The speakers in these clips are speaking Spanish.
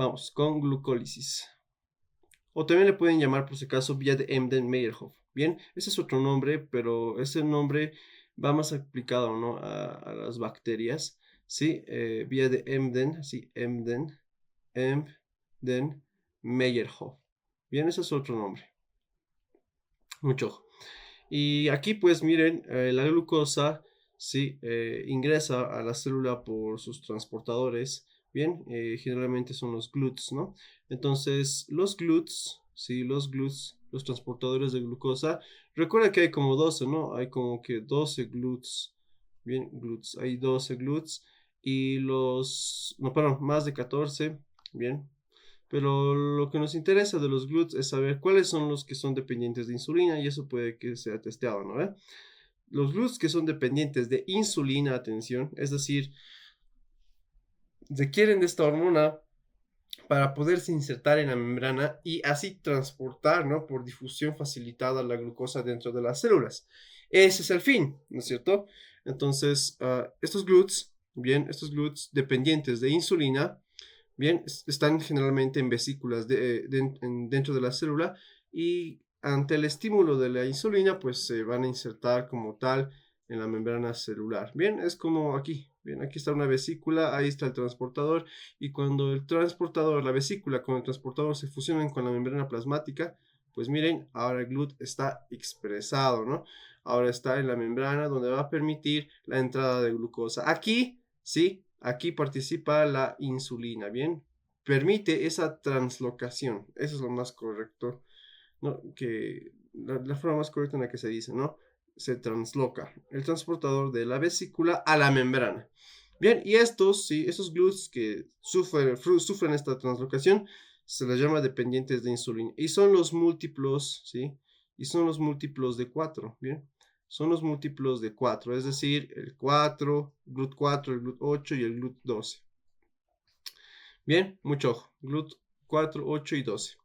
Vamos, con glucólisis. O también le pueden llamar, por si acaso, vía de Embden-Meyerhof. Bien, ese es otro nombre, pero ese nombre va más aplicado, ¿no? A las bacterias, ¿sí? Vía de Embden, así, Embden-Meyerhof. Bien, ese es otro nombre. Mucho ojo. Y aquí, pues, miren, la glucosa, sí, ingresa a la célula por sus transportadores. Bien, generalmente son los GLUTs, ¿no? Entonces, los GLUTs, sí, los transportadores de glucosa, recuerda que hay como 12, ¿no? Hay como que 12 GLUTs, bien, GLUTs, hay 12 GLUTs y no, perdón, más de 14, bien. Pero lo que nos interesa de los GLUTs es saber cuáles son los que son dependientes de insulina y eso puede que sea testeado, ¿no? Los GLUTs que son dependientes de insulina, atención, es decir, requieren de esta hormona para poderse insertar en la membrana y así transportar, ¿no? Por difusión facilitada la glucosa dentro de las células. Ese es el fin, ¿no es cierto? Entonces, estos GLUTs, bien, estos GLUTs dependientes de insulina, bien, están generalmente en vesículas dentro de la célula y ante el estímulo de la insulina, pues se van a insertar como tal en la membrana celular. Bien, es como aquí. Bien, aquí está una vesícula, ahí está el transportador y cuando el transportador, la vesícula con el transportador se fusionan con la membrana plasmática, pues miren, ahora el GLUT está expresado, ¿no? Ahora está en la membrana donde va a permitir la entrada de glucosa. Aquí, sí, aquí participa la insulina, ¿bien? Permite esa translocación, eso es lo más correcto, ¿no? Que la forma más correcta en la que se dice, ¿no? Se transloca el transportador de la vesícula a la membrana. Bien, y estos, sí, esos GLUTs que sufren esta translocación se les llama dependientes de insulina y son los múltiplos, ¿sí? Y son los múltiplos de 4, ¿bien? Son los múltiplos de 4, es decir, el 4, GLUT 4, el GLUT 8 y el GLUT 12. Bien, mucho ojo, GLUT 4, 8 y 12.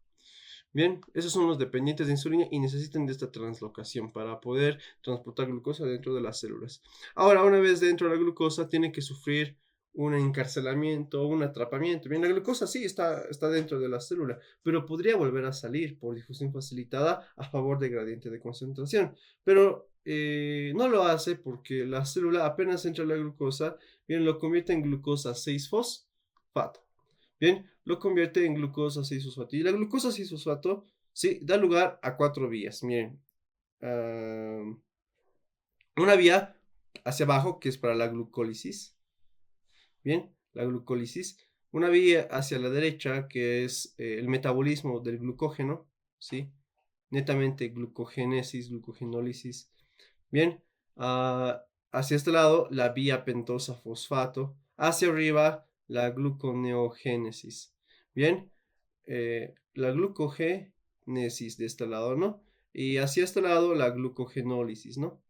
Bien, esos son los dependientes de insulina y necesitan de esta translocación para poder transportar glucosa dentro de las células. Ahora, una vez dentro de la glucosa, tiene que sufrir un encarcelamiento, un atrapamiento. Bien, la glucosa sí está dentro de la célula, pero podría volver a salir por difusión facilitada a favor de gradiente de concentración. Pero no lo hace porque la célula apenas entra la glucosa, bien, lo convierte en glucosa 6-fosfato. Bien, lo convierte en glucosa 6-fosfato. Y la glucosa 6-fosfato, sí, da lugar a 4 vías. Miren, uh, una vía hacia abajo, que es para la glucólisis. Bien, la glucólisis. Una vía hacia la derecha, que es el metabolismo del glucógeno, ¿sí? Netamente glucogénesis, glucogenólisis. Bien, hacia este lado, la vía pentosa fosfato. Hacia arriba, la gluconeogénesis. Bien, la glucogénesis de este lado, ¿no? Y hacia este lado, la glucogenólisis, ¿no?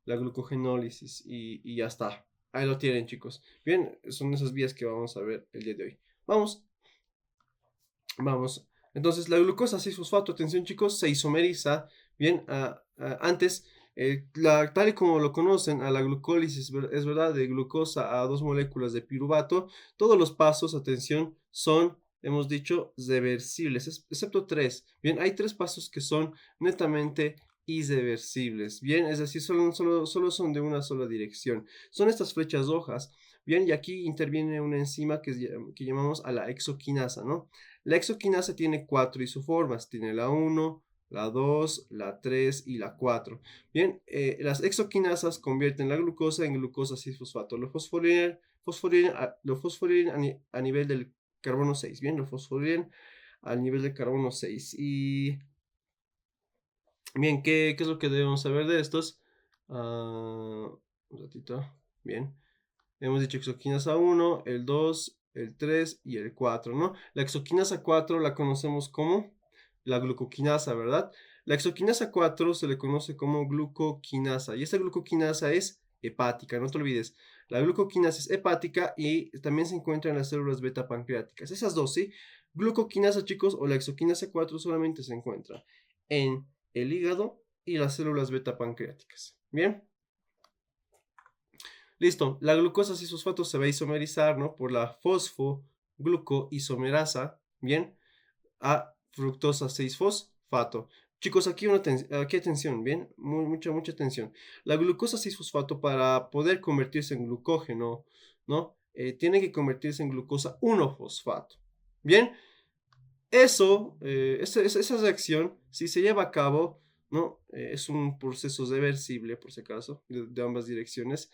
La glucogenólisis y ya está. Ahí lo tienen, chicos. Bien, son esas vías que vamos a ver el día de hoy. Vamos, vamos. Entonces, la glucosa 6-fosfato, atención, chicos, se isomeriza. Bien, antes, tal y como lo conocen, a la glucólisis, es verdad, de glucosa a 2 moléculas de piruvato, todos los pasos, atención, son, hemos dicho, reversibles, excepto 3. Bien, hay 3 pasos que son netamente irreversibles. Bien, es decir, solo son de una sola dirección. Son estas flechas rojas. Bien, y aquí interviene una enzima que llamamos a la exoquinasa, ¿no? La exoquinasa tiene 4 isoformas, tiene la 1, la 2, la 3 y la 4. Bien, las exoquinasas convierten la glucosa en glucosa 6-fosfato. Lo fosforilan a nivel del carbono 6. Bien, lo fosforilan al nivel del carbono 6. Y bien, ¿qué es lo que debemos saber de estos? Un ratito. Bien. Hemos dicho exoquinasa 1, el 2, el 3 y el 4, ¿no? La exoquinasa 4 la conocemos como la glucoquinasa, ¿verdad? La exoquinasa 4 se le conoce como glucoquinasa y esta glucoquinasa es hepática, no te olvides. La glucoquinasa es hepática y también se encuentra en las células beta pancreáticas. Esas dos, ¿sí? Glucoquinasa, chicos, o la exoquinasa 4 solamente se encuentra en el hígado y las células beta pancreáticas. Bien. Listo, la glucosa 6-fosfato se va a isomerizar, ¿no? Por la fosfoglucosa fosfoglucoisomerasa, bien, a fructosa 6-fosfato. Chicos, aquí atención, bien, mucha atención. La glucosa 6-fosfato para poder convertirse en glucógeno, ¿no? Tiene que convertirse en glucosa 1-fosfato. Bien, esa reacción, si se lleva a cabo, ¿no? Es un proceso reversible, por si acaso, de ambas direcciones,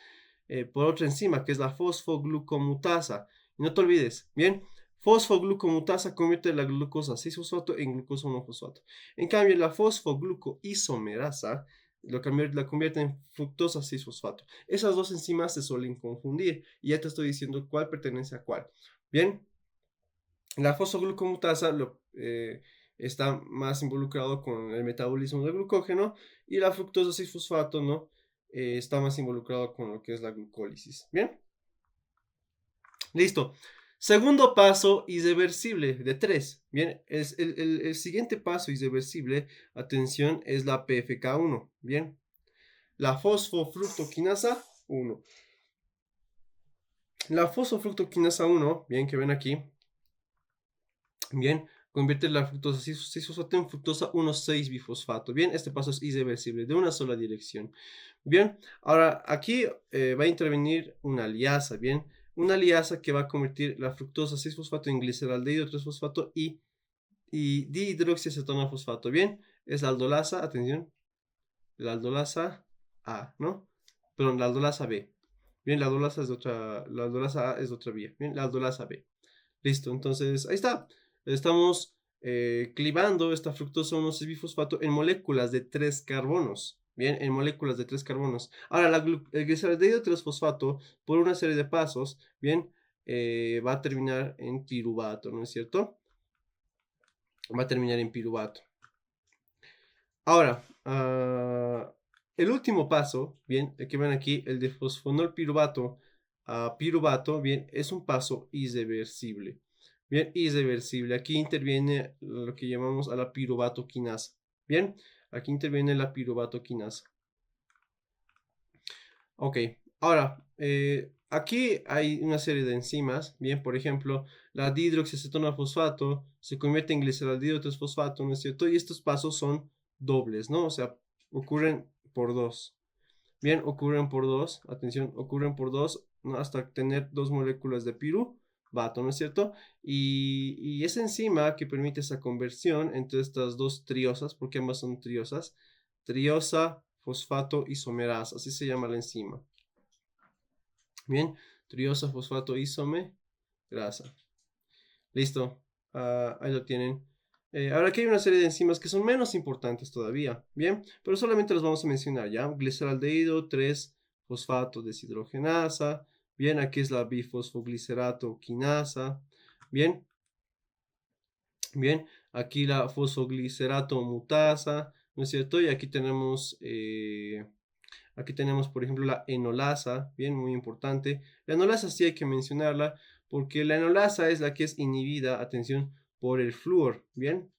por otra enzima, que es la fosfoglucomutasa. Y no te olvides, ¿bien? Fosfoglucomutasa convierte la glucosa 6-fosfato en glucosa 1-fosfato. En cambio, la fosfoglucoisomerasa la convierte en fructosa 6-fosfato. Esas dos enzimas se suelen confundir y ya te estoy diciendo cuál pertenece a cuál. Bien, la fosfoglucomutasa está más involucrado con el metabolismo del glucógeno y la fructosa 6-fosfato, ¿no? Está más involucrado con lo que es la glucólisis. Bien, listo. Segundo paso irreversible de 3. Bien, el siguiente paso irreversible, atención, es la PFK1. Bien, la fosfofructoquinasa 1. La fosfofructoquinasa 1, bien, que ven aquí, bien, convierte la fructosa 6-fosfato en fructosa 1,6-bifosfato. Bien, este paso es irreversible, de una sola dirección. Bien, ahora aquí va a intervenir una liasa, bien, una liasa que va a convertir la fructosa 6-fosfato en gliceraldehído 3-fosfato y dihidroxiacetona-fosfato. Bien, es la aldolasa, atención, la aldolasa A, ¿no? Perdón, la aldolasa B. Bien, la aldolasa A es de otra vía. Bien, la aldolasa B. Listo, entonces ahí está. Estamos clivando esta fructosa 1,6-bifosfato en moléculas de 3 carbonos. Bien, en moléculas de 3 carbonos. Ahora, el gliceraldehído 3-fosfato, por una serie de pasos, bien, va a terminar en piruvato, ¿no es cierto? Va a terminar en piruvato. Ahora, el último paso, bien, el que ven aquí, el de fosfonol piruvato a piruvato, bien, es un paso irreversible. Bien, irreversible. Aquí interviene lo que llamamos a la piruvatoquinasa. Bien, aquí interviene la piruvatoquinasa. Ok, ahora, aquí hay una serie de enzimas. Bien, por ejemplo, la dihidroxiacetona fosfato se convierte en gliceraldehído 3-fosfato, ¿no es cierto? Y estos pasos son dobles, ¿no? O sea, ocurren por dos. Bien, ocurren por dos, atención, ocurren por dos, ¿no? Hasta tener dos moléculas de piruvato, ¿no es cierto? Y esa enzima que permite esa conversión entre estas dos triosas, porque ambas son triosas, triosa, fosfato, isomerasa, así se llama la enzima. Bien, triosa, fosfato, isomerasa. Listo, ahí lo tienen. Ahora aquí hay una serie de enzimas que son menos importantes todavía, ¿bien? Pero solamente los vamos a mencionar, ¿ya? Gliceraldehído 3-fosfato deshidrogenasa, ¿bien? Aquí es la bifosfoglicerato quinasa, ¿bien? Bien, aquí la fosfoglicerato mutasa, ¿no es cierto? Y aquí tenemos, por ejemplo, la enolasa, bien, muy importante. La enolasa sí hay que mencionarla porque la enolasa es la que es inhibida, atención, por el flúor, bien.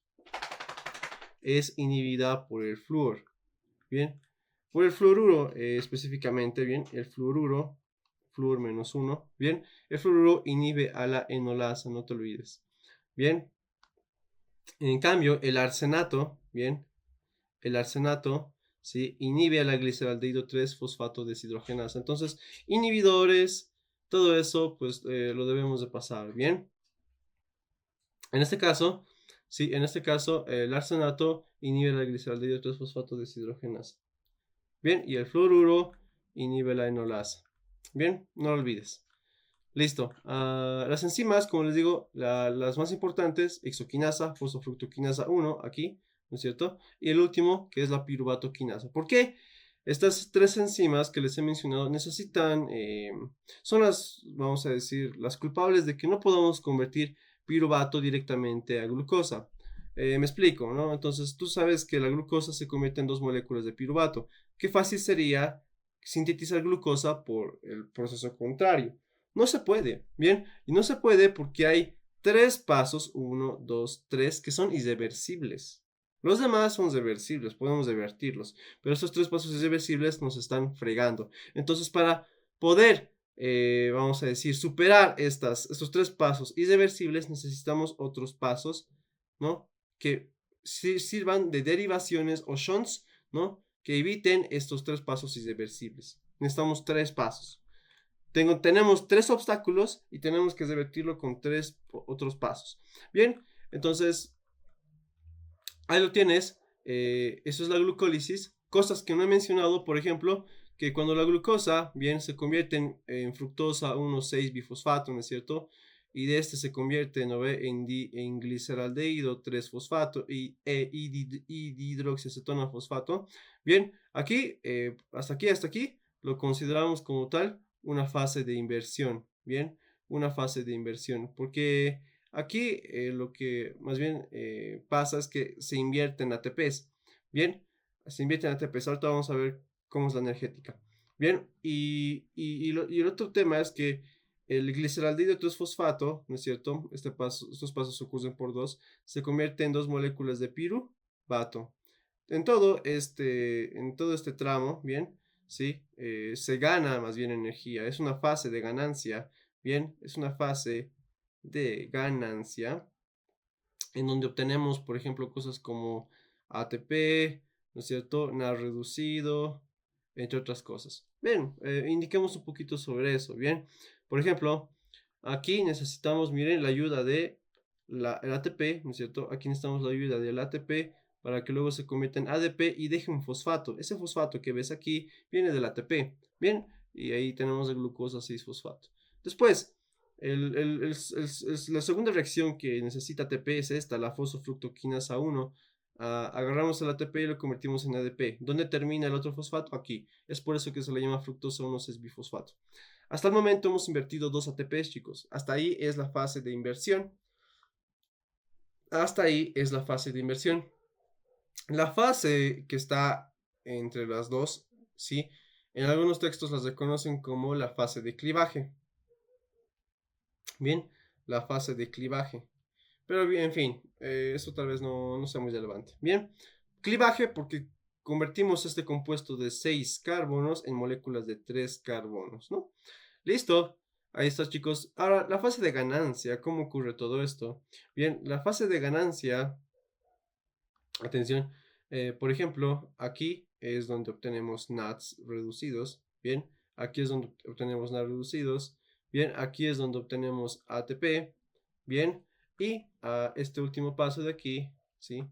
Es inhibida por el flúor, bien. Por el fluoruro, específicamente, bien, el fluoruro, flúor -1, bien. El fluoruro inhibe a la enolasa, no te olvides, bien. En cambio, el arsenato, bien, el arsenato, ¿sí? Inhibe a la gliceraldehído 3-fosfato deshidrogenasa. Entonces, inhibidores, todo eso, pues lo debemos de pasar, ¿bien? En este caso, sí, en este caso, el arsenato inhibe la gliceraldehído 3-fosfato deshidrogenasa. Bien, y el fluoruro inhibe la enolasa. Bien, no lo olvides. Listo. Las enzimas, como les digo, las más importantes, hexoquinasa, fosfofructoquinasa 1, aquí, ¿no es cierto? Y el último, que es la piruvatoquinasa. ¿Por qué? Estas tres enzimas que les he mencionado necesitan, son las, vamos a decir, las culpables de que no podamos convertir piruvato directamente a glucosa. Me explico, ¿no? Entonces, tú sabes que la glucosa se convierte en dos moléculas de piruvato. Qué fácil sería sintetizar glucosa por el proceso contrario. No se puede, ¿bien? Y no se puede porque hay tres pasos, 1, 2, 3, que son irreversibles. Los demás son reversibles, podemos revertirlos, pero estos tres pasos irreversibles nos están fregando. Entonces, para poder vamos a decir, superar estos 3 pasos irreversibles, necesitamos otros pasos, ¿no? Que sirvan de derivaciones o shunts, ¿no? Que eviten estos 3 pasos irreversibles. Necesitamos 3 pasos. Tenemos 3 obstáculos y tenemos que revertirlo con 3 otros pasos. Bien, entonces, ahí lo tienes. Eso es la glucólisis. Cosas que no he mencionado, por ejemplo, que cuando la glucosa, bien, se convierte en fructosa 1,6-bifosfato, ¿no es cierto? Y de este se convierte, ¿no ve? En gliceraldehído 3-fosfato y dihidroxiacetona fosfato. Bien, aquí, hasta aquí, lo consideramos como tal una fase de inversión, ¿bien? Una fase de inversión, porque aquí lo que más bien pasa es que se invierte en ATPs. Bien, se invierte en ATPs. Ahorita vamos a ver cómo es la energética. Bien, y el otro tema es que el gliceraldehído 3-fosfato, ¿no es cierto? Estos pasos ocurren por dos, se convierte en 2 moléculas de piruvato. En todo este tramo, bien, ¿sí? Se gana más bien energía, es una fase de ganancia, bien, es una fase de ganancia, en donde obtenemos, por ejemplo, cosas como ATP, ¿no es cierto? NAR reducido, entre otras cosas. Bien, indiquemos un poquito sobre eso, bien. Por ejemplo, aquí necesitamos, miren, la ayuda de el ATP, ¿no es cierto? Aquí necesitamos la ayuda del ATP para que luego se convierta en ADP y deje un fosfato. Ese fosfato que ves aquí viene del ATP, bien, y ahí tenemos el glucosa 6-fosfato. Después, la segunda reacción que necesita ATP es esta, la fosfofructoquinasa 1. Agarramos el ATP y lo convertimos en ADP. ¿Dónde termina el otro fosfato? Aquí. Es por eso que se le llama fructosa 1,6-bifosfato. Hasta el momento hemos invertido 2 ATPs, chicos. Hasta ahí es la fase de inversión. Hasta ahí es la fase de inversión. La fase que está entre las dos, ¿sí? En algunos textos las reconocen como la fase de clivaje. Bien, la fase de clivaje. Pero bien, en fin, eso tal vez no sea muy relevante. Bien, clivaje porque convertimos este compuesto de 6 carbonos en moléculas de 3 carbonos, ¿no? Listo, ahí está, chicos. Ahora, la fase de ganancia, ¿cómo ocurre todo esto? Bien, la fase de ganancia, atención, por ejemplo, aquí es donde obtenemos NADs reducidos, bien, aquí es donde obtenemos NADs reducidos, bien, aquí es donde obtenemos ATP, bien, y este último paso de aquí, ¿sí?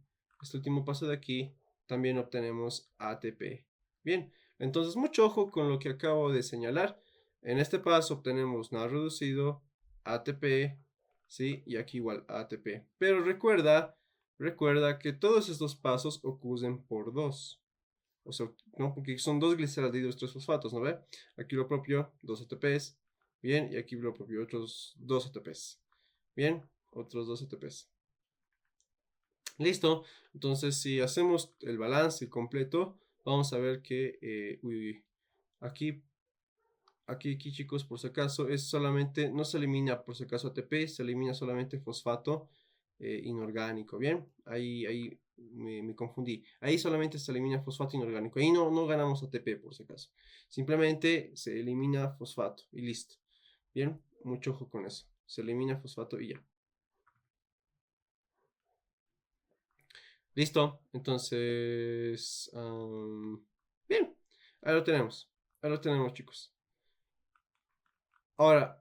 Este último paso de aquí también obtenemos ATP. Bien, entonces mucho ojo con lo que acabo de señalar. En este paso obtenemos NAD reducido, ATP, ¿sí? Y aquí igual ATP. Pero recuerda que todos estos pasos ocurren por dos. O sea, ¿no? Porque son 2 gliceraldehidos 3-fosfatos, ¿no ve? Aquí lo propio, 2 ATPs. Bien, y aquí lo propio, otros 2 ATPs. Bien, otros 2 ATPs. Listo. Entonces, si hacemos el balance completo, vamos a ver que, aquí, chicos, por si acaso, es solamente, no se elimina por si acaso ATP, se elimina solamente fosfato inorgánico. Bien, ahí me confundí. Ahí solamente se elimina fosfato inorgánico. Ahí no ganamos ATP por si acaso. Simplemente se elimina fosfato y listo. Bien, mucho ojo con eso. Se elimina fosfato y ya. Listo, entonces, bien, ahí lo tenemos, chicos. Ahora,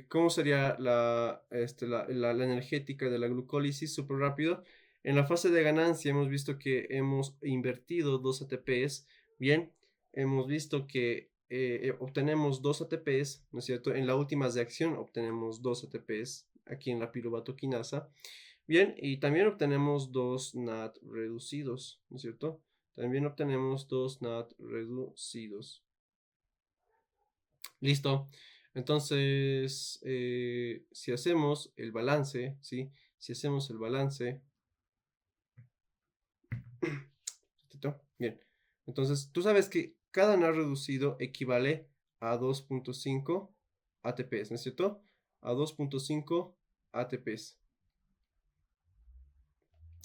¿cómo sería la energética de la glucólisis? Súper rápido. En la fase de ganancia hemos visto que hemos invertido 2 ATPs, bien, hemos visto que obtenemos 2 ATPs, ¿no es cierto? En la última reacción obtenemos 2 ATPs aquí en la piruvatoquinasa. Bien, y también obtenemos 2 NAT reducidos, ¿no es cierto? También obtenemos 2 NAT reducidos. Listo. Entonces, si hacemos el balance, ¿sí? Si hacemos el balance. Bien. Entonces, tú sabes que cada NAT reducido equivale a 2,5 ATPs, ¿no es cierto? A 2,5 ATPs.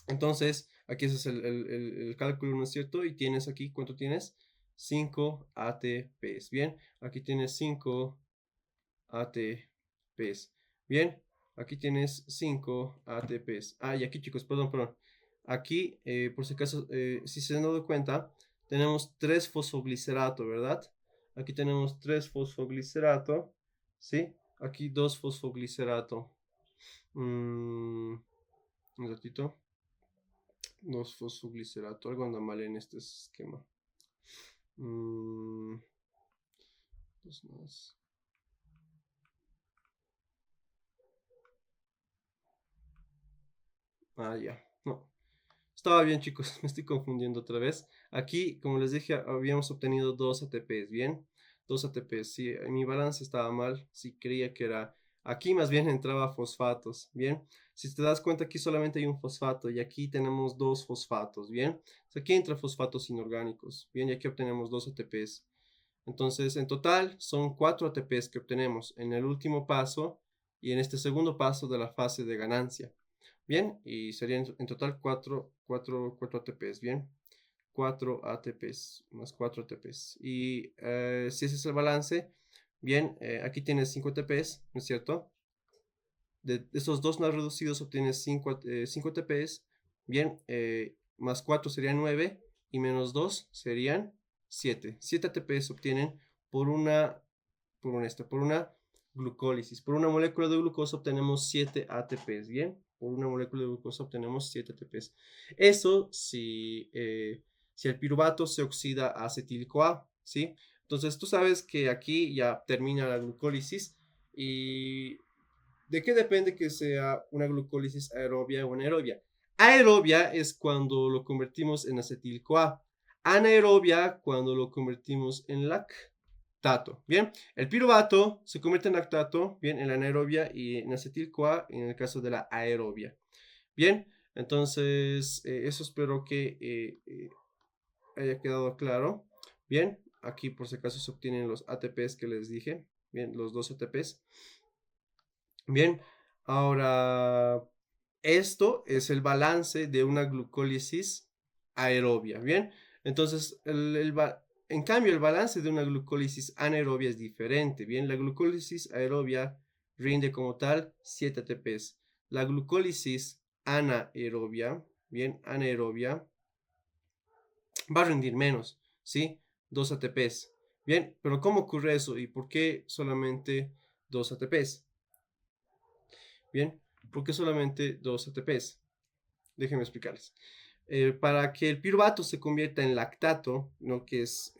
Entonces, aquí haces el cálculo, ¿no es cierto? Y tienes aquí, ¿cuánto tienes? 5 ATPs. Bien, aquí tienes 5 ATPs. Bien, aquí tienes 5 ATPs. Ah, y aquí chicos, perdón. Aquí, por si acaso, si se han dado cuenta, tenemos 3 fosfoglicerato, ¿verdad? Aquí tenemos 3 fosfoglicerato, ¿sí? Aquí 2 fosfoglicerato. Un ratito. 2 fosfoglicerato. Algo anda mal en este esquema. Dos más. Ah, ya. No. Estaba bien, chicos. Me estoy confundiendo otra vez. Aquí, como les dije, habíamos obtenido 2 ATPs, ¿bien? 2 ATPs. Sí, mi balance estaba mal. Sí, creía que era... Aquí más bien entraba fosfatos, ¿bien? Si te das cuenta, aquí solamente hay un fosfato y aquí tenemos 2 fosfatos, ¿bien? O sea, aquí entra fosfatos inorgánicos, ¿bien? Y aquí obtenemos 2 ATPs. Entonces, en total, son 4 ATPs que obtenemos en el último paso y en este segundo paso de la fase de ganancia. Bien, y serían en total 4 ATPs, bien. 4 ATPs, más 4 ATPs. Y si ese es el balance, bien, aquí tienes 5 ATPs, ¿no es cierto? De esos dos no reducidos obtienes 5 ATPs, bien, más 4 serían 9 y menos 2 serían 7. 7 ATPs obtienen por una, por una glucólisis. Por una molécula de glucosa obtenemos 7 ATPs, ¿bien? Por una molécula de glucosa obtenemos 7 ATPs. Eso si el piruvato se oxida a acetil-CoA, ¿sí? Entonces tú sabes que aquí ya termina la glucólisis y ¿de qué depende que sea una glucólisis aerobia o anaerobia? Aerobia es cuando lo convertimos en acetil-CoA. Anaerobia cuando lo convertimos en lactato. Bien, el piruvato se convierte en lactato, bien, en la anaerobia y en acetil-CoA en el caso de la aerobia. Bien, entonces eso espero que haya quedado claro. Bien, aquí por si acaso se obtienen los ATPs que les dije. Bien, los 2 ATPs. Bien, ahora esto es el balance de una glucólisis aerobia, ¿bien? Entonces, en cambio, el balance de una glucólisis anaerobia es diferente, ¿bien? La glucólisis aerobia rinde como tal 7 ATPs. La glucólisis anaerobia, ¿bien? Anaerobia va a rendir menos, ¿sí? 2 ATPs. Bien, pero ¿cómo ocurre eso y por qué solamente 2 ATPs? Bien, ¿por qué solamente 2 ATPs? Déjenme explicarles. Para que el piruvato se convierta en lactato, ¿no? Que es,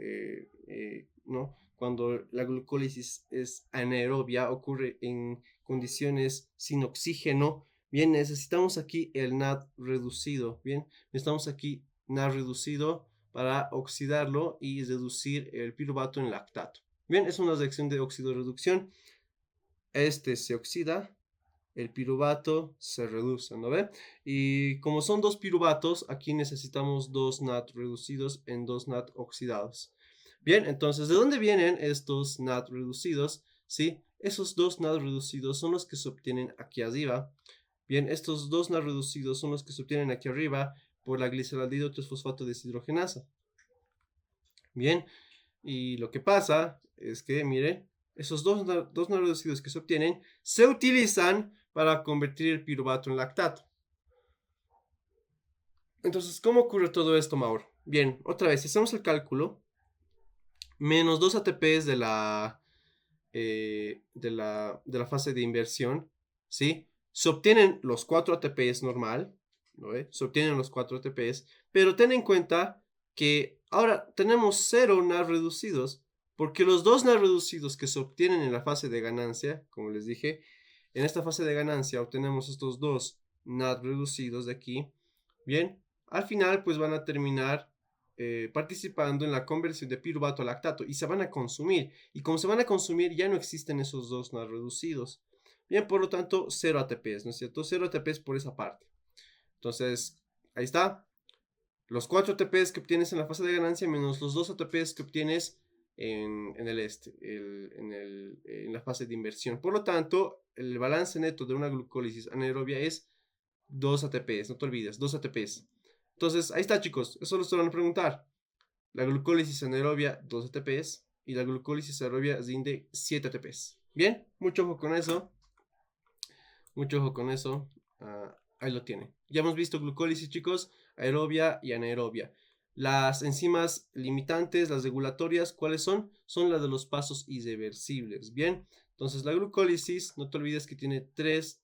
¿no? Cuando la glucólisis es anaerobia, ocurre en condiciones sin oxígeno. Bien, necesitamos aquí el NAD reducido. Bien, necesitamos aquí NAD reducido para oxidarlo y reducir el piruvato en lactato. Bien, es una reacción de oxidorreducción. Este se oxida, el piruvato se reduce, ¿no ve? Y como son dos piruvatos, aquí necesitamos dos NAT reducidos en dos NAT oxidados. Bien, entonces, ¿de dónde vienen estos NAT reducidos? Sí, esos dos NAT reducidos son los que se obtienen aquí arriba. Bien, estos dos NAT reducidos son los que se obtienen aquí arriba por la gliceraldehido 3-fosfato deshidrogenasa. Bien, y lo que pasa es que, mire, esos dos NAT reducidos que se obtienen se utilizan para convertir el piruvato en lactato. Entonces, ¿cómo ocurre todo esto, Mauro? Bien, otra vez, si hacemos el cálculo, menos 2 ATPs de la fase de inversión, ¿sí? Se obtienen los 4 ATPs normal, ¿no? Se obtienen los 4 ATPs, pero ten en cuenta que ahora tenemos 0 NAD reducidos, porque los 2 NAD reducidos que se obtienen en la fase de ganancia, como les dije, en esta fase de ganancia obtenemos estos 2 NAD reducidos de aquí, bien, al final pues van a terminar participando en la conversión de piruvato a lactato y se van a consumir. Y como se van a consumir, ya no existen esos dos NAD reducidos. Bien, por lo tanto, 0 ATPs, ¿no es cierto? 0 ATPs por esa parte. Entonces, ahí está. Los 4 ATPs que obtienes en la fase de ganancia menos los 2 ATPs que obtienes en la fase de inversión. Por lo tanto, el balance neto de una glucólisis anaerobia es 2 ATPs, no te olvides, 2 ATPs. Entonces, ahí está, chicos. Eso lo van a preguntar. La glucólisis anaerobia 2 ATPs y la glucólisis aerobia rinde 7 ATPs. Bien, mucho ojo con eso. Mucho ojo con eso. Ahí lo tienen. Ya hemos visto glucólisis, chicos, aerobia y anaerobia. Las enzimas limitantes, las regulatorias, ¿cuáles son? Son las de los pasos irreversibles. Bien, entonces la glucólisis, no te olvides que tiene tres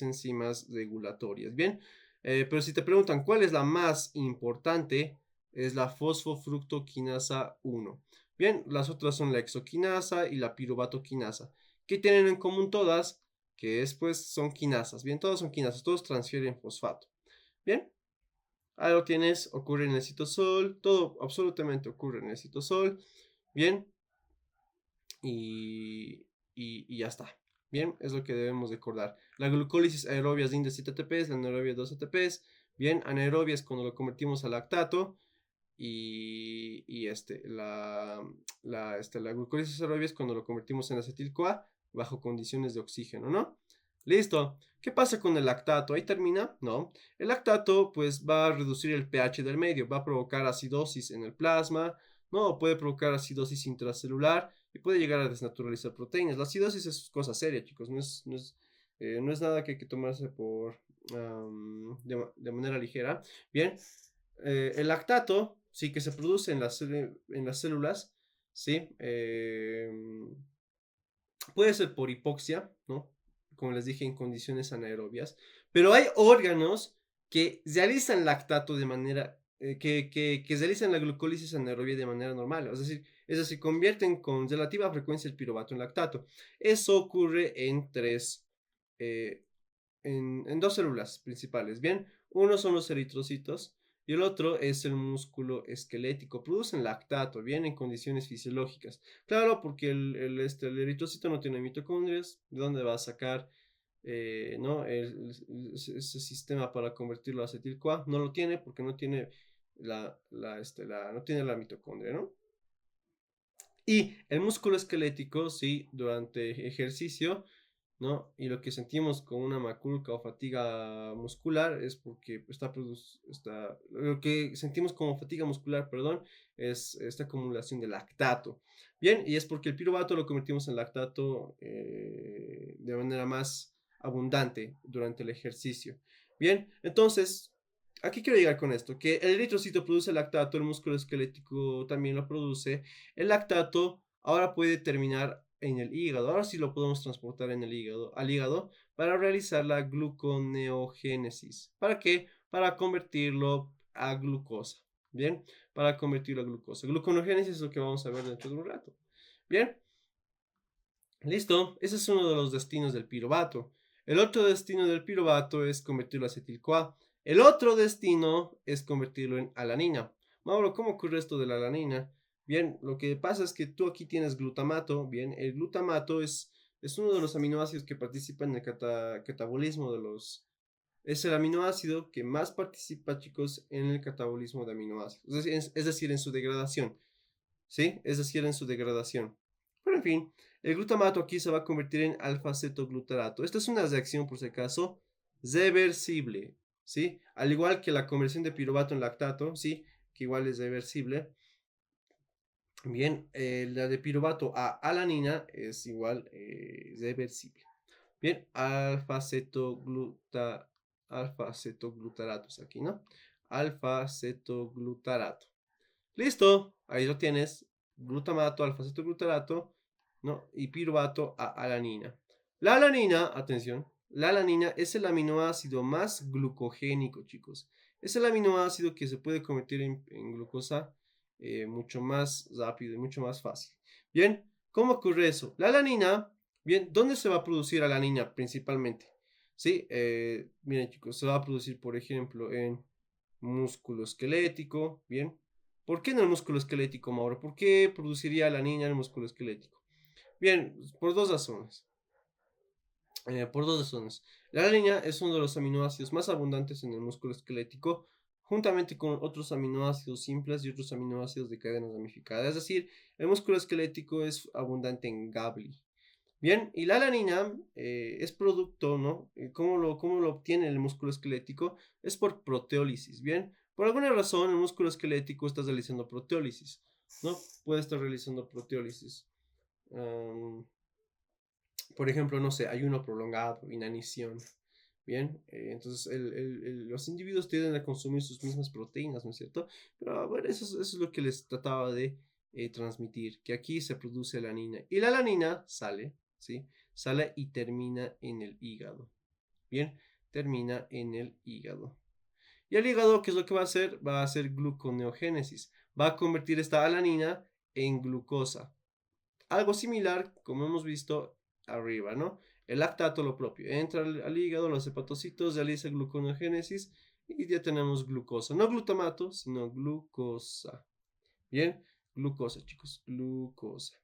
enzimas regulatorias. Bien, pero si te preguntan cuál es la más importante, es la fosfofructoquinasa 1. Bien, las otras son la exoquinasa y la piruvatoquinasa. ¿Qué tienen en común todas? Que después son quinasas. Bien, todos son quinasas, todos transfieren fosfato. Bien, ahí lo tienes, ocurre en el citosol, todo absolutamente ocurre en el citosol. Bien, y ya está. Bien, es lo que debemos recordar. La glucólisis aerobia rinde 7 ATPs, la anaerobia 2 ATPs. Bien, anaerobia es cuando lo convertimos a lactato. La glucólisis aerobia es cuando lo convertimos en acetil-CoA bajo condiciones de oxígeno, ¿no? Listo. ¿Qué pasa con el lactato? ¿Ahí termina? No. El lactato pues va a reducir el pH del medio, va a provocar acidosis en el plasma, ¿no? Puede provocar acidosis intracelular y puede llegar a desnaturalizar proteínas. La acidosis es cosa seria, chicos, no es nada que hay que tomarse de manera ligera. Bien, el lactato, sí, que se produce en las células, sí, puede ser por hipoxia, ¿no? Como les dije, en condiciones anaerobias, pero hay órganos que realizan lactato de manera, que realizan la glucólisis anaerobia de manera normal, es decir, convierten con relativa frecuencia el piruvato en lactato. Eso ocurre eh, en dos células principales, ¿bien? Uno son los eritrocitos y el otro es el músculo esquelético. Producen lactato, bien, en condiciones fisiológicas. Claro, porque el eritrocito no tiene mitocondrias, ¿de dónde va a sacar ¿no? Ese sistema para convertirlo a acetil-CoA? No lo tiene porque no tiene no tiene la mitocondria, ¿no? Y el músculo esquelético, sí, durante ejercicio, ¿no? Y lo que sentimos con una maculuca o fatiga muscular es porque lo que sentimos como fatiga muscular, perdón, es esta acumulación de lactato. Bien, y es porque el piruvato lo convertimos en lactato de manera más abundante durante el ejercicio. Bien, entonces, aquí quiero llegar con esto, que el eritrocito produce lactato, el músculo esquelético también lo produce. El lactato ahora puede terminar en el hígado. Ahora sí lo podemos transportar en el hígado, al hígado para realizar la gluconeogénesis. ¿Para qué? Para convertirlo a glucosa. Bien, para convertirlo a glucosa. Gluconeogénesis es lo que vamos a ver dentro de un rato. Bien, listo. Ese es uno de los destinos del piruvato. El otro destino del piruvato es convertirlo a acetil-CoA. El otro destino es convertirlo en alanina. Mauro, ¿cómo ocurre esto de la alanina? Bien, lo que pasa es que tú aquí tienes glutamato. Bien, el glutamato es uno de los aminoácidos que participa en el catabolismo de los... Es el aminoácido que más participa, chicos, en el catabolismo de aminoácidos. Es decir, en su degradación. ¿Sí? Es decir, en su degradación. Pero en fin, el glutamato aquí se va a convertir en alfa-cetoglutarato. Esta es una reacción, por si acaso, reversible, ¿sí? Al igual que la conversión de piruvato en lactato, ¿sí? Que igual es reversible. Bien, la de piruvato a alanina es igual reversible. Bien, alfa-cetoglutarato es aquí, ¿no? Alfa-cetoglutarato. Listo, ahí lo tienes. Glutamato, alfa-cetoglutarato, ¿no? Y piruvato a alanina. La alanina, atención, la alanina es el aminoácido más glucogénico, chicos. Es el aminoácido que se puede convertir en glucosa mucho más rápido y mucho más fácil. Bien, ¿cómo ocurre eso? La alanina, bien, ¿dónde se va a producir alanina principalmente? Sí, miren chicos, se va a producir, por ejemplo, en músculo esquelético, bien. ¿Por qué en el músculo esquelético, Mauro? ¿Por qué produciría alanina en el músculo esquelético? Bien, por dos razones. Por dos razones. La alanina es uno de los aminoácidos más abundantes en el músculo esquelético, juntamente con otros aminoácidos simples y otros aminoácidos de cadena ramificada. Es decir, el músculo esquelético es abundante en GABLI. Bien, y la alanina es producto, ¿no? ¿Cómo lo obtiene el músculo esquelético? Es por proteólisis, ¿bien? Por alguna razón, el músculo esquelético está realizando proteólisis, ¿no? Puede estar realizando proteólisis. Por ejemplo, no sé, ayuno prolongado, inanición. Bien, entonces los individuos tienden a consumir sus mismas proteínas, ¿no es cierto? Pero bueno, eso es lo que les trataba de transmitir, que aquí se produce alanina. Y la alanina sale, ¿sí? Sale y termina en el hígado. Bien, termina en el hígado. Y el hígado, ¿qué es lo que va a hacer? Va a hacer gluconeogénesis. Va a convertir esta alanina en glucosa. Algo similar, como hemos visto arriba, ¿no? El lactato, lo propio, entra al hígado, los hepatocitos, realiza gluconeogénesis y ya tenemos glucosa. No glutamato, sino glucosa. Bien, glucosa, chicos, glucosa.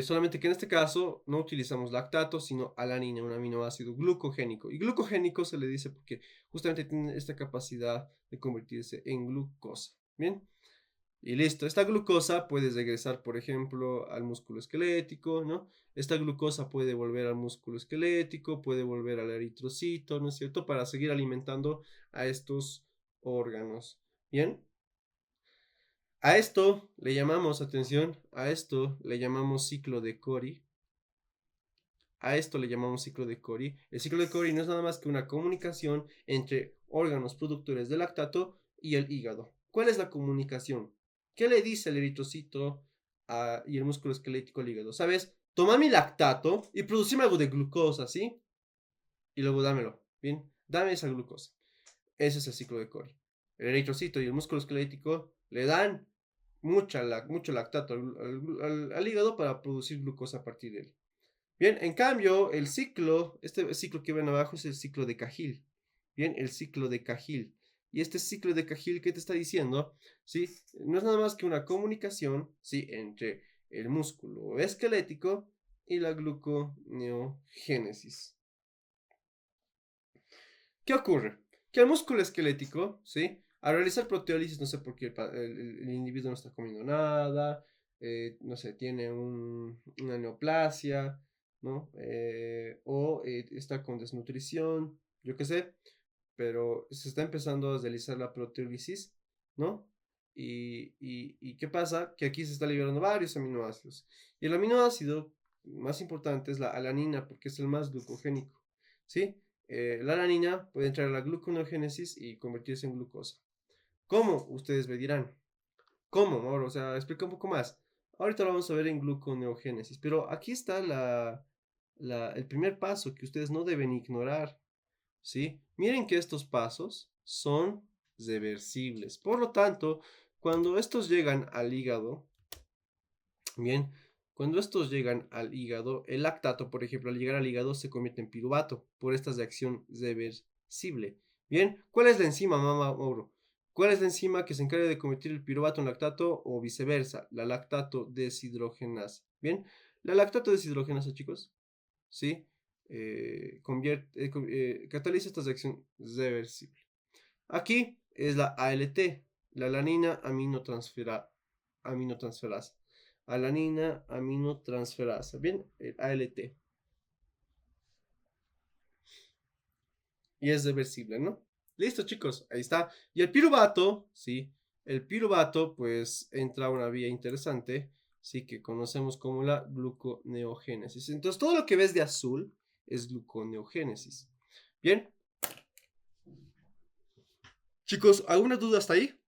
Solamente que en este caso no utilizamos lactato, sino alanina, un aminoácido glucogénico. Y glucogénico se le dice porque justamente tiene esta capacidad de convertirse en glucosa. Bien. Y listo, esta glucosa puede regresar, por ejemplo, al músculo esquelético, ¿no? Esta glucosa puede volver al músculo esquelético, puede volver al eritrocito, ¿no es cierto? Para seguir alimentando a estos órganos. ¿Bien? A esto le llamamos, atención, a esto le llamamos ciclo de Cori. A esto le llamamos ciclo de Cori. El ciclo de Cori no es nada más que una comunicación entre órganos productores de lactato y el hígado. ¿Cuál es la comunicación? ¿Qué le dice el eritrocito y el músculo esquelético al hígado? ¿Sabes? Toma mi lactato y producime algo de glucosa, ¿sí? Y luego dámelo, ¿bien? Dame esa glucosa. Ese es el ciclo de Cori. El eritrocito y el músculo esquelético le dan mucho lactato al hígado para producir glucosa a partir de él. Bien, en cambio, este ciclo que ven abajo es el ciclo de Cahill. Bien, el ciclo de Cahill. Y este ciclo de Cahill, ¿qué te está diciendo? ¿Sí? No es nada más que una comunicación, ¿sí? Entre el músculo esquelético y la gluconeogénesis. ¿Qué ocurre? Que el músculo esquelético, ¿sí? Al realizar proteólisis, no sé por qué el individuo no está comiendo nada, no sé, tiene una neoplasia, ¿no? O está con desnutrición, yo qué sé, pero se está empezando a realizar la proteólisis, ¿no? Y ¿qué pasa? Que aquí se está liberando varios aminoácidos. Y el aminoácido más importante es la alanina, porque es el más glucogénico, ¿sí? La alanina puede entrar a la gluconeogénesis y convertirse en glucosa. ¿Cómo? Ustedes me dirán. ¿Cómo, Mauro? O sea, explica un poco más. Ahorita lo vamos a ver en gluconeogénesis, pero aquí está el primer paso que ustedes no deben ignorar, ¿sí? Miren que estos pasos son reversibles. Por lo tanto, cuando estos llegan al hígado, bien, cuando estos llegan al hígado, el lactato, por ejemplo, al llegar al hígado se convierte en piruvato por esta reacción reversible. Bien, ¿cuál es la enzima, mamá Mauro? ¿Cuál es la enzima que se encarga de convertir el piruvato en lactato o viceversa? La lactato deshidrogenasa. Bien, la lactato deshidrogenasa, chicos, ¿sí? Cataliza esta reacción reversible. Aquí es la ALT, la alanina aminotransferasa. Alanina aminotransferasa. Bien, el ALT. Y es reversible, ¿no? Listo, chicos, ahí está. Y el piruvato, sí, el piruvato, pues entra a una vía interesante, sí, que conocemos como la gluconeogénesis. Entonces, todo lo que ves de azul es gluconeogénesis. Bien, chicos, ¿alguna duda hasta ahí?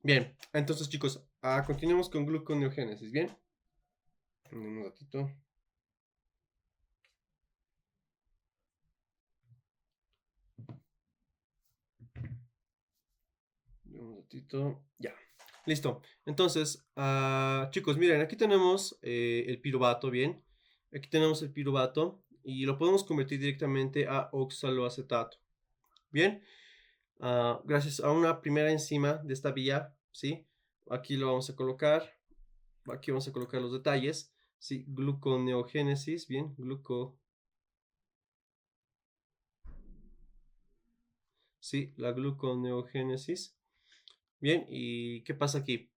Bien, entonces chicos, continuemos con gluconeogénesis, ¿bien? Un ratito. Un ratito. Ya. Listo. Entonces, chicos, miren, aquí tenemos el piruvato, ¿bien? Aquí tenemos el piruvato y lo podemos convertir directamente a oxaloacetato, ¿bien? Gracias a una primera enzima de esta vía, ¿sí? aquí lo vamos a colocar, aquí vamos a colocar los detalles, ¿sí? Gluconeogénesis, bien, sí, la gluconeogénesis. Bien, ¿y qué pasa aquí?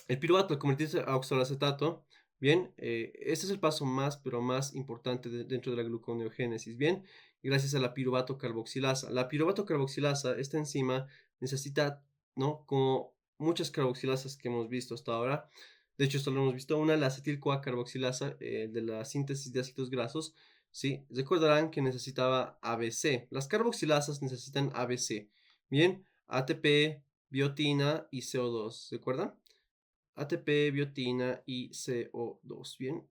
El piruvato al convertirse a oxaloacetato, bien, este es el paso más, pero más importante dentro de la gluconeogénesis, bien, gracias a la piruvato carboxilasa. La piruvato carboxilasa, esta enzima, necesita, ¿no? Como muchas carboxilasas que hemos visto hasta ahora, de hecho, esto lo hemos visto, una, la acetil-CoA carboxilasa de la síntesis de ácidos grasos, ¿sí? Recordarán que necesitaba ABC. Las carboxilasas necesitan ABC, bien, ATP, biotina y CO2, ¿recuerdan? ATP, biotina y CO2, ¿bien?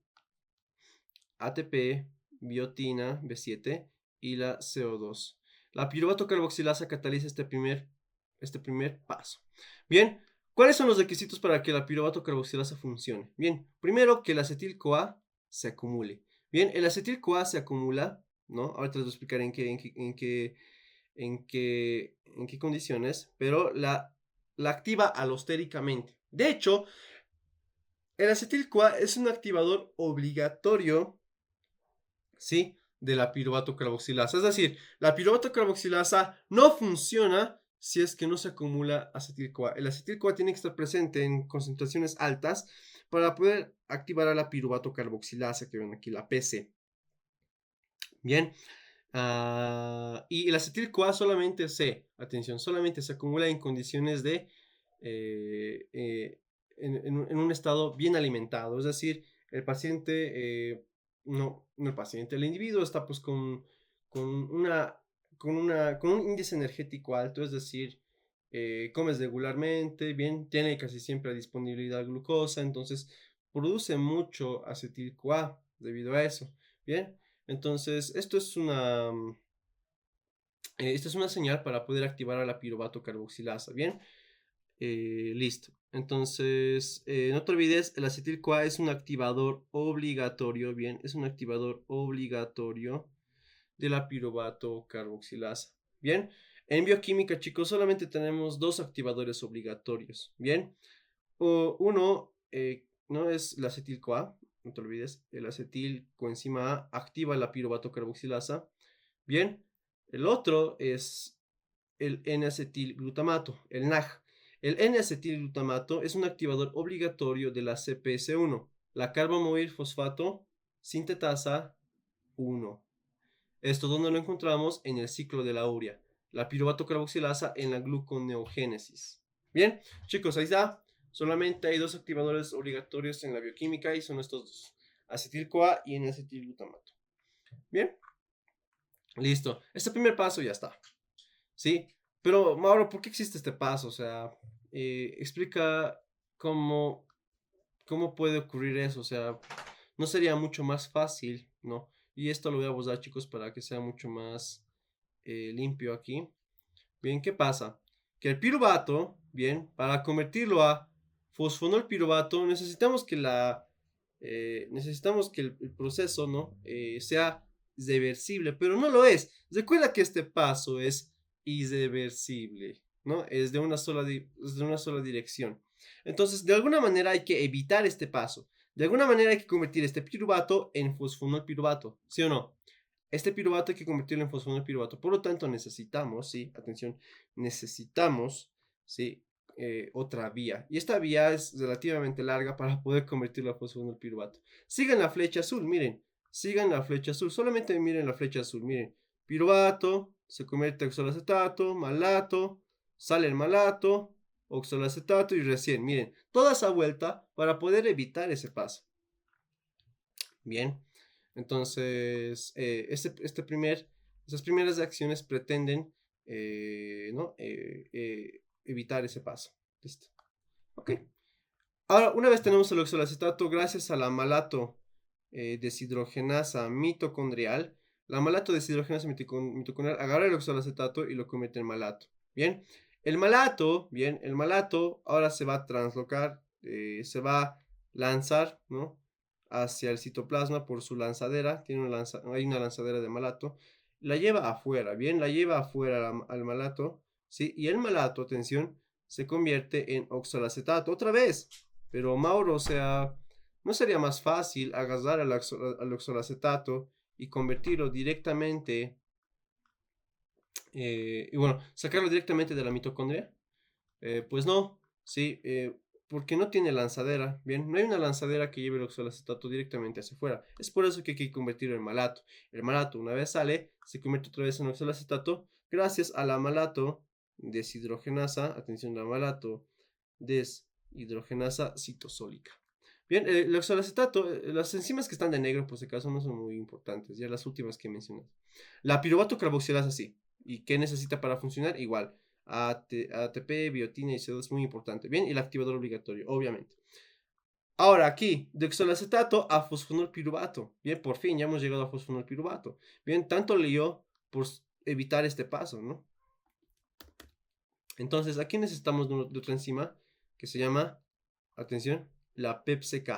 ATP, biotina, B7 y la CO2. La piruvato carboxilasa cataliza este primer paso. Bien, ¿cuáles son los requisitos para que la piruvato carboxilasa funcione? Bien, primero que el acetil-CoA se acumule. Bien, el acetil-CoA se acumula, ¿no? Ahorita les voy a explicar en qué condiciones, pero la activa alostéricamente. De hecho, el acetil-CoA es un activador obligatorio, ¿sí? De la piruvato carboxilasa. Es decir, la piruvato carboxilasa no funciona si es que no se acumula acetil-CoA. El acetil-CoA tiene que estar presente en concentraciones altas para poder activar a la piruvato carboxilasa, que ven aquí, la PC. Bien. Y el acetil-CoA solamente se acumula en condiciones de, en un estado bien alimentado, es decir, el paciente, no el paciente, el individuo está pues con una, con un índice energético alto, es decir, comes regularmente, bien, tiene casi siempre disponibilidad de glucosa, entonces produce mucho acetil-CoA debido a eso, bien. Entonces, esta es una señal para poder activar a la piruvato carboxilasa, ¿bien? Listo. Entonces, no te olvides, el acetil-CoA es un activador obligatorio, ¿bien? Es un activador obligatorio de la piruvato carboxilasa, ¿bien? En bioquímica, chicos, solamente tenemos dos activadores obligatorios, ¿bien? Uno, no es el acetil-CoA, no te olvides, el acetil coenzima A activa la piruvato carboxilasa. Bien, el otro es el N-acetilglutamato, el NAG. El N-acetilglutamato es un activador obligatorio de la CPS1, la carbamóvil fosfato sintetasa 1. Esto donde lo encontramos en el ciclo de la urea, la piruvato carboxilasa en la gluconeogénesis. Bien, chicos, ahí está. Solamente hay dos activadores obligatorios en la bioquímica y son estos dos, acetil-CoA y N-acetilglutamato. Bien, listo. Este primer paso ya está. ¿Sí? Pero, Mauro, ¿por qué existe este paso? O sea, explica cómo, cómo puede ocurrir eso. O sea, no sería mucho más fácil, ¿no? Y esto lo voy a abordar, chicos, para que sea mucho más limpio aquí. Bien, ¿qué pasa? Que el piruvato, bien, para convertirlo a fosfonolpiruvato, necesitamos que el proceso, ¿no? Sea reversible, pero no lo es. Recuerda que este paso es irreversible, ¿no? Es de una sola dirección. Entonces, de alguna manera hay que evitar este paso. De alguna manera hay que convertir este piruvato en fosfonolpiruvato, ¿sí o no? Este piruvato hay que convertirlo en fosfonolpiruvato. Por lo tanto, necesitamos, sí, atención, necesitamos, sí, otra vía. Y esta vía es relativamente larga para poder convertirlo a fosfonolpiruvato. Sigan la flecha azul, miren. Sigan la flecha azul. Solamente miren la flecha azul, miren. Piruvato, se convierte a oxaloacetato, malato, sale el malato, oxaloacetato y recién, miren. Toda esa vuelta para poder evitar ese paso. Bien. Entonces, esas primeras acciones pretenden, ¿no? Evitar ese paso. Listo. Ok. Ahora, una vez tenemos el oxalacetato, gracias a la malato deshidrogenasa mitocondrial, la malato deshidrogenasa mitocondrial agarra el oxalacetato y lo convierte en malato. Bien. El malato ahora se va a translocar, se va a lanzar, ¿no? Hacia el citoplasma por su lanzadera, hay una lanzadera de malato, la lleva afuera, bien, la lleva afuera al malato, ¿sí? Y el malato, atención, se convierte en oxalacetato. Otra vez. Pero Mauro, o sea, ¿no sería más fácil agarrar al oxalacetato y convertirlo directamente, y bueno, sacarlo directamente de la mitocondria? Pues no, sí, porque no tiene lanzadera, bien, no hay una lanzadera que lleve el oxalacetato directamente hacia afuera. Es por eso que hay que convertirlo en malato. El malato, una vez sale, se convierte otra vez en oxalacetato gracias a la malato deshidrogenasa, atención, la malato deshidrogenasa citosólica. Bien, el oxalacetato, las enzimas que están de negro, por si acaso, no son muy importantes, ya las últimas que mencioné. La piruvato carboxilasa sí. ¿Y qué necesita para funcionar? Igual. ATP, biotina y CO2 es muy importante. Bien, y el activador obligatorio, obviamente. Ahora aquí, de oxalacetato a fosfonolpiruvato. Bien, por fin ya hemos llegado a fosfonolpiruvato. Bien, tanto lío por evitar este paso, ¿no? Entonces, aquí necesitamos de otra enzima que se llama, atención, la PEPCK.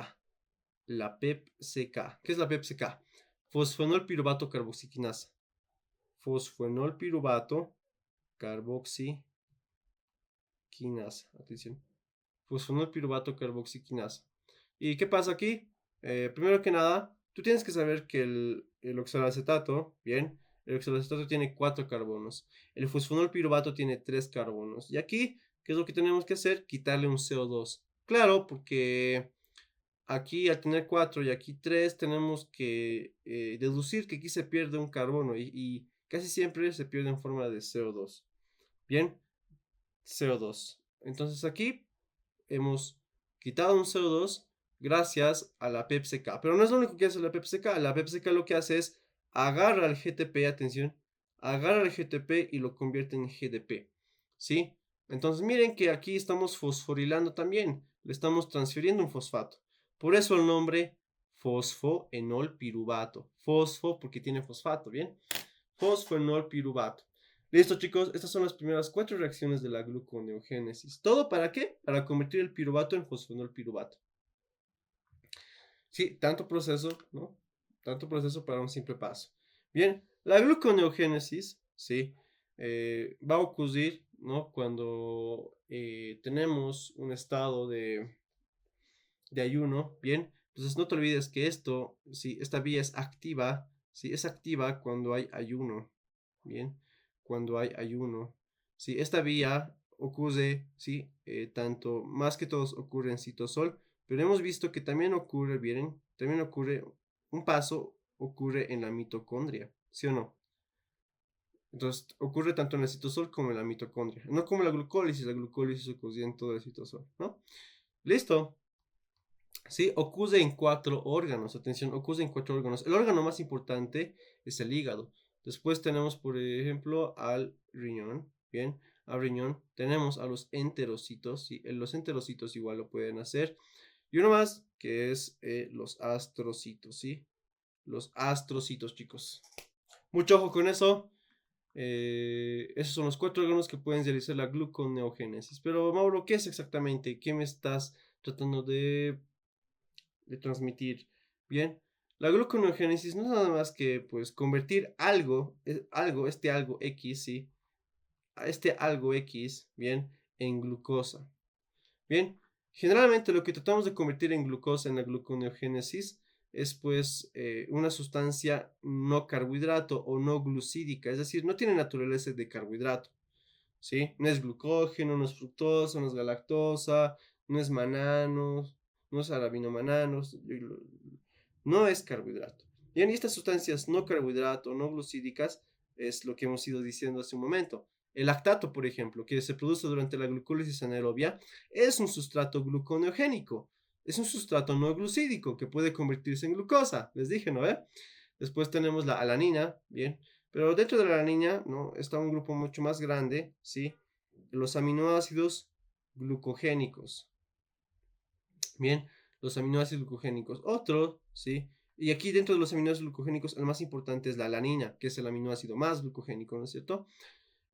La PEPCK. ¿Qué es la PEPCK? Fosfonolpiruvato carboxiquinasa. Fosfonolpiruvato carboxiquinasa. Atención. Fosfonolpiruvato carboxiquinasa. ¿Y qué pasa aquí? Primero que nada, tú tienes que saber que el oxalacetato, bien, el oxalacetato tiene 4 carbonos. El fosfonolpiruvato tiene 3 carbonos. Y aquí, ¿qué es lo que tenemos que hacer? Quitarle un CO2. Claro, porque aquí al tener 4 y aquí 3 tenemos que deducir que aquí se pierde un carbono y casi siempre se pierde en forma de CO2. Bien, CO2. Entonces aquí hemos quitado un CO2 gracias a la PepsiK. Pero no es lo único que hace la PepsiK. La PepsiK lo que hace es agarra el GTP, atención, agarra el GTP y lo convierte en GDP. ¿Sí? Entonces miren que aquí estamos fosforilando también. Le estamos transfiriendo un fosfato. Por eso el nombre fosfoenolpiruvato. Fosfo porque tiene fosfato, ¿bien? Fosfoenolpiruvato. Listo, chicos, estas son las primeras 4 reacciones de la gluconeogénesis. ¿Todo para qué? Para convertir el piruvato en fosfonolpiruvato. Sí, tanto proceso, ¿no? Tanto proceso para un simple paso. Bien, la gluconeogénesis, ¿sí? Va a ocurrir, ¿no? Cuando tenemos un estado de ayuno, ¿bien? Entonces no te olvides que esto, ¿sí? Esta vía es activa, ¿sí? Es activa cuando hay ayuno, ¿bien? Cuando hay ayuno, ¿sí? Esta vía ocurre, ¿sí? Tanto, más que todos ocurre en citosol, pero hemos visto que también ocurre, ¿bien? También ocurre, un paso ocurre en la mitocondria, ¿sí o no? Entonces, ocurre tanto en el citosol como en la mitocondria. No como la glucólisis ocurre en todo el citosol, ¿no? Listo. Sí, ocurre en 4 órganos, atención, ocurre en 4 órganos. El órgano más importante es el hígado. Después tenemos, por ejemplo, al riñón, ¿bien? Al riñón. Tenemos a los enterocitos, ¿sí? Los enterocitos igual lo pueden hacer. Y uno más, que es los astrocitos, ¿sí? Los astrocitos, chicos. Mucho ojo con eso. Esos son los 4 órganos que pueden realizar la gluconeogénesis. Pero, Mauro, ¿qué es exactamente? ¿Qué me estás tratando de transmitir? Bien, la gluconeogénesis no es nada más que pues convertir algo, este algo X, ¿sí? A este algo X, bien, en glucosa. Bien, generalmente lo que tratamos de convertir en glucosa en la gluconeogénesis es pues una sustancia no carbohidrato o no glucídica, es decir, no tiene naturaleza de carbohidrato, ¿sí? No es glucógeno, no es fructosa, no es galactosa, no es mananos, no es arabinomanano, no es carbohidrato. Bien, y estas sustancias no carbohidrato, no glucídicas, es lo que hemos ido diciendo hace un momento. El lactato, por ejemplo, que se produce durante la glucólisis anaerobia, es un sustrato gluconeogénico. Es un sustrato no glucídico que puede convertirse en glucosa. Les dije, ¿no? Después tenemos la alanina, bien. Pero dentro de la alanina, ¿no? Está un grupo mucho más grande, ¿sí? Los aminoácidos glucogénicos. Bien, los aminoácidos glucogénicos. Otro, ¿sí? Y aquí dentro de los aminoácidos glucogénicos, el más importante es la alanina, que es el aminoácido más glucogénico, ¿no es cierto?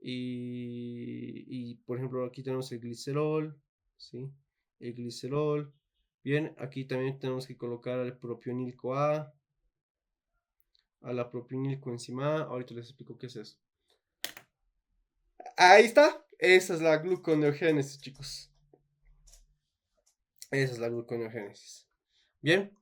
Y por ejemplo, aquí tenemos el glicerol, ¿sí? El glicerol. Bien, aquí también tenemos que colocar el propionil-CoA, a la propionil coenzima A. Ahorita les explico qué es eso. Ahí está. Esa es la gluconeogénesis, chicos. Esa es la gluconeogénesis. Bien,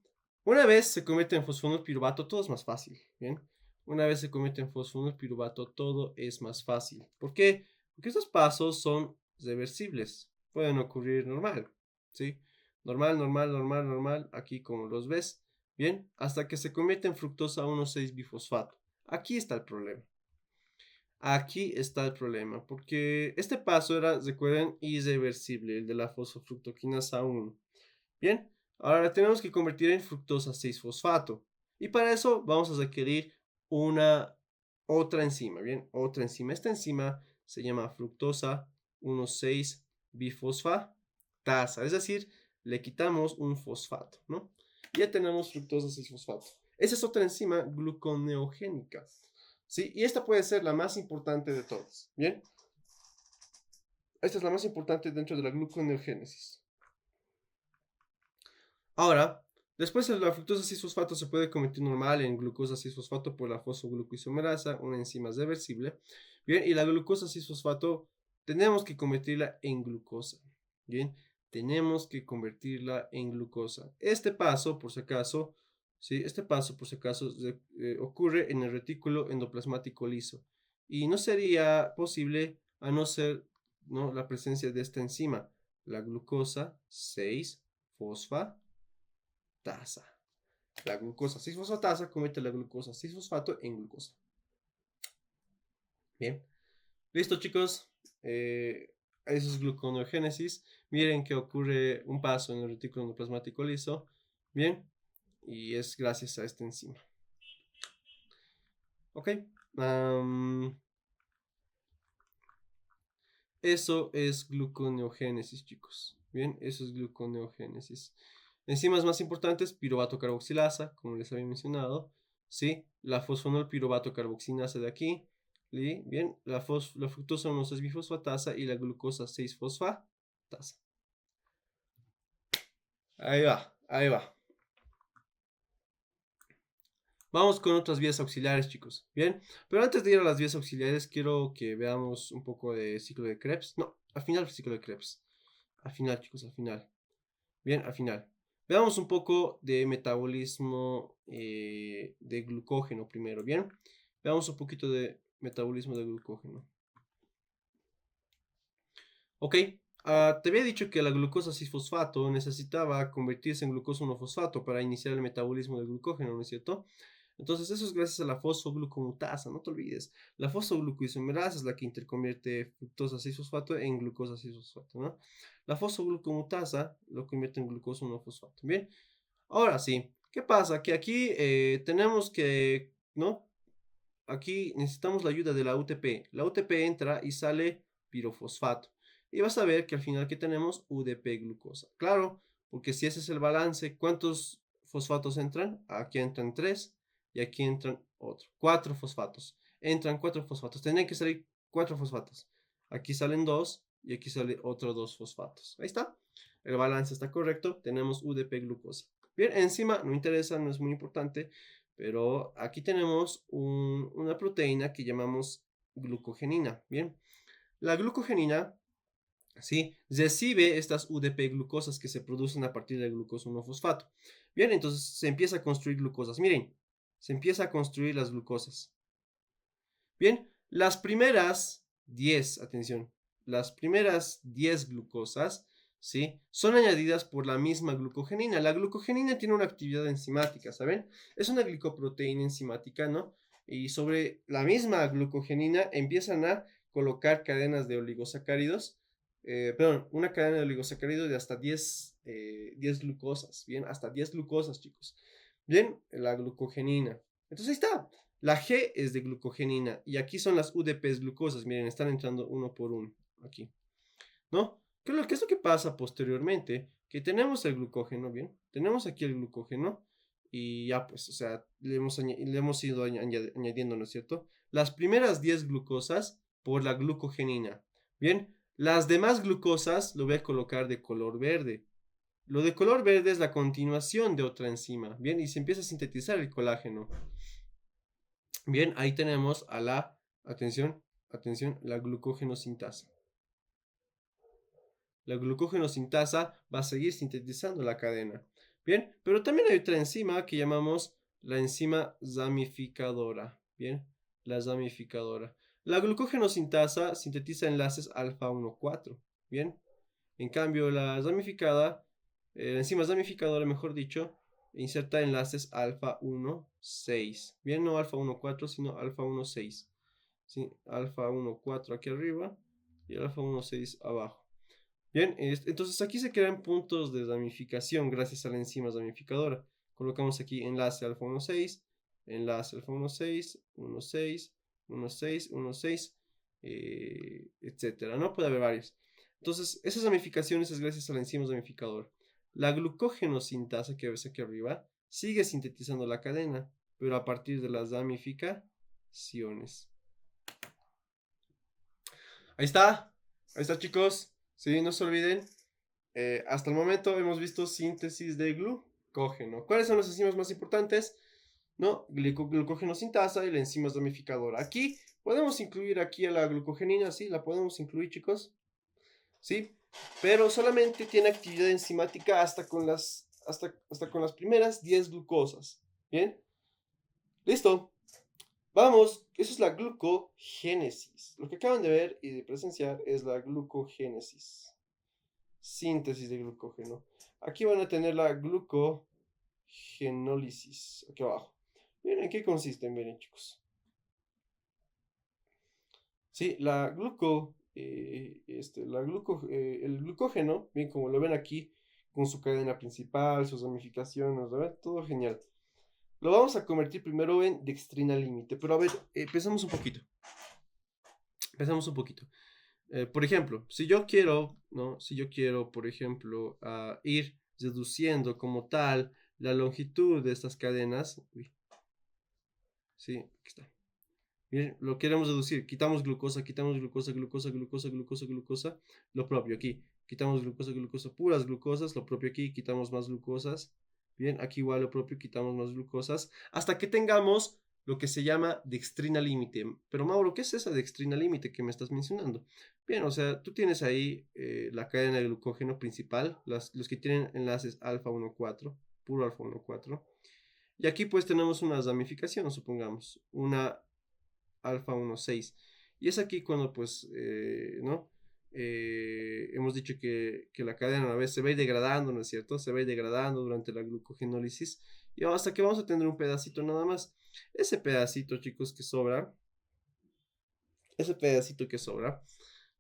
una vez se convierte en fosfonilpiruvato, todo es más fácil. Bien, una vez se convierte en fosfonilpiruvato, todo es más fácil. ¿Por qué? Porque estos pasos son reversibles. Pueden ocurrir normal, ¿sí? Normal, normal, normal, normal, aquí como los ves. Bien, hasta que se convierte en fructosa 1,6-bifosfato. Aquí está el problema. Aquí está el problema, porque este paso era, recuerden, irreversible, el de la fosfofructoquinasa 1. Bien, ahora tenemos que convertir en fructosa 6-fosfato. Y para eso vamos a requerir una otra enzima, ¿bien? Otra enzima. Esta enzima se llama fructosa 1,6-bifosfatasa. Es decir, le quitamos un fosfato, ¿no? Ya tenemos fructosa 6-fosfato. Esa es otra enzima gluconeogénica. ¿Sí? Y esta puede ser la más importante de todas, ¿bien? Esta es la más importante dentro de la gluconeogénesis. Ahora, después la fructosa 6-fosfato se puede convertir normal en glucosa 6-fosfato por la fosfoglucoisomerasa, una enzima reversible. Bien, y la glucosa 6-fosfato tenemos que convertirla en glucosa. Bien, tenemos que convertirla en glucosa. Este paso, por si acaso, ¿sí? Este paso, por si acaso, ocurre en el retículo endoplasmático liso. Y no sería posible a no ser, ¿no?, la presencia de esta enzima, la glucosa 6-fosfatasa. La glucosa 6-fosfatasa convierte la glucosa 6-fosfato en glucosa. Bien. Listo, chicos. Eso es gluconeogénesis. Miren que ocurre un paso en el retículo endoplasmático liso. Bien. Y es gracias a esta enzima. Ok. Eso es gluconeogénesis, chicos. Bien, eso es gluconeogénesis. Enzimas más importantes, piruvato carboxilasa, como les había mencionado. ¿Sí? La fosfonolpiruvato carboxinasa de aquí. ¿Sí? Bien, la fructosa 1,6-bifosfatasa y la glucosa 6-fosfatasa. Ahí va, ahí va. Vamos con otras vías auxiliares, chicos. Bien, pero antes de ir a las vías auxiliares, quiero que veamos un poco de ciclo de Krebs. No, al final del ciclo de Krebs. Al final, chicos, al final. Bien, al final. Veamos un poco de metabolismo de glucógeno primero, ¿bien? Veamos un poquito de metabolismo de glucógeno. Ok, te había dicho que la glucosa 6-fosfato necesitaba convertirse en glucosa 1-fosfato para iniciar el metabolismo del glucógeno, ¿no es cierto? Entonces eso es gracias a la fosfoglucomutasa, no te olvides. La fosfoglucoisomerasa es la que interconvierte fructosa 6-fosfato en glucosa 6-fosfato, ¿no? La fosfoglucomutasa lo convierte en glucosa 1-fosfato, ¿bien? Ahora sí, ¿qué pasa? Que aquí tenemos que, ¿no? Aquí necesitamos la ayuda de la UTP. La UTP entra y sale pirofosfato. Y vas a ver que al final que tenemos UDP glucosa. Claro, porque si ese es el balance, ¿cuántos fosfatos entran? Aquí entran 3 y aquí entran otro. 4 fosfatos. Entran 4 fosfatos. Tendrían que salir 4 fosfatos. Aquí salen 2 y aquí sale otros 2 fosfatos. Ahí está. El balance está correcto. Tenemos UDP glucosa. Bien, encima no interesa, no es muy importante. Pero aquí tenemos una proteína que llamamos glucogenina. Bien, la glucogenina, ¿sí?, recibe estas UDP glucosas que se producen a partir del glucosa 1-fosfato. Bien, entonces se empieza a construir glucosas. Miren, se empieza a construir las glucosas. Bien, las primeras 10, atención, las primeras 10 glucosas, ¿sí?, son añadidas por la misma glucogenina. La glucogenina tiene una actividad enzimática, ¿saben? Es una glicoproteína enzimática, ¿no? Y sobre la misma glucogenina empiezan a colocar cadenas de oligosacáridos, perdón, una cadena de oligosacáridos de hasta 10 glucosas, ¿bien? Hasta 10 glucosas, chicos. Bien, la glucogenina. Entonces ahí está. La G es de glucogenina y aquí son las UDPs glucosas. Miren, están entrando uno por uno aquí, ¿no? ¿Qué es lo que pasa posteriormente? Que tenemos el glucógeno, ¿bien? Tenemos aquí el glucógeno y ya pues, o sea, le hemos ido añadiendo, ¿no es cierto? Las primeras 10 glucosas por la glucogenina, ¿bien? Las demás glucosas lo voy a colocar de color verde. Lo de color verde es la continuación de otra enzima, ¿bien? Y se empieza a sintetizar el colágeno. Bien, ahí tenemos a la, atención, atención, la glucógeno sintasa. la glucógeno sintasa va a seguir sintetizando la cadena. Bien, pero también hay otra enzima que llamamos la enzima zamificadora. Bien, la zamificadora. La glucógeno sintasa sintetiza enlaces alfa 1,4. Bien, en cambio la zamificada, la enzima zamificadora, mejor dicho, inserta enlaces alfa 1,6. Bien, no alfa 1,4, sino alfa 1,6. ¿Sí? Alfa 1,4 aquí arriba y alfa 1,6 abajo. Bien, entonces aquí se crean puntos de ramificación gracias a la enzima ramificadora. Colocamos aquí enlace alfa 1,6, enlace alfa 1,6, 1,6, 1,6, 1,6, etcétera, ¿no? Puede haber varios. Entonces, esas ramificaciones es gracias a la enzima ramificadora. La glucógeno sintasa que ves aquí arriba sigue sintetizando la cadena, pero a partir de las ramificaciones. Ahí está chicos. Sí, no se olviden. Hasta el momento hemos visto síntesis de glucógeno. ¿Cuáles son las enzimas más importantes? No, glucógeno sintasa y la enzima ramificadora. Aquí podemos incluir aquí a la glucogenina, sí, la podemos incluir, chicos. Sí, pero solamente tiene actividad enzimática hasta con las primeras 10 glucosas. Bien, listo. Vamos, eso es la glucogénesis. Lo que acaban de ver y de presenciar es la glucogénesis. Síntesis de glucógeno. Aquí van a tener la glucogenólisis, aquí abajo. Miren, ¿en qué consiste? Miren, chicos. Sí, el glucógeno, bien como lo ven aquí, con su cadena principal, sus ramificaciones, ¿verdad? Todo genial. Lo vamos a convertir primero en dextrina límite, pero a ver, pensamos un poquito. Por ejemplo, si yo quiero, ¿no? Si yo quiero, por ejemplo, ir reduciendo como tal la longitud de estas cadenas, sí, aquí está. Bien, lo queremos reducir, quitamos glucosa, lo propio aquí. Quitamos glucosa, puras glucosas, lo propio aquí, quitamos más glucosas. Bien, aquí igual lo propio, quitamos más glucosas, hasta que tengamos lo que se llama dextrina límite. Pero Mauro, ¿qué es esa dextrina límite que me estás mencionando? Bien, o sea, tú tienes ahí la cadena de glucógeno principal, los que tienen enlaces alfa 1,4, puro alfa 1,4. Y aquí pues tenemos una ramificación, supongamos, una alfa 1,6. Y es aquí cuando pues, ¿no? Hemos dicho que la cadena a veces se va a ir degradando, ¿no es cierto? Se va a ir degradando durante la glucogenólisis y hasta que vamos a tener un pedacito nada más. Ese pedacito, chicos, que sobra,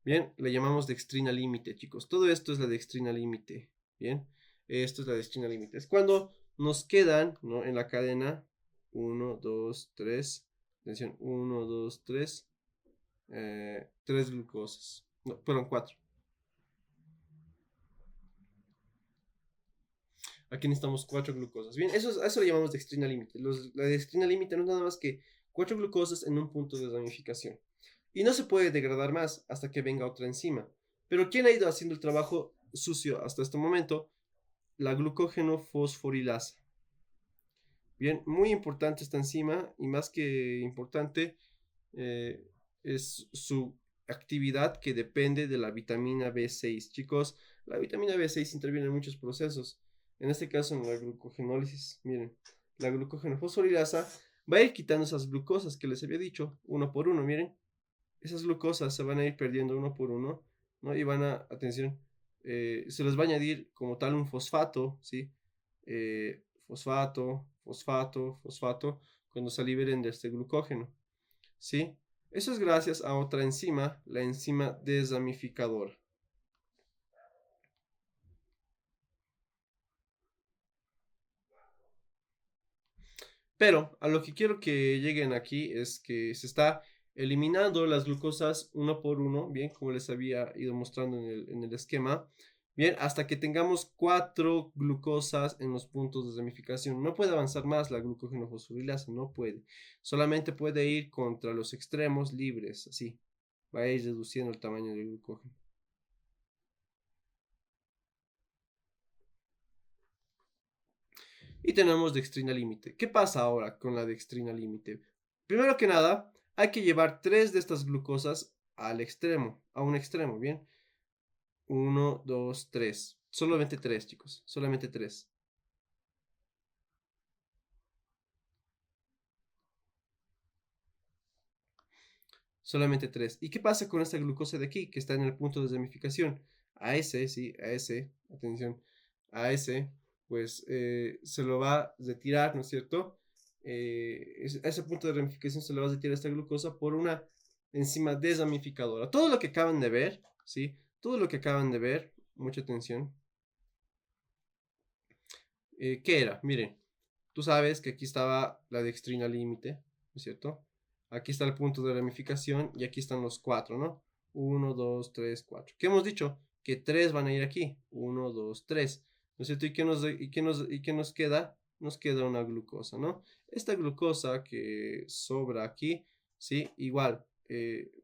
bien, le llamamos dextrina límite, chicos. Todo esto es la dextrina límite, bien. Esto es la dextrina límite. Es cuando nos quedan, ¿no? En la cadena 1, 2, 3, atención, 1, 2, 3, 3 glucosas. No, perdón, 4. Aquí necesitamos 4 glucosas. Bien, eso lo llamamos dextrina límite. La dextrina límite no es nada más que 4 glucosas en un punto de ramificación. Y no se puede degradar más hasta que venga otra enzima. Pero ¿quién ha ido haciendo el trabajo sucio hasta este momento? La glucógeno fosforilasa. Bien, muy importante esta enzima y más que importante eh, es su actividad que depende de la vitamina B6. Chicos, la vitamina B6 interviene en muchos procesos. En este caso en la glucogenólisis. Miren, la glucógeno fosforilasa va a ir quitando esas glucosas que les había dicho, uno por uno, miren. Esas glucosas se van a ir perdiendo uno por uno, ¿no? Y van a, atención, se les va a añadir como tal un fosfato, ¿sí? Fosfato, cuando se liberen de este glucógeno, ¿sí? Eso es gracias a otra enzima, la enzima desramificadora. Pero a lo que quiero que lleguen aquí es que se está eliminando las glucosas uno por uno, bien, como les había ido mostrando en el esquema, bien, hasta que tengamos 4 glucosas en los puntos de ramificación. No puede avanzar más la glucógeno fosforilasa, no puede. Solamente puede ir contra los extremos libres, así. Va a ir reduciendo el tamaño del glucógeno. Y tenemos dextrina límite. ¿Qué pasa ahora con la dextrina límite? Primero que nada, hay que llevar 3 de estas glucosas al extremo, a un extremo, ¿bien? 1, 2, 3. Solamente 3, chicos. Solamente 3. Solamente 3. ¿Y qué pasa con esta glucosa de aquí, que está en el punto de desamificación? A ese, sí, a ese, atención, a ese, pues se lo va a retirar, ¿no es cierto? A ese punto de ramificación se le va a retirar esta glucosa por una enzima desamificadora. Todo lo que acaban de ver, ¿sí? Todo lo que acaban de ver, mucha atención. ¿Qué era? Miren, tú sabes que aquí estaba la dextrina límite, ¿no es cierto? Aquí está el punto de ramificación y aquí están los cuatro, ¿no? Uno, 2, 3, 4. ¿Qué hemos dicho? Que 3 van a ir aquí. Uno, 2, 3. ¿No es cierto? ¿Y qué nos queda? Nos queda una glucosa, ¿no? Esta glucosa que sobra aquí, ¿sí? Igual,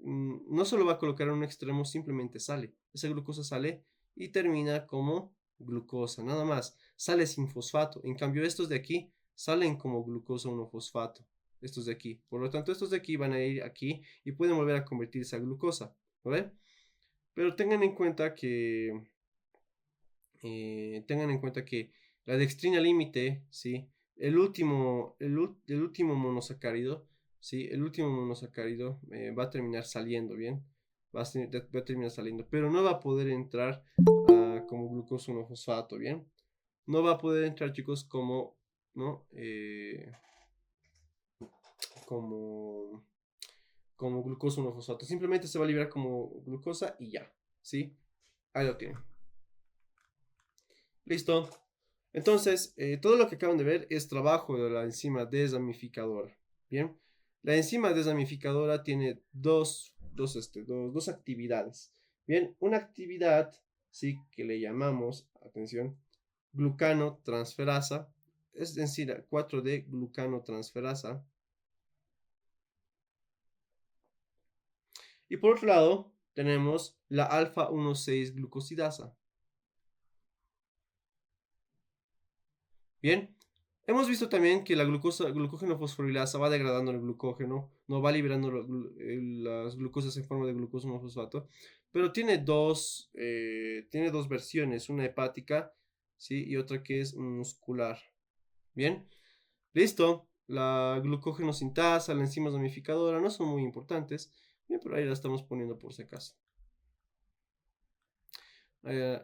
no solo va a colocar en un extremo, simplemente sale. Esa glucosa sale y termina como glucosa, nada más. Sale sin fosfato. En cambio, estos de aquí salen como glucosa 1-fosfato. Estos de aquí. Por lo tanto, estos de aquí van a ir aquí y pueden volver a convertirse a glucosa. ¿Vale? Pero tengan en cuenta que la dextrina límite, ¿sí? El último monosacárido, ¿sí? El último monosacárido va a terminar saliendo, ¿bien? Va a terminar saliendo, pero no va a poder entrar como glucosa 1-fosfato, ¿bien? No va a poder entrar, chicos, como, ¿no? Como, como glucosa 1-fosfato. Simplemente se va a liberar como glucosa y ya, ¿sí? Ahí lo tienen. Listo. Entonces, todo lo que acaban de ver es trabajo de la enzima desamificadora. Bien, la enzima desamificadora tiene dos actividades. Bien, una actividad, sí, que le llamamos, atención, glucano transferasa, es decir, 4D glucano transferasa. Y por otro lado, tenemos la alfa 1,6 glucosidasa. Bien, hemos visto también que la glucógeno fosforilasa va degradando el glucógeno, no va liberando las glucosas en forma de glucosa monofosfato, pero tiene dos versiones, una hepática, ¿sí? Y otra que es muscular. Bien, listo. La glucógeno sintasa, la enzima ramificadora no son muy importantes, bien, pero ahí la estamos poniendo por si acaso.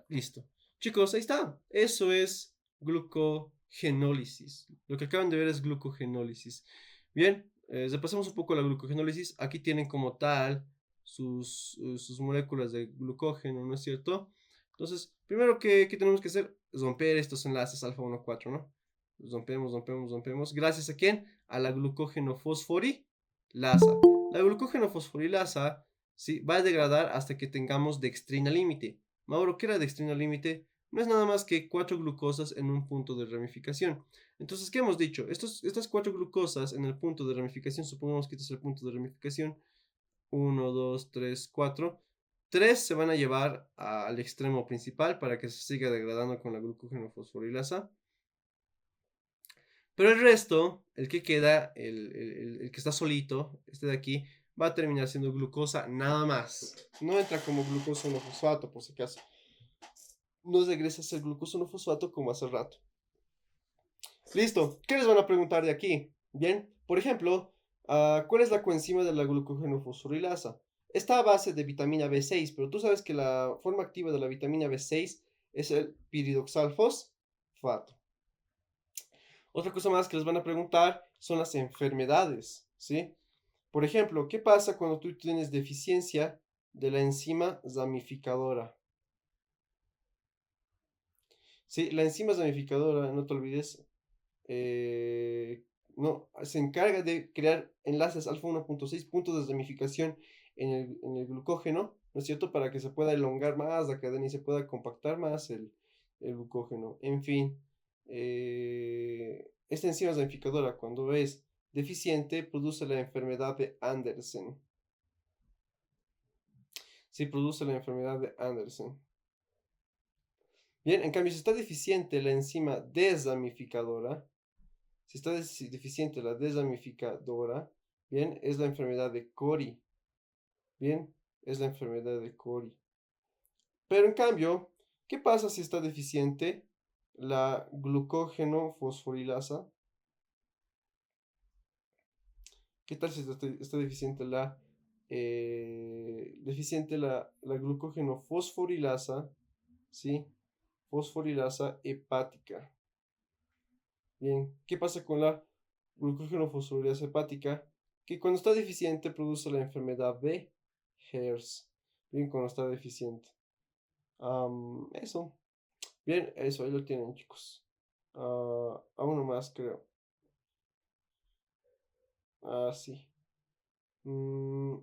Listo. Chicos, ahí está. Eso es glucogenólisis. Lo que acaban de ver es glucogenólisis. Bien, repasamos un poco la glucogenólisis. Aquí tienen como tal sus moléculas de glucógeno, ¿no es cierto? Entonces, primero que tenemos que hacer es romper estos enlaces alfa 1 4, ¿no? Los rompemos, rompemos, rompemos. ¿Gracias a quién? A la glucógeno fosforilasa. La glucógeno fosforilasa, ¿sí? Va a degradar hasta que tengamos dextrina límite. Mauro, ¿qué era dextrina límite? No es nada más que 4 glucosas en un punto de ramificación. Entonces, ¿qué hemos dicho? Estas 4 glucosas en el punto de ramificación, supongamos que este es el punto de ramificación, 1, 2, 3, 4. 3 se van a llevar al extremo principal para que se siga degradando con la glucógeno fosforilasa. Pero el resto, el que queda, el que está solito, este de aquí, va a terminar siendo glucosa nada más. No entra como glucosa 1-fosfato, por si acaso. No regresa a ser glucosa 1-fosfato como hace rato. Listo. ¿Qué les van a preguntar de aquí? Bien. Por ejemplo, ¿cuál es la coenzima de la glucogenofosforilasa? Está a base de vitamina B6, pero tú sabes que la forma activa de la vitamina B6 es el piridoxalfosfato. Otra cosa más que les van a preguntar son las enfermedades, ¿sí? Por ejemplo, ¿qué pasa cuando tú tienes deficiencia de la enzima ramificadora? Sí, la enzima ramificadora, no te olvides, eh, no, se encarga de crear enlaces alfa 1.6 puntos de ramificación en el glucógeno, ¿no es cierto? Para que se pueda elongar más la cadena y se pueda compactar más el glucógeno. En fin, esta enzima ramificadora, cuando es deficiente, produce la enfermedad de Andersen. Sí, produce la enfermedad de Andersen. Bien, en cambio, si está deficiente la enzima desramificadora, si está deficiente la desramificadora, bien, es la enfermedad de Cori. Bien, es la enfermedad de Cori. Pero en cambio, ¿qué pasa si está deficiente la glucógeno fosforilasa? ¿Qué tal si está deficiente la glucógeno fosforilasa, ¿sí? Fosforilasa hepática. Bien, ¿qué pasa con la glucógeno fosforilasa hepática? Que cuando está deficiente produce la enfermedad de HERS. Bien, cuando está deficiente. Eso. Bien, eso, ahí lo tienen, chicos. A uno más, creo. Sí.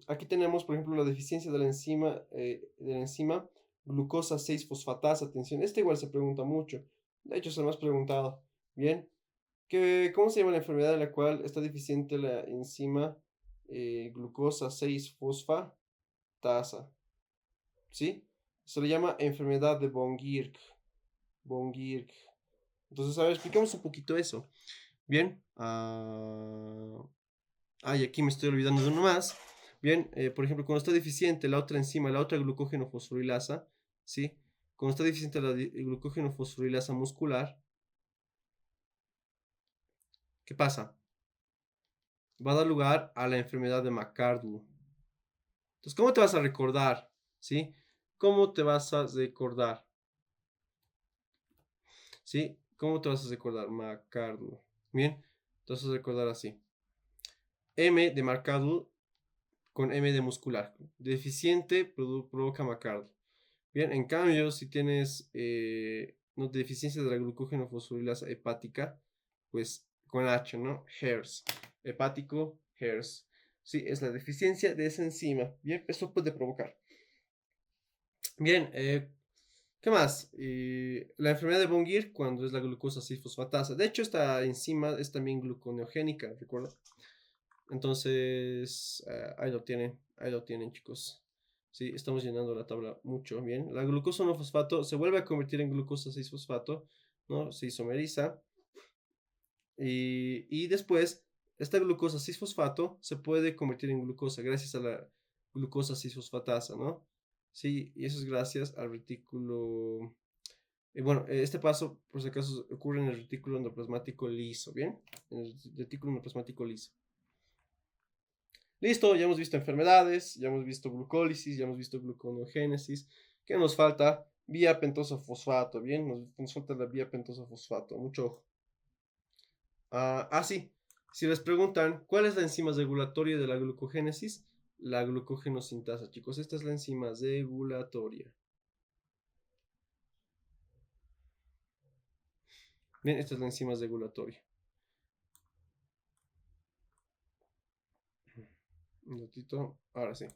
Aquí tenemos, por ejemplo, la deficiencia de la enzima glucosa 6 fosfatasa. Atención, este igual se pregunta mucho. De hecho, se lo más preguntado. Bien, ¿cómo se llama la enfermedad en la cual está deficiente la enzima glucosa 6 fosfatasa? ¿Sí? Se le llama enfermedad de von Gierk. Von Gierk. Entonces, a ver, explicamos un poquito eso. Bien. Y aquí me estoy olvidando de uno más. Bien, por ejemplo, cuando está deficiente la otra enzima, la otra glucógeno fosforilasa, ¿sí? Cuando está deficiente la glucógeno fosforilasa muscular, ¿qué pasa? Va a dar lugar a la enfermedad de McArdle. Entonces, ¿cómo te vas a recordar? ¿Sí? ¿Cómo te vas a recordar? ¿Sí? ¿Cómo te vas a recordar? McArdle. Bien, entonces recordar así. M de McArdle con M de muscular. Deficiente provoca McArdle. Bien, en cambio, si tienes no, deficiencia de la glucógeno fosforilasa hepática, pues con H, ¿no? HERS. Hepático, HERS. Sí, es la deficiencia de esa enzima. Bien, eso puede provocar. Bien, ¿qué más? La enfermedad de von Gierk cuando es la glucosa 6-fosfatasa. De hecho, esta enzima es también gluconeogénica, ¿recuerdo? Entonces, ahí lo tienen, chicos. Sí, estamos llenando la tabla mucho, bien. La glucosa 1-fosfato se vuelve a convertir en glucosa 6-fosfato, ¿no? Se isomeriza. Y después, esta glucosa 6-fosfato se puede convertir en glucosa gracias a la glucosa 6-fosfatasa, ¿no? Sí, y eso es gracias al retículo. Bueno, este paso, por si acaso, ocurre en el retículo endoplasmático liso, ¿bien? En el retículo endoplasmático liso. Listo, ya hemos visto enfermedades, ya hemos visto glucólisis, ya hemos visto gluconeogénesis. ¿Qué nos falta? Vía pentosa fosfato, ¿bien? Nos falta la vía pentosa fosfato, mucho ojo. Sí, si les preguntan, ¿cuál es la enzima regulatoria de la glucogénesis? La glucogenosintasa, chicos, esta es la enzima regulatoria. Bien, esta es la enzima regulatoria. Un ratito, ahora sí.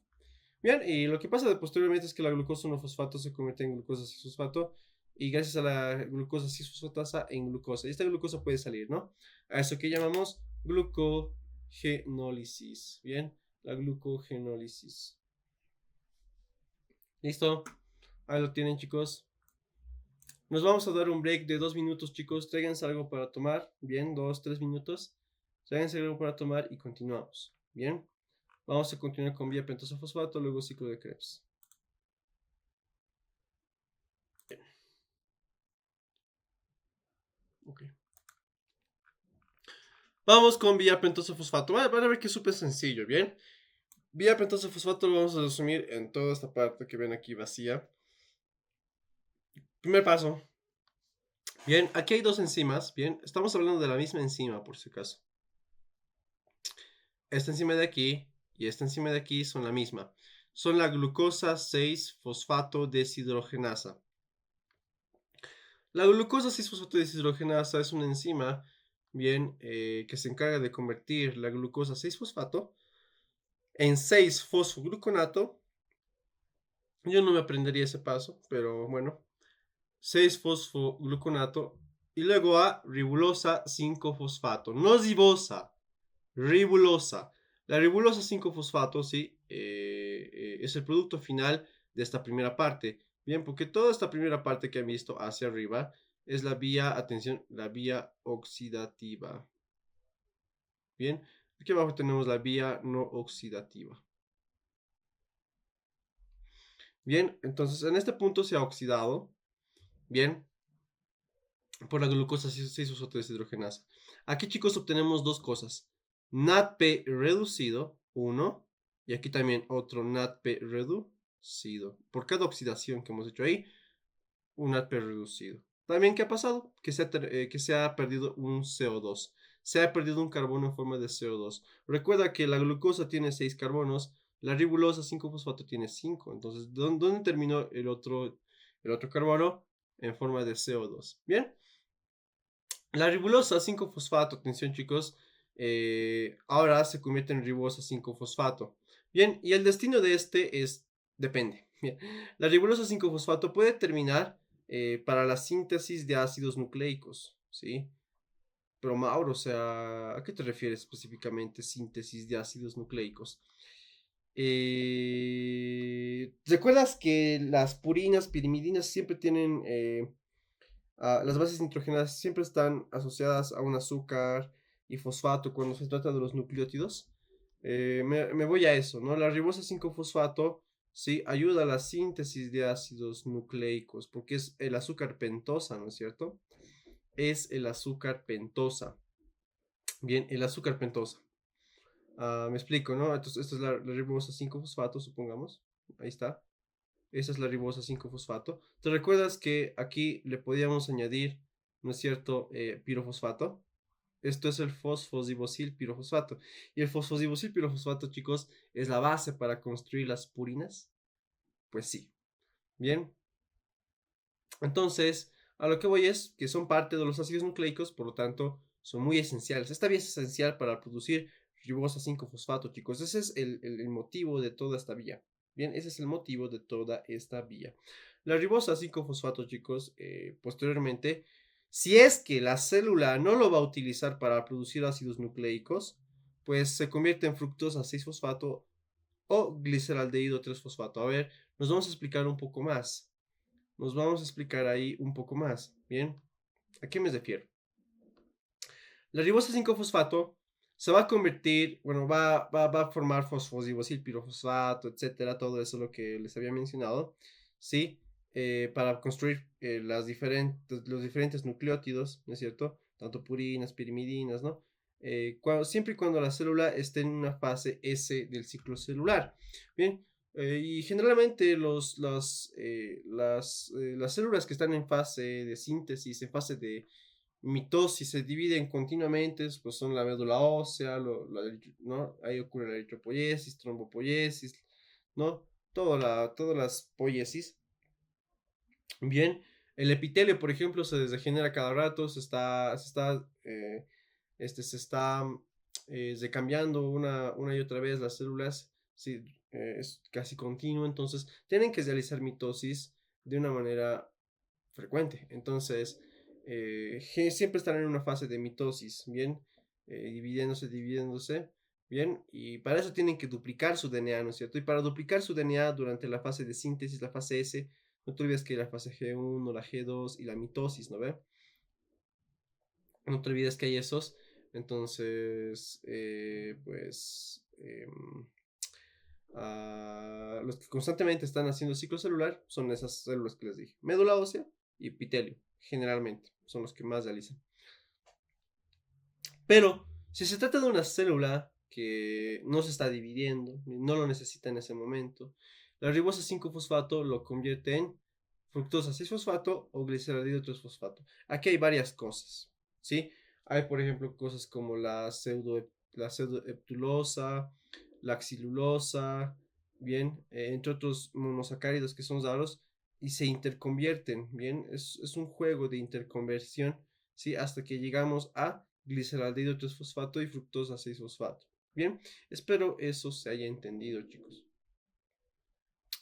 Bien, y lo que pasa posteriormente es que la glucosa 1-fosfato se convierte en glucosa 6-fosfato y gracias a la glucosa 6-fosfatasa en glucosa. Y esta glucosa puede salir, ¿no? A eso que llamamos glucogenólisis. Bien, la glucogenólisis. Listo, ahí lo tienen, chicos. Nos vamos a dar un break de 2 minutos, chicos. Tráiganse algo para tomar. Bien, 2, 3 minutos. Tráiganse algo para tomar y continuamos. Bien, vamos a continuar con vía pentosa fosfato, luego ciclo de Krebs. Ok. Vamos con vía pentosa fosfato. Van a ver que es súper sencillo, ¿bien? Vía pentosa fosfato lo vamos a resumir en toda esta parte que ven aquí vacía. Primer paso. Bien, aquí hay dos enzimas, ¿bien? Estamos hablando de la misma enzima, por si acaso. Esta enzima de aquí y esta enzima de aquí son la misma. Son la glucosa 6-fosfato deshidrogenasa. La glucosa 6-fosfato deshidrogenasa es una enzima, bien, que se encarga de convertir la glucosa 6-fosfato en 6-fosfogluconato. Yo no me aprendería ese paso, pero bueno. 6-fosfogluconato y luego a ribulosa 5-fosfato. No ribosa, ribulosa. La ribulosa 5-fosfato, sí, es el producto final de esta primera parte. Bien, porque toda esta primera parte que han visto hacia arriba es la vía, atención, la vía oxidativa. Bien, aquí abajo tenemos la vía no oxidativa. Bien, entonces en este punto se ha oxidado, bien, por la glucosa 6-fosfato deshidrogenasa. Aquí, chicos, obtenemos dos cosas. NADP reducido, uno, y aquí también otro NADP reducido. Por cada oxidación que hemos hecho ahí, un NADP reducido. También, ¿qué ha pasado? Que se ha perdido un CO2. Se ha perdido un carbono en forma de CO2. Recuerda que la glucosa tiene 6 carbonos, la ribulosa 5-fosfato tiene 5. Entonces, ¿dónde terminó el otro carbono? En forma de CO2. Bien. La ribulosa 5-fosfato, atención chicos, ahora se convierte en ribosa 5-fosfato. Bien, y el destino de este depende. Bien, la ribulosa 5-fosfato puede terminar para la síntesis de ácidos nucleicos, ¿sí? Pero Mauro, o sea, ¿a qué te refieres específicamente síntesis de ácidos nucleicos? ¿Recuerdas que las purinas, pirimidinas siempre tienen las bases nitrogenadas siempre están asociadas a un azúcar y fosfato cuando se trata de los nucleótidos? Me voy a eso, ¿no? La ribosa 5-fosfato sí ayuda a la síntesis de ácidos nucleicos porque es el azúcar pentosa, ¿no es cierto? Es el azúcar pentosa. Bien, el azúcar pentosa. Me explico, ¿no? Entonces, esta es la ribosa 5-fosfato, supongamos. Ahí está. Esa es la ribosa 5-fosfato. ¿Te recuerdas que aquí le podíamos añadir, no es cierto, pirofosfato? Esto es el fosfodibosil pirofosfato. Y el fosfodibosil pirofosfato, chicos, es la base para construir las purinas. Pues sí. Bien. Entonces, a lo que voy es que son parte de los ácidos nucleicos, por lo tanto, son muy esenciales. Esta vía es esencial para producir ribosa 5-fosfato, chicos. Ese es el motivo de toda esta vía. Bien, ese es el motivo de toda esta vía. La ribosa 5-fosfato, chicos, posteriormente, si es que la célula no lo va a utilizar para producir ácidos nucleicos, pues se convierte en fructosa 6-fosfato o gliceraldehído 3-fosfato. A ver, nos vamos a explicar un poco más. Nos vamos a explicar ahí un poco más. Bien, ¿a qué me refiero? La ribosa 5-fosfato se va a convertir, bueno, va a formar fosfodibosil pirofosfato, etcétera, todo eso lo que les había mencionado, ¿sí? Para construir los diferentes nucleótidos, ¿no es cierto? Tanto purinas, pirimidinas, ¿no? Siempre y cuando la célula esté en una fase S del ciclo celular. Bien, y generalmente las células que están en fase de síntesis, en fase de mitosis se dividen continuamente, pues son la médula ósea, ¿no? Ahí ocurre la eritropoiesis, trombopoiesis, ¿no? Todas las poiesis. Bien, el epitelio, por ejemplo, se regenera cada rato, se está recambiando una y otra vez las células, sí, es casi continuo, entonces tienen que realizar mitosis de una manera frecuente. Entonces, siempre están en una fase de mitosis, ¿bien? Dividiéndose, ¿bien? Y para eso tienen que duplicar su DNA, ¿no es cierto? Y para duplicar su DNA durante la fase de síntesis, la fase S, no te olvides que la fase G1, la G2 y la mitosis, ¿no ve? No te olvides que hay esos. Entonces, los que constantemente están haciendo ciclo celular son esas células que les dije. Médula ósea y epitelio, generalmente, son los que más realizan. Pero, si se trata de una célula que no se está dividiendo, no lo necesita en ese momento, la ribosa 5-fosfato lo convierte en fructosa 6-fosfato o gliceraldehido 3-fosfato. Aquí hay varias cosas, ¿sí? Hay, por ejemplo, cosas como la pseudoeptulosa, la xilulosa, bien, entre otros monosacáridos que son raros y se interconvierten, bien, es un juego de interconversión, ¿sí? Hasta que llegamos a gliceraldehído 3-fosfato y fructosa 6-fosfato. Bien, espero eso se haya entendido, chicos.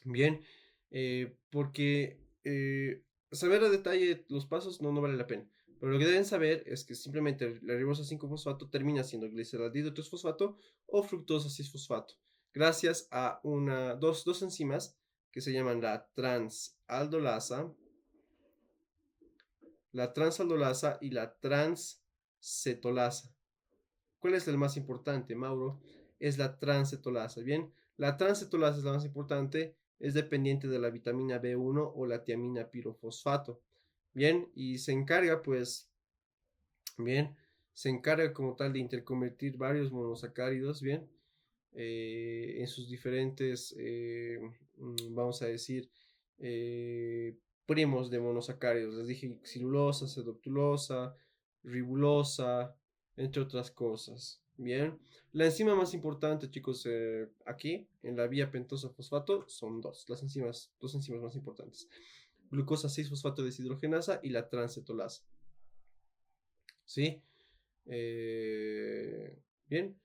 Bien, porque saber a detalle los pasos no vale la pena. Pero lo que deben saber es que simplemente la ribosa 5-fosfato termina siendo gliceraldehído 3-fosfato o fructosa 6-fosfato. Gracias a dos enzimas que se llaman la transaldolasa y la transcetolasa. ¿Cuál es el más importante, Mauro? Es la transcetolasa, ¿bien? La transcetolasa es la más importante es dependiente de la vitamina B1 o la tiamina pirofosfato. Bien, y se encarga, pues, bien, se encarga como tal de interconvertir varios monosacáridos, bien, en sus diferentes, vamos a decir, eh, primos de monosacáridos. Les dije celulosa, sedoctulosa, ribulosa, entre otras cosas. Bien, la enzima más importante, chicos, aquí en la vía pentosa fosfato son dos enzimas más importantes: glucosa 6-fosfato deshidrogenasa y la transcetolasa. ¿Sí? Bien.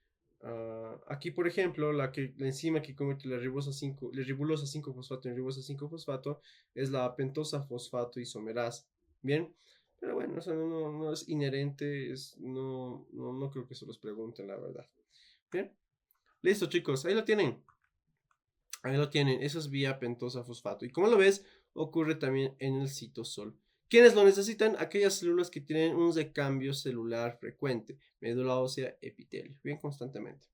Aquí, por ejemplo, la enzima que convierte la ribulosa 5-fosfato en ribosa 5-fosfato es la pentosa fosfato isomerasa. Bien. Pero bueno, eso no es inherente, no creo que se los pregunten, la verdad. Bien. Listo, chicos, ahí lo tienen. Ahí lo tienen, eso es vía pentosa fosfato. Y como lo ves, ocurre también en el citosol. ¿Quiénes lo necesitan? Aquellas células que tienen un recambio celular frecuente, médula ósea, epitelio, bien constantemente.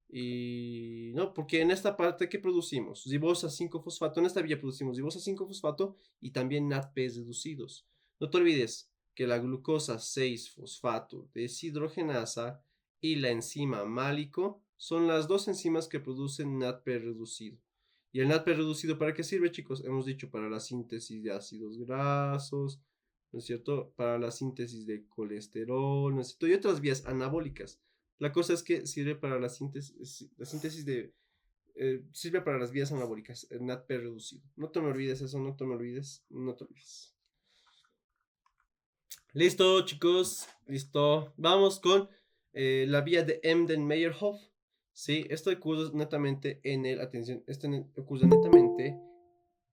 Y no, porque en esta parte, ¿qué producimos? Ribosa 5-fosfato, en esta vía producimos ribosa 5-fosfato y también NADP reducidos. No te olvides que la glucosa 6-fosfato deshidrogenasa y la enzima málico son las dos enzimas que producen NADP reducido. ¿Y el NADP reducido para qué sirve, chicos? Hemos dicho para la síntesis de ácidos grasos, ¿no es cierto? Para la síntesis de colesterol, ¿no es cierto? Y otras vías anabólicas. La cosa es que sirve para la síntesis de... sirve para las vías anabólicas, el NADP reducido. No te me olvides eso, no te me olvides, no te olvides. Listo, chicos, listo. Vamos con la vía de Embden-Meyerhof. Sí, esto ocurre netamente en el, atención, esto ocurre netamente,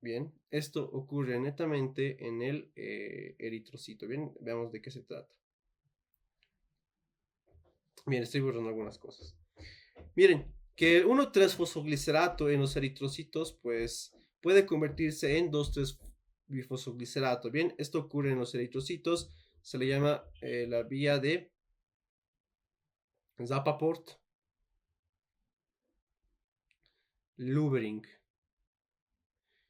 bien, esto ocurre netamente en el eritrocito. Bien, veamos de qué se trata. Bien, estoy borrando algunas cosas. Miren, que el 1,3-fosfoglicerato en los eritrocitos, pues puede convertirse en 2,3-bifosfoglicerato. Bien, esto ocurre en los eritrocitos, se le llama la vía de Zappaport Lubering.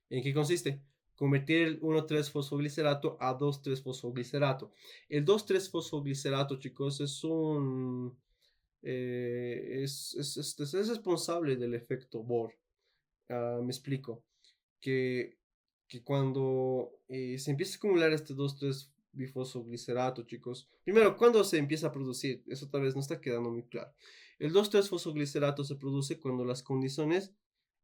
¿En qué consiste? Convertir el 1,3-fosfoglicerato a 2,3-fosfoglicerato. El 2,3-fosfoglicerato, chicos, es un... es responsable del efecto Bohr. Me explico. Que, que cuando se empieza a acumular este 2,3-bifosfoglicerato, chicos. Primero, ¿cuándo se empieza a producir? Eso tal vez no está quedando muy claro. El 2,3-fosfoglicerato se produce cuando las condiciones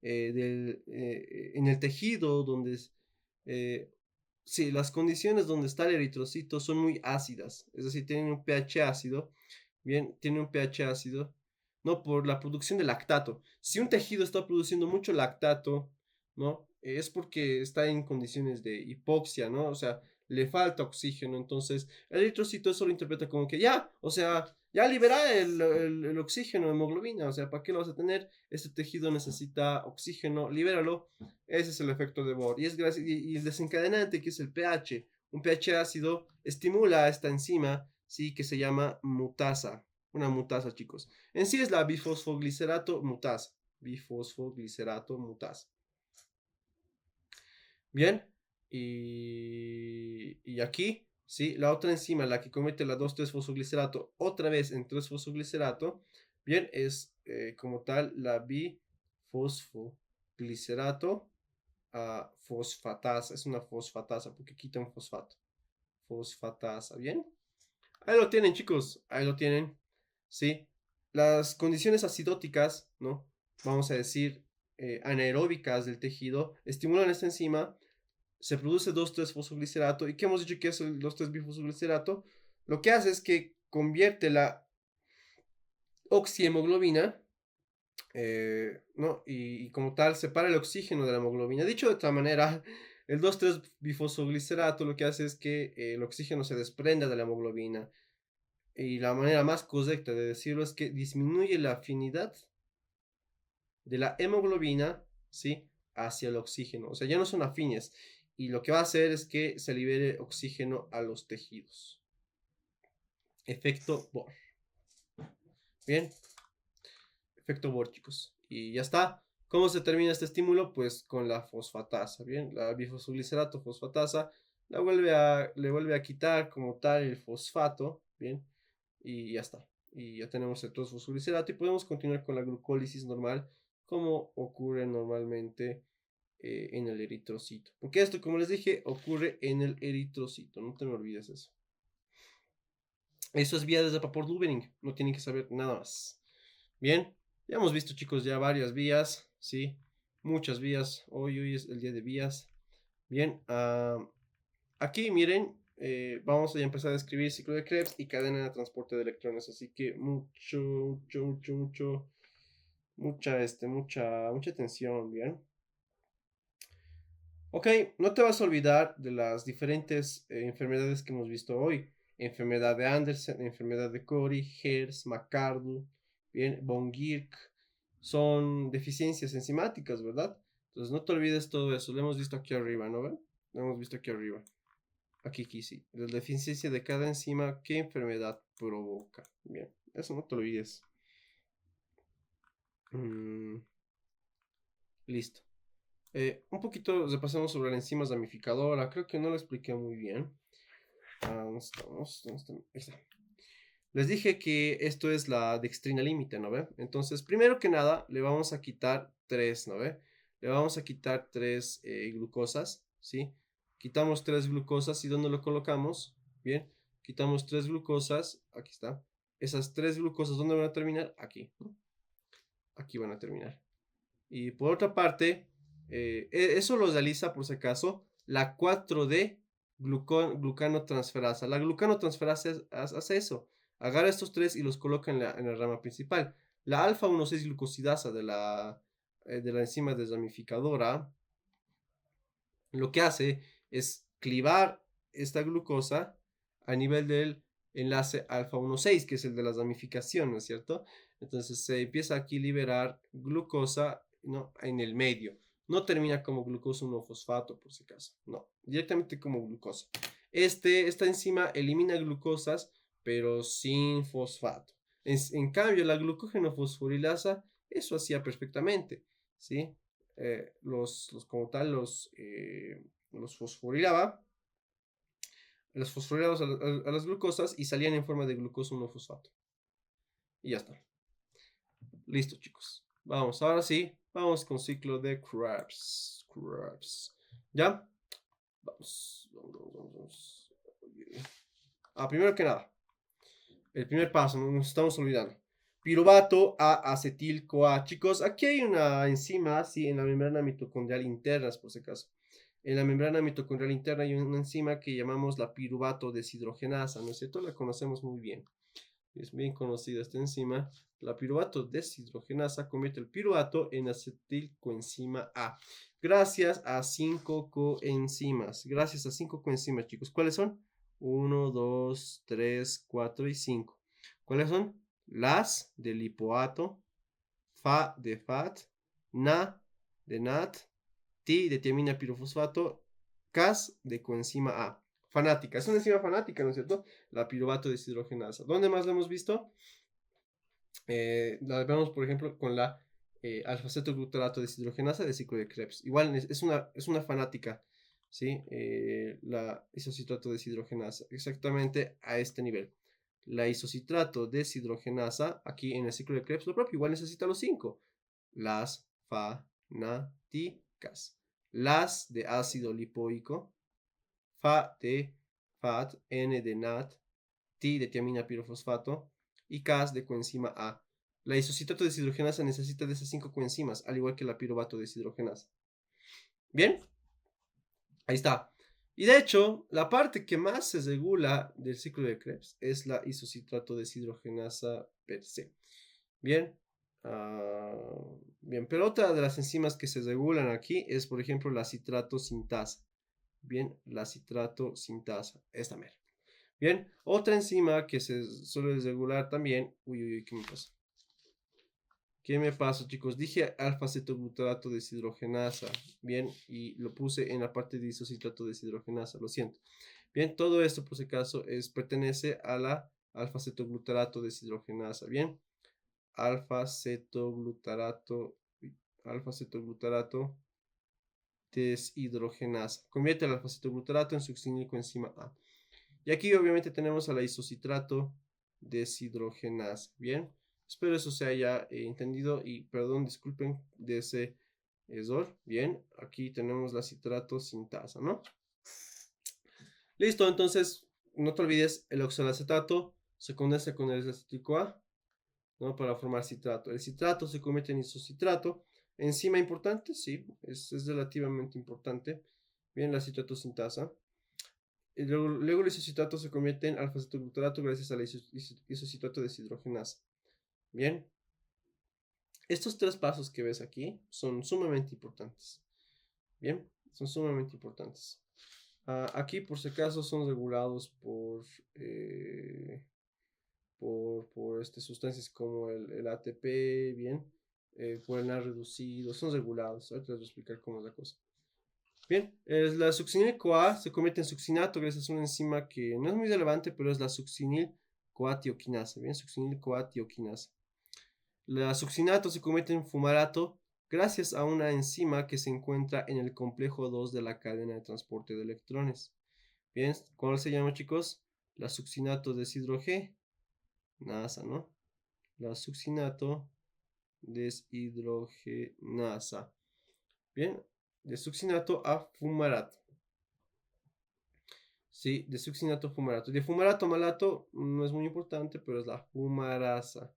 en el tejido donde... Eh, sí, las condiciones donde está el eritrocito son muy ácidas. Es decir, tienen un pH ácido. Bien, tiene un pH ácido. No, por la producción de lactato. Si un tejido está produciendo mucho lactato, ¿no? Es porque está en condiciones de hipoxia, ¿no? O sea, le falta oxígeno. Entonces, el eritrocito eso lo interpreta como que ya, o sea, ya libera el oxígeno, hemoglobina. O sea, ¿para qué lo vas a tener? Este tejido necesita oxígeno, libéralo. Ese es el efecto de Bohr. Y el desencadenante, que es el pH. Un pH ácido estimula a esta enzima, sí, que se llama mutasa. Una mutasa, chicos. En sí es la bifosfoglicerato mutasa. Bifosfoglicerato mutasa. Bien. Y aquí, ¿sí? La otra enzima, la que comete la 2,3-fosfoglicerato, otra vez en 3-fosfoglicerato, bien, es como tal la bifosfoglicerato fosfatasa. Es una fosfatasa porque quita un fosfato. Fosfatasa, ¿bien? Ahí lo tienen, chicos. Ahí lo tienen. ¿Sí? Las condiciones acidóticas, ¿no? Vamos a decir, anaeróbicas del tejido, estimulan esta enzima, se produce 2,3-fosfoglicerato. ¿Y qué hemos dicho que es el 2,3-bifosfoglicerato? Lo que hace es que convierte la oxihemoglobina, ¿no? Y como tal, separa el oxígeno de la hemoglobina. Dicho de otra manera, el 2,3-bifosfoglicerato lo que hace es que el oxígeno se desprenda de la hemoglobina. Y la manera más correcta de decirlo es que disminuye la afinidad de la hemoglobina, ¿sí? Hacia el oxígeno. O sea, ya no son afines. Y lo que va a hacer es que se libere oxígeno a los tejidos. Efecto Bohr. Bien. Efecto Bohr, chicos. Y ya está. ¿Cómo se termina este estímulo? Pues con la fosfatasa, ¿bien? La bifosfoglicerato fosfatasa le vuelve a quitar como tal el fosfato, ¿bien? Y ya está. Y ya tenemos el 2-fosfoglicerato y podemos continuar con la glucólisis normal como ocurre normalmente en el eritrocito. Porque esto, como les dije, ocurre en el eritrocito, no te me olvides eso. Eso es vías de Paport-Lubering, no tienen que saber nada más. Bien, ya hemos visto, chicos, ya varias vías, ¿sí? Muchas vías. Hoy es el día de vías. Bien, aquí miren, vamos a empezar a escribir ciclo de Krebs y cadena de transporte de electrones. Así que mucha atención, bien. Ok, no te vas a olvidar de las diferentes enfermedades que hemos visto hoy. Enfermedad de Andersen, enfermedad de Cori, Hers, McArdle, bien, von Gierk. Son deficiencias enzimáticas, ¿verdad? Entonces no te olvides todo eso. Lo hemos visto aquí arriba, ¿no ven? Lo hemos visto aquí arriba. Aquí sí. La deficiencia de cada enzima, ¿qué enfermedad provoca? Bien, eso no te olvides. Listo. Un poquito repasamos sobre la enzima ramificadora. Creo que no lo expliqué muy bien. ¿Dónde estamos? Ahí está. Les dije que esto es la dextrina límite, ¿no ve? Entonces, primero que nada, le vamos a quitar 3, ¿no ve? Le vamos a quitar 3 glucosas, ¿sí? Quitamos 3 glucosas y ¿dónde lo colocamos? Bien, quitamos 3 glucosas, aquí está. Esas 3 glucosas, ¿dónde van a terminar? Aquí, ¿no? Aquí van a terminar. Y por otra parte, eso lo realiza, por si acaso, la 4D glucanotransferasa. La glucanotransferasa hace eso. Agarra estos tres y los coloca en la rama principal. La alfa 1,6 glucosidasa de la enzima desramificadora lo que hace es clivar esta glucosa a nivel del enlace alfa 1,6, que es el de la ramificación, ¿no es cierto? Entonces se empieza aquí a liberar glucosa, ¿no? En el medio. No termina como glucosa 1-fosfato, por si acaso. No, directamente como glucosa. Esta enzima elimina glucosas, pero sin fosfato. En cambio, la glucógeno-fosforilasa, eso hacía perfectamente, ¿sí? Como tal, los fosforilaba, los fosforilados a las glucosas y salían en forma de glucosa 1-fosfato. Y ya está. Listo, chicos. Vamos, ahora sí, vamos con ciclo de Krebs. ¿Ya? Vamos. Primero que nada, el primer paso, no nos estamos olvidando. Piruvato a acetil-CoA. Chicos, aquí hay una enzima, sí, en la membrana mitocondrial interna, por si acaso. En la membrana mitocondrial interna hay una enzima que llamamos la piruvato deshidrogenasa, ¿no es cierto? La conocemos muy bien. Es bien conocida esta enzima. La piruvato deshidrogenasa convierte el piruvato en acetilcoenzima A. Gracias a 5 coenzimas. Gracias a 5 coenzimas, chicos. ¿Cuáles son? 1, 2, 3, 4 y 5. ¿Cuáles son? Las de lipoato, Fa de FAT, Na de NAT, Ti de tiamina pirofosfato, Cas de coenzima A. Fanática, es una enzima fanática, ¿no es cierto? La piruvato deshidrogenasa. ¿Dónde más la hemos visto? La vemos, por ejemplo, con la alfa-cetoglutarato deshidrogenasa de ciclo de Krebs. Igual es una fanática, ¿sí? La isocitrato deshidrogenasa, exactamente a este nivel. La isocitrato deshidrogenasa, aquí en el ciclo de Krebs, lo propio, igual necesita los 5. Las fanáticas. Las de ácido lipoico, Fa de FAT, N de NAT, Ti de tiamina pirofosfato y Cas de coenzima A. La isocitrato deshidrogenasa necesita de esas 5 coenzimas, al igual que la piruvato deshidrogenasa. Bien, ahí está. Y de hecho, la parte que más se regula del ciclo de Krebs es la isocitrato deshidrogenasa per se. Bien, bien, pero otra de las enzimas que se regulan aquí es, por ejemplo, la citrato sintasa. Bien, la citrato sintasa, esta mera. Bien, otra enzima que se suele regular también. Uy, ¿qué me pasa? ¿Qué me pasa, chicos? Dije alfa-cetoglutarato deshidrogenasa. Bien, y lo puse en la parte de isocitrato deshidrogenasa, lo siento. Bien, todo esto, por si acaso, pertenece a la alfa-cetoglutarato deshidrogenasa. Bien, alfa-cetoglutarato. alfa-cetoglutarato deshidrogenasa. Convierte el alfa-cetoglutarato en succinilcoenzima A. Y aquí obviamente tenemos a la isocitrato deshidrogenasa. Bien, espero eso se haya entendido y perdón, disculpen de ese error. Bien, aquí tenemos la citrato sintasa, ¿no? Listo, entonces no te olvides, el oxalacetato se condensa con el acético A, ¿no? Para formar citrato. El citrato se convierte en isocitrato. Enzima importante, sí, es relativamente importante. Bien, la citrato sintasa. Y luego el isocitrato se convierte en alfa-cetoglutarato gracias a la isocitrato deshidrogenasa. Bien, estos tres pasos que ves aquí son sumamente importantes. Bien, son sumamente importantes. Aquí, por si acaso, son regulados por sustancias como el ATP, bien, por el NAR reducido, son regulados. Ahorita les voy a explicar cómo es la cosa. Bien, la succinil-CoA se convierte en succinato gracias a una enzima que no es muy relevante, pero es la succinil-CoA-tioquinasa. Bien, succinil-CoA-tioquinasa. La succinato se convierte en fumarato gracias a una enzima que se encuentra en el complejo 2 de la cadena de transporte de electrones. Bien, ¿cuál se llama, chicos? La succinato deshidrogenasa, ¿no? La succinato deshidrogenasa. Bien, de succinato a fumarato. Sí, de succinato a fumarato. De fumarato a malato no es muy importante, pero es la fumarasa.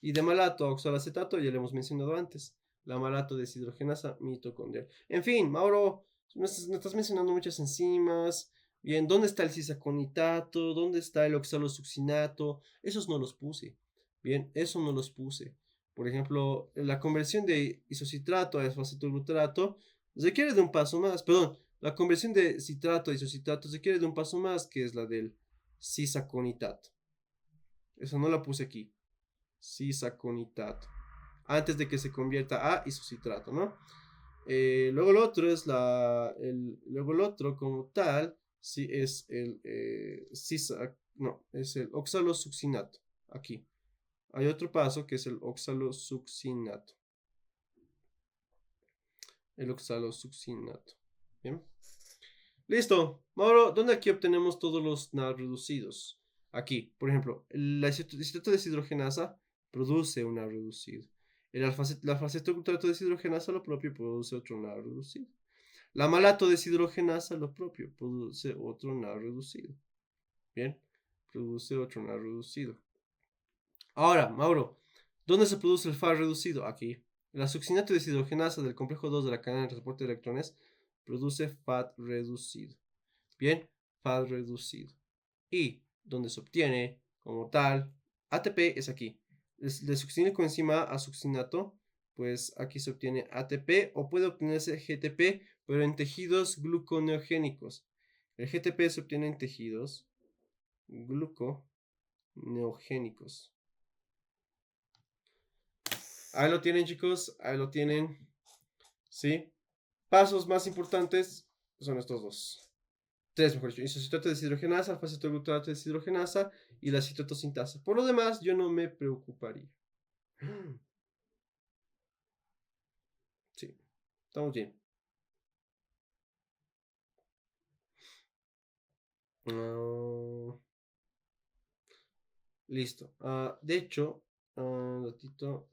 Y de malato a oxalacetato ya lo hemos mencionado antes. La malato deshidrogenasa mitocondrial. En fin, Mauro, me estás mencionando muchas enzimas. Bien, ¿dónde está el cisaconitato? ¿Dónde está el oxalosuccinato? Esos no los puse. Bien, eso no los puse. Por ejemplo, la conversión de isocitrato a fosfatoglutarato requiere de un paso más. Perdón, la conversión de citrato a isocitrato requiere de un paso más, que es la del cisaconitato. Eso no la puse aquí. Cisaconitato. Antes de que se convierta a isocitrato, ¿no? Luego lo otro es luego lo otro como tal, sí es el no, es el oxalosuccinato. Aquí. Hay otro paso que es el oxalosuccinato. El oxalosuccinato. Bien. Listo. Mauro, ¿dónde aquí obtenemos todos los NAR reducidos? Aquí, por ejemplo, la aceto deshidrogenasa produce un NAR reducido. La alfa-cetoglutarato deshidrogenasa lo propio produce otro NAR reducido. La malato deshidrogenasa lo propio produce otro NAR reducido. Bien, produce otro NAR reducido. Ahora, Mauro, ¿dónde se produce el FAR reducido? Aquí. La succinato deshidrogenasa del complejo 2 de la cadena de transporte de electrones produce FAT reducido. Bien, FAT reducido. Y donde se obtiene como tal ATP es aquí. De succinilcoenzima a succinato, pues aquí se obtiene ATP o puede obtenerse GTP, pero en tejidos gluconeogénicos. El GTP se obtiene en tejidos gluconeogénicos. Ahí lo tienen, chicos, ahí lo tienen. ¿Sí? Pasos más importantes son estos dos. Tres, mejor dicho. Isocitrato deshidrogenasa, alfa-cetoglutarato deshidrogenasa y la citotosintasa. Por lo demás, yo no me preocuparía. Sí, estamos bien. Listo. De hecho, ratito,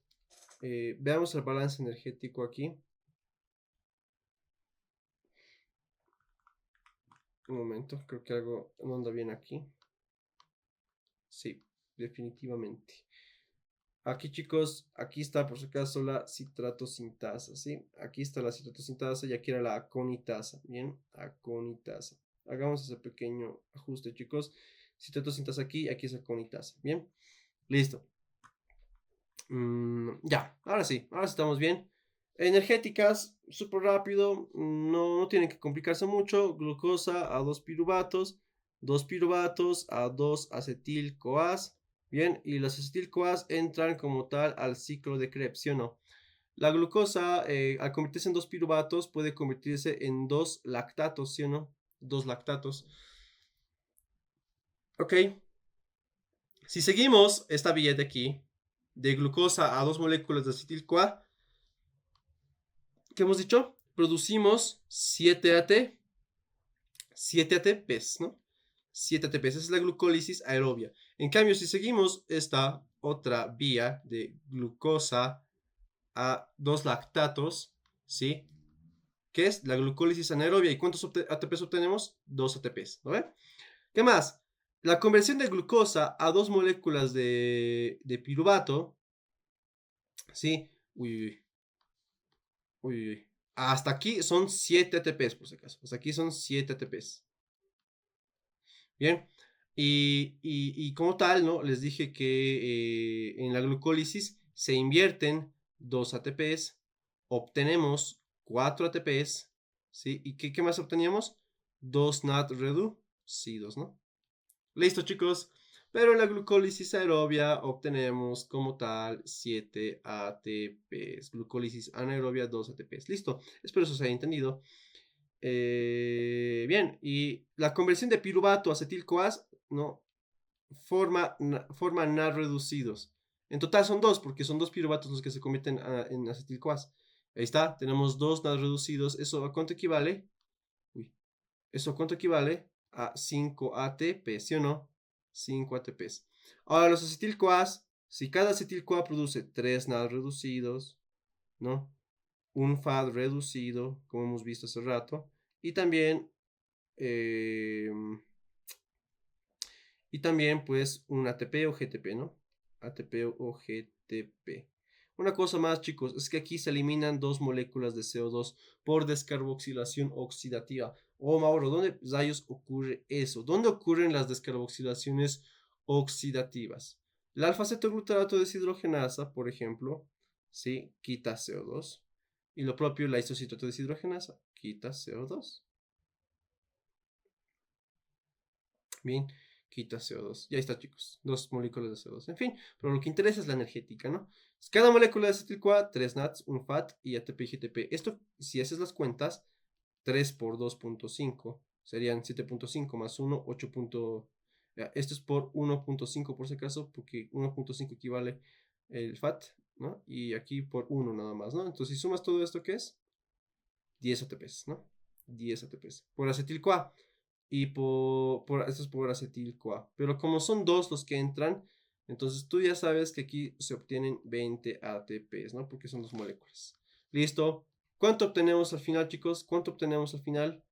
veamos el balance energético aquí. Un momento, creo que algo no anda bien aquí. Sí, definitivamente. Aquí, chicos, aquí está por si acaso la citratosintasa, ¿sí? Aquí está la citratosintasa y aquí era la aconitasa, ¿bien? Aconitasa. Hagamos ese pequeño ajuste, chicos. Citratosintasa aquí es aconitasa, ¿bien? Listo. Ya, ahora sí estamos bien. Energéticas, súper rápido, no tienen que complicarse mucho. Glucosa a 2 piruvatos, 2 piruvatos a 2 acetil-CoAs. Bien, y las acetil-CoAs entran como tal al ciclo de Krebs, ¿sí o no? La glucosa, al convertirse en 2 piruvatos, puede convertirse en 2 lactatos, ¿sí o no? 2 lactatos. Ok, si seguimos esta vía de aquí, de glucosa a 2 moléculas de acetil-CoA, ¿Qué hemos dicho? Producimos 7 ATPs, ¿no? 7 ATPs, esa es la glucólisis aerobia. En cambio, si seguimos esta otra vía de glucosa a 2 lactatos, ¿sí? Que es la glucólisis anaerobia. ¿Y cuántos ATPs obtenemos? 2 ATPs, ¿no ven? ¿Qué más? La conversión de glucosa a dos moléculas de piruvato, ¿sí? Uy, uy, uy, uy. Hasta aquí son 7 ATPs, por si acaso. Hasta aquí son 7 ATPs. Bien. Y como tal, ¿no? Les dije que en la glucólisis se invierten 2 ATPs, obtenemos 4 ATPs, ¿sí? ¿Y qué más obteníamos? 2 NAD reducidos, ¿no? Listo, chicos. Pero en la glucólisis aerobia obtenemos como tal 7 ATPs. Glucólisis anaerobia, 2 ATPs. Listo. Espero eso se haya entendido. Bien, y la conversión de piruvato a acetil-CoAs, ¿no? Forma NAD reducidos. En total son dos, porque son dos piruvatos los que se convierten en acetil-CoAs. Ahí está, tenemos dos NAD reducidos. ¿Eso a cuánto equivale? Uy, ¿eso a cuánto equivale? A 5 ATP, ¿sí o no? 5 ATPs. Ahora, los acetil-CoAs, si cada acetil-CoA produce 3 NAD reducidos, ¿no? Un FAD reducido, como hemos visto hace rato, y también, eh, pues, un ATP o GTP, ¿no? ATP o GTP. Una cosa más, chicos, es que aquí se eliminan dos moléculas de CO2 por descarboxilación oxidativa. Oh, Mauro, ¿dónde rayos ocurre eso? ¿Dónde ocurren las descarboxilaciones oxidativas? La alfa-cetoglutarato deshidrogenasa, por ejemplo, ¿sí? Quita CO2. Y lo propio, la isocitrato deshidrogenasa, quita CO2. Bien, quita CO2. Ya está, chicos. Dos moléculas de CO2. En fin, pero lo que interesa es la energética, ¿no? Cada molécula de acetil-CoA, 3 NADs, un FAT y ATP y GTP. Esto, si haces las cuentas, 3 por 2.5 serían 7.5 más 1, 8. Esto es por 1.5 por si acaso, porque 1.5 equivale el FAT, ¿no? Y aquí por 1 nada más, ¿no? Entonces, si sumas todo esto, ¿qué es? 10 ATPs, ¿no? 10 ATPs por acetil-CoA y esto es por acetil-CoA. Pero como son dos los que entran, entonces tú ya sabes que aquí se obtienen 20 ATPs, ¿no? Porque son dos moléculas. Listo. ¿Cuánto obtenemos al final, chicos? ¿Cuánto obtenemos al final?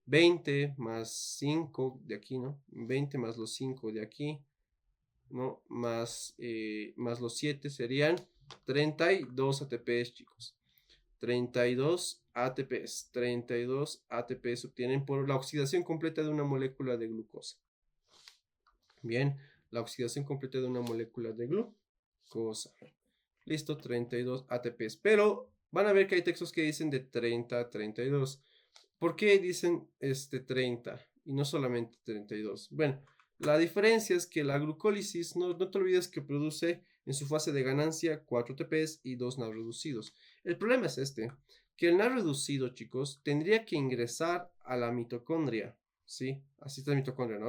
20 más 5 de aquí, ¿no? 20 más los 5 de aquí, ¿no? Más los 7 serían 32 ATPs, chicos. 32 ATPs. 32 ATPs se obtienen por la oxidación completa de una molécula de glucosa. Bien, la oxidación completa de una molécula de glucosa. Listo, 32 ATPs. Pero van a ver que hay textos que dicen de 30 a 32. ¿Por qué dicen 30 y no solamente 32? Bueno, la diferencia es que la glucólisis, no te olvides que produce en su fase de ganancia 4 ATPs y 2 NAD reducidos. El problema es que el NAD reducido, chicos, tendría que ingresar a la mitocondria, ¿sí? Así está la mitocondria, ¿no?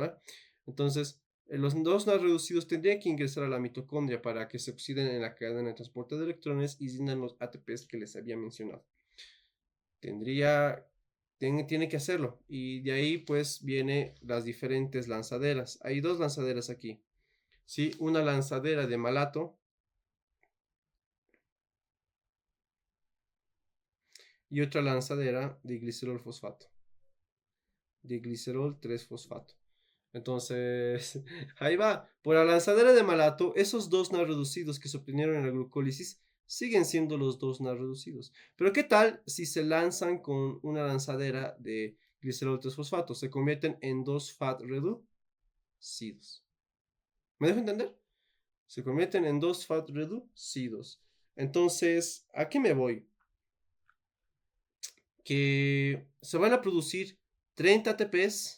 Entonces, los dos NAD reducidos tendrían que ingresar a la mitocondria para que se oxiden en la cadena de transporte de electrones y rindan los ATPs que les había mencionado. Tiene que hacerlo. Y de ahí pues vienen las diferentes lanzaderas. Hay dos lanzaderas aquí. ¿Sí? Una lanzadera de malato y otra lanzadera de glicerol fosfato. De glicerol 3-fosfato. Entonces, ahí va. Por la lanzadera de malato, esos dos NAD reducidos que se obtenieron en la glucólisis siguen siendo los dos NAD reducidos. Pero ¿qué tal si se lanzan con una lanzadera de glicerol 3-fosfato? Se convierten en dos FAT reducidos. ¿Me dejo entender? Se convierten en dos FAT reducidos. Entonces, ¿a qué me voy? Que se van a producir 30 ATPs,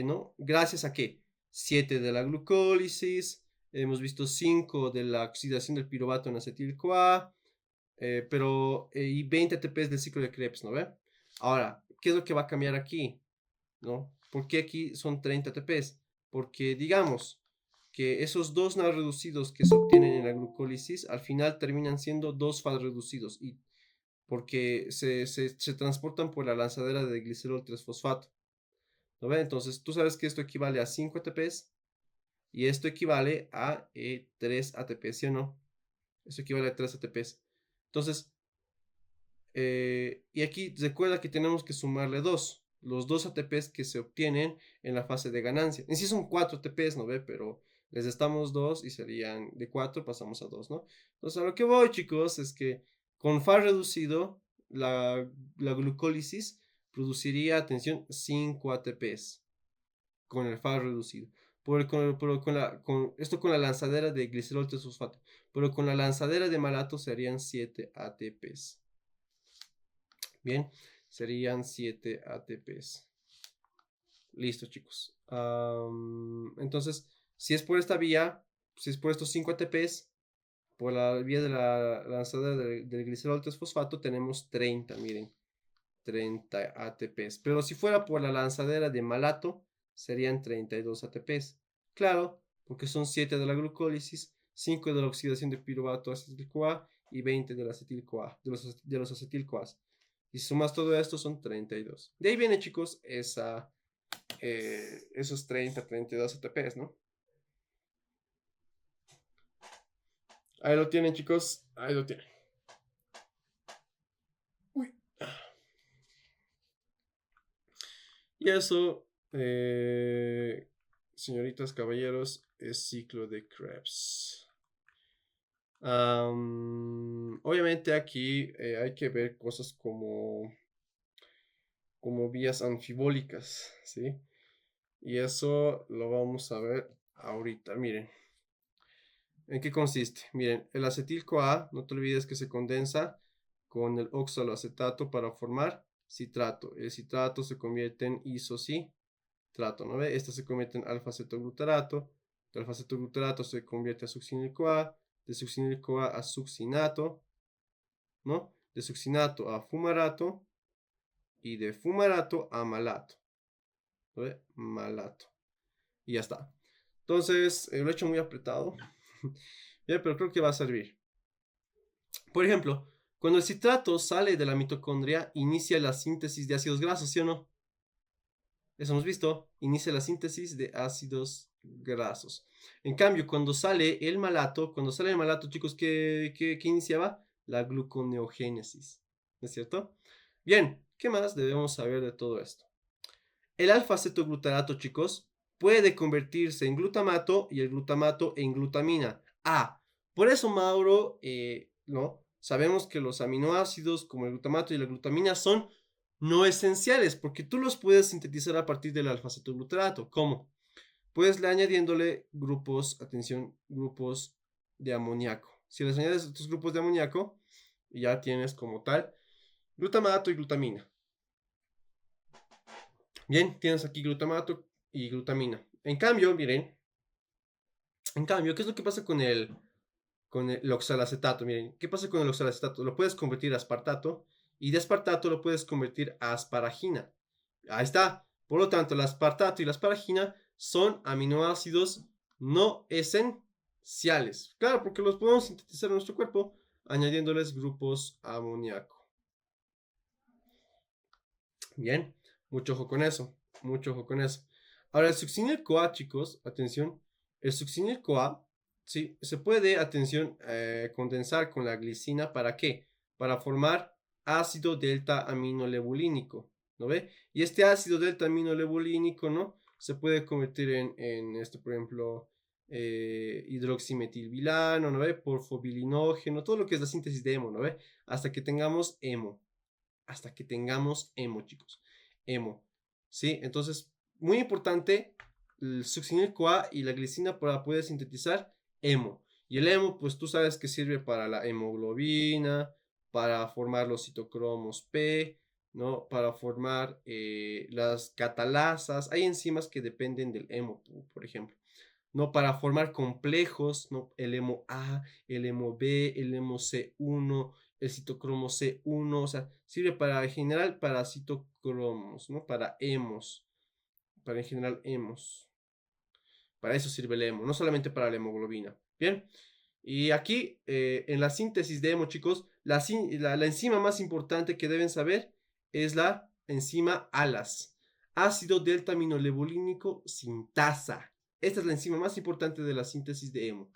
¿no? Gracias a qué? 7 de la glucólisis, hemos visto 5 de la oxidación del piruvato en acetil-CoA, y 20 ATPs del ciclo de Krebs, ¿no ve? Ahora, ¿qué es lo que va a cambiar aquí? ¿No? ¿Por qué aquí son 30 ATPs? Porque digamos que esos dos NAD reducidos que se obtienen en la glucólisis al final terminan siendo dos FAD reducidos y porque se transportan por la lanzadera de glicerol 3-fosfato. ¿Lo ven? Entonces, tú sabes que esto equivale a 5 ATPs y esto equivale a 3 ATPs, ¿sí o no? Esto equivale a 3 ATPs. Entonces, y aquí recuerda que tenemos que sumarle 2, los 2 ATPs que se obtienen en la fase de ganancia. En sí son 4 ATPs, ¿no ve? Pero les restamos 2 y serían de 4, pasamos a 2, ¿no? Entonces, a lo que voy, chicos, es que con Fa reducido, la glucólisis produciría, atención, 5 ATPs con el Fa reducido. Esto con la lanzadera de glicerol 3-fosfato. Pero con la lanzadera de malato serían 7 ATPs. Bien, serían 7 ATPs. Listo, chicos. Entonces, si es por esta vía, si es por estos 5 ATPs, por la vía de la lanzadera del glicerol 3-fosfato, tenemos 30, miren, 30 ATPs. Pero si fuera por la lanzadera de malato, serían 32 ATPs. Claro, porque son 7 de la glucólisis, 5 de la oxidación de piruvato acetil-CoA y 20 del acetil-CoA, de los acetil-CoAs. Y si sumas todo esto son 32. De ahí viene, chicos, esos 30, 32 ATPs, ¿no? Ahí lo tienen, chicos. Ahí lo tienen. Uy. Y eso, señoritas, caballeros, es ciclo de Krebs. Obviamente aquí hay que ver cosas como vías anfibólicas, ¿sí? Y eso lo vamos a ver ahorita. Miren, ¿en qué consiste? Miren, el acetil-CoA, no te olvides que se condensa con el oxaloacetato para formar citrato. El citrato se convierte en isocitrato, ¿no ve? Este se convierte en alfa-cetoglutarato. El alfa-cetoglutarato se convierte a succinil-CoA, de succinil-CoA a succinato, ¿no? De succinato a fumarato y de fumarato a malato. ¿No ve? Malato. Y ya está. Entonces, lo he hecho muy apretado. Bien, pero creo que va a servir. Por ejemplo, cuando el citrato sale de la mitocondria, inicia la síntesis de ácidos grasos, ¿sí o no? Eso hemos visto. Inicia la síntesis de ácidos grasos. En cambio, cuando sale el malato, chicos, ¿qué iniciaba? La gluconeogénesis. ¿No es cierto? Bien, ¿qué más debemos saber de todo esto? El alfa-cetoglutarato, chicos, puede convertirse en glutamato y el glutamato en glutamina. Por eso, Mauro, ¿no? Sabemos que los aminoácidos como el glutamato y la glutamina son no esenciales porque tú los puedes sintetizar a partir del alfa-cetoglutarato. ¿Cómo? Pues añadiéndole grupos, atención, grupos de amoníaco. Si les añades estos grupos de amoníaco, ya tienes como tal glutamato y glutamina. Bien, tienes aquí glutamato y glutamina. En cambio, miren, ¿qué es lo que pasa con el oxalacetato? Miren, ¿qué pasa con el oxalacetato? Lo puedes convertir a aspartato y de aspartato lo puedes convertir a asparagina. Ahí está. Por lo tanto, el aspartato y la asparagina son aminoácidos no esenciales. Claro, porque los podemos sintetizar en nuestro cuerpo añadiéndoles grupos amoníaco. Bien, mucho ojo con eso, mucho ojo con eso. Ahora, el succinil-CoA, chicos, atención, el succinil-CoA, sí, se puede, atención, condensar con la glicina, ¿para qué? Para formar ácido delta aminolebulínico, ¿no ve? Y este ácido delta aminolebulínico, ¿no? Se puede convertir en esto, por ejemplo, hidroximetilbilano, ¿no ve? Porfobilinógeno, todo lo que es la síntesis de hemo, ¿no ve? Hasta que tengamos hemo, chicos. Hemo. ¿Sí? Entonces, muy importante el succinil-CoA y la glicina para poder sintetizar hemo. Y el hemo, pues tú sabes que sirve para la hemoglobina, para formar los citocromos P, ¿no? Para formar las catalasas. Hay enzimas que dependen del hemo, por ejemplo. ¿No? Para formar complejos, ¿no? El hemo A, el hemo B, el hemo C1, el citocromo C1, o sea, sirve para en general para citocromos, ¿no? Para hemos, para en general hemos. Para eso sirve el hemo, no solamente para la hemoglobina. Bien. Y aquí, en la síntesis de hemo, chicos, la enzima más importante que deben saber es la enzima ALAS, ácido delta aminolevulínico sintasa. Esta es la enzima más importante de la síntesis de hemo.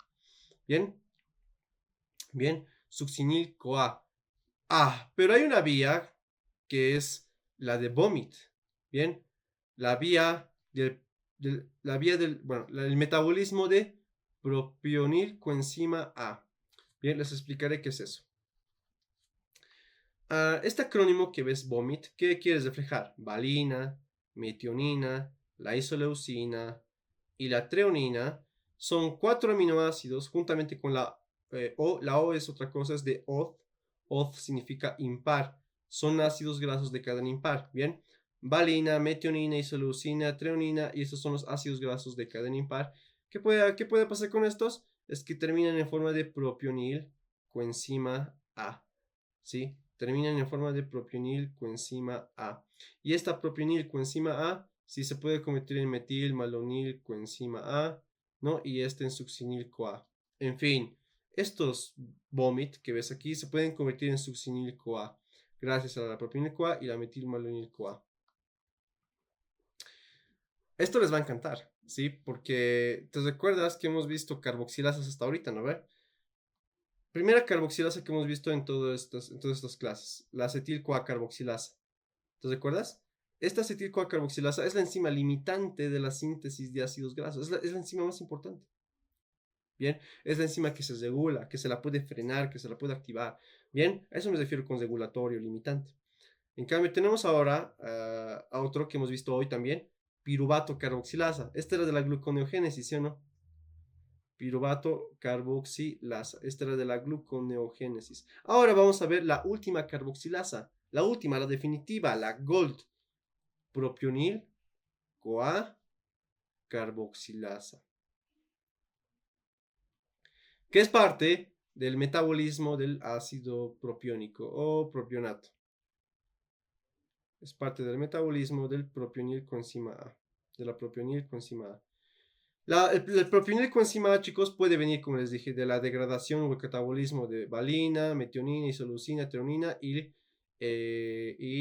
Bien, bien, succinil CoA. Ah, pero hay una vía que es la de vómit. Bien, la vía bueno, el metabolismo de propionilcoenzima A. Bien, les explicaré qué es eso. Este acrónimo que ves, VOMIT, ¿qué quieres reflejar? Valina, metionina, la isoleucina y la treonina son 4 aminoácidos juntamente con la O. La O es otra cosa, es de OZ. OZ significa impar. Son ácidos grasos de cadena impar. Bien, valina, metionina, isoleucina, treonina, y estos son los ácidos grasos de cadena impar. ¿Qué puede pasar con estos? Es que terminan en forma de propionil coenzima A. ¿Sí? Terminan en forma de propionilcoenzima A. Y esta propionilcoenzima A sí se puede convertir en metilmalonilcoenzima A, ¿no? Y este en succinil-CoA. En fin, estos vómit que ves aquí se pueden convertir en succinil-CoA gracias a la propionil-CoA y la metilmalonil-CoA. Esto les va a encantar, ¿sí? Porque te recuerdas que hemos visto carboxilasas hasta ahorita, ¿no ve? Primera carboxilasa que hemos visto en todas estas clases, la acetil-CoA-carboxilasa. ¿Te recuerdas? Esta acetil-CoA-carboxilasa es la enzima limitante de la síntesis de ácidos grasos. Es la enzima más importante. Bien, es la enzima que se regula, que se la puede frenar, que se la puede activar. Bien, a eso me refiero con regulatorio limitante. En cambio, tenemos ahora a otro que hemos visto hoy también, piruvato carboxilasa. Este era de la gluconeogénesis, ¿sí o no? Piruvato carboxilasa. Esta era de la gluconeogénesis. Ahora vamos a ver la última carboxilasa. La última, la definitiva, la GOLD. Propionil CoA carboxilasa. Que es parte del metabolismo del ácido propiónico o propionato. Es parte del metabolismo del propionilcoenzima A. De la propionilcoenzima A. El propionilcoenzima A, chicos, puede venir, como les dije, de la degradación o el catabolismo de valina, metionina, isoleucina, treonina y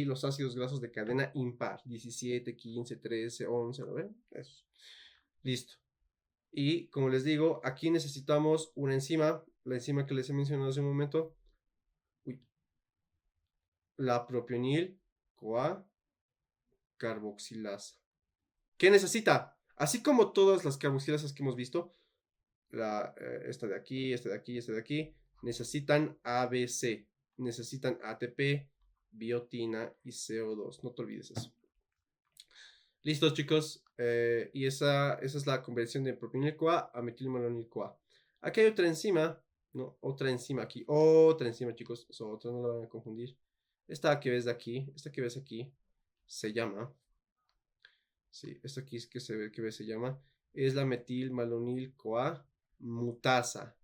los ácidos grasos de cadena impar. 17, 15, 13, 11, ¿lo ven? Eso. Listo. Y como les digo, aquí necesitamos una enzima, la enzima que les he mencionado hace un momento, la propionil CoA carboxilasa. ¿Qué necesita? Así como todas las carboxilasas que hemos visto, esta de aquí, esta de aquí, esta de aquí, necesitan ABC, necesitan ATP, biotina y CO2. No te olvides eso. Listo, chicos. Y esa es la conversión de propionil-CoA a metilmalonil-CoA. Aquí hay otra enzima, ¿no? Otra enzima aquí. Otra enzima, chicos. Eso, otra, no la van a confundir. Esta que ves de aquí, esta que ves aquí, se llama. Sí, esta aquí es que ves se llama. Es la metilmalonil-CoA mutasa.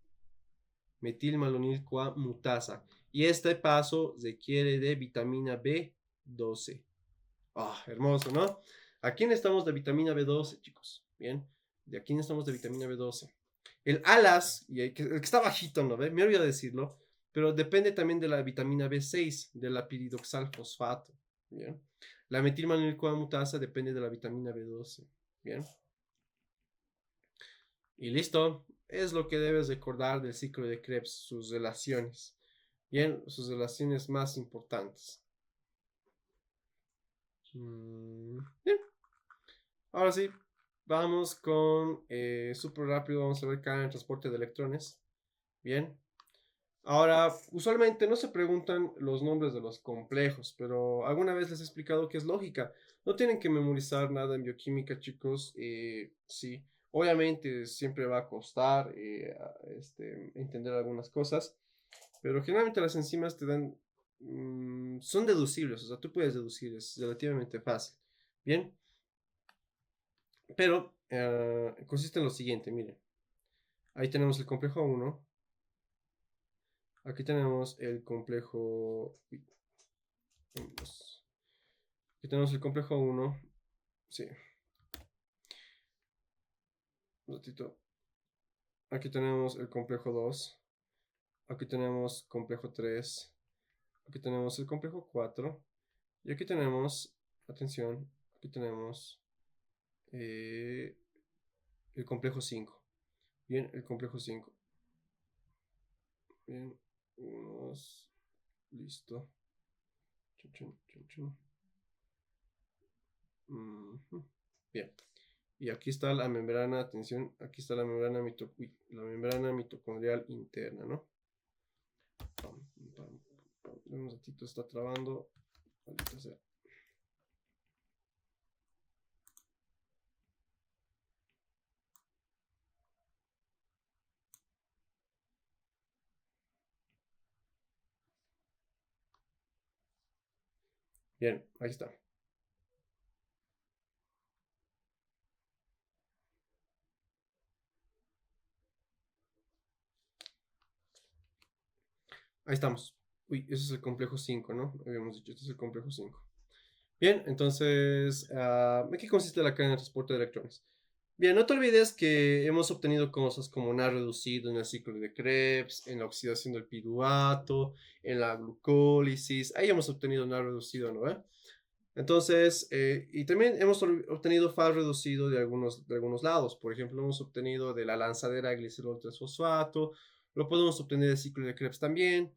Metilmalonil-CoA mutasa. Y este paso requiere de vitamina B12. Ah, hermoso, ¿no? Aquí necesitamos de vitamina B12, chicos. Bien, de aquí necesitamos de vitamina B12. El ALAS, el que está bajito, ¿no ve? Me olvidé decirlo, pero depende también de la vitamina B6, de la piridoxal fosfato. Bien, la metilmalonil-CoA mutasa depende de la vitamina B12. Bien, y listo. Es lo que debes recordar del ciclo de Krebs, sus relaciones. Bien, sus relaciones más importantes. Bien. Ahora sí, vamos con súper rápido. Vamos a ver cadena de transporte de electrones. Bien. Ahora, usualmente no se preguntan los nombres de los complejos, pero alguna vez les he explicado que es lógica. No tienen que memorizar nada en bioquímica, chicos. Sí, obviamente siempre va a costar entender algunas cosas, pero generalmente las enzimas te dan, son deducibles, o sea, tú puedes deducir, es relativamente fácil. Bien, pero consiste en lo siguiente, miren. Ahí tenemos el complejo 1. Aquí tenemos el complejo. Aquí tenemos el complejo 1. Sí. Un ratito. Aquí tenemos el complejo 2. Aquí tenemos complejo 3. Aquí tenemos el complejo 4. Y aquí tenemos, atención, aquí tenemos el complejo 5. Bien, el complejo 5. Bien, unos, listo. Chun, chun, chun, chun. Bien. Y aquí está la membrana, atención, aquí está la membrana, la membrana mitocondrial interna, ¿no? Un ratito está trabando. Maldita sea. Bien, ahí está. Ahí estamos. Uy, ese es el complejo 5, ¿no? Habíamos dicho, este es el complejo 5. Bien, entonces, ¿en qué consiste la cadena de transporte de electrones? Bien, no te olvides que hemos obtenido cosas como NAD reducido en el ciclo de Krebs, en la oxidación del piruvato, en la glucólisis. Ahí hemos obtenido NAD reducido, ¿no? Entonces, y también hemos obtenido FAS reducido de algunos lados. Por ejemplo, hemos obtenido de la lanzadera de glicerol 3-fosfato, lo podemos obtener del ciclo de Krebs también,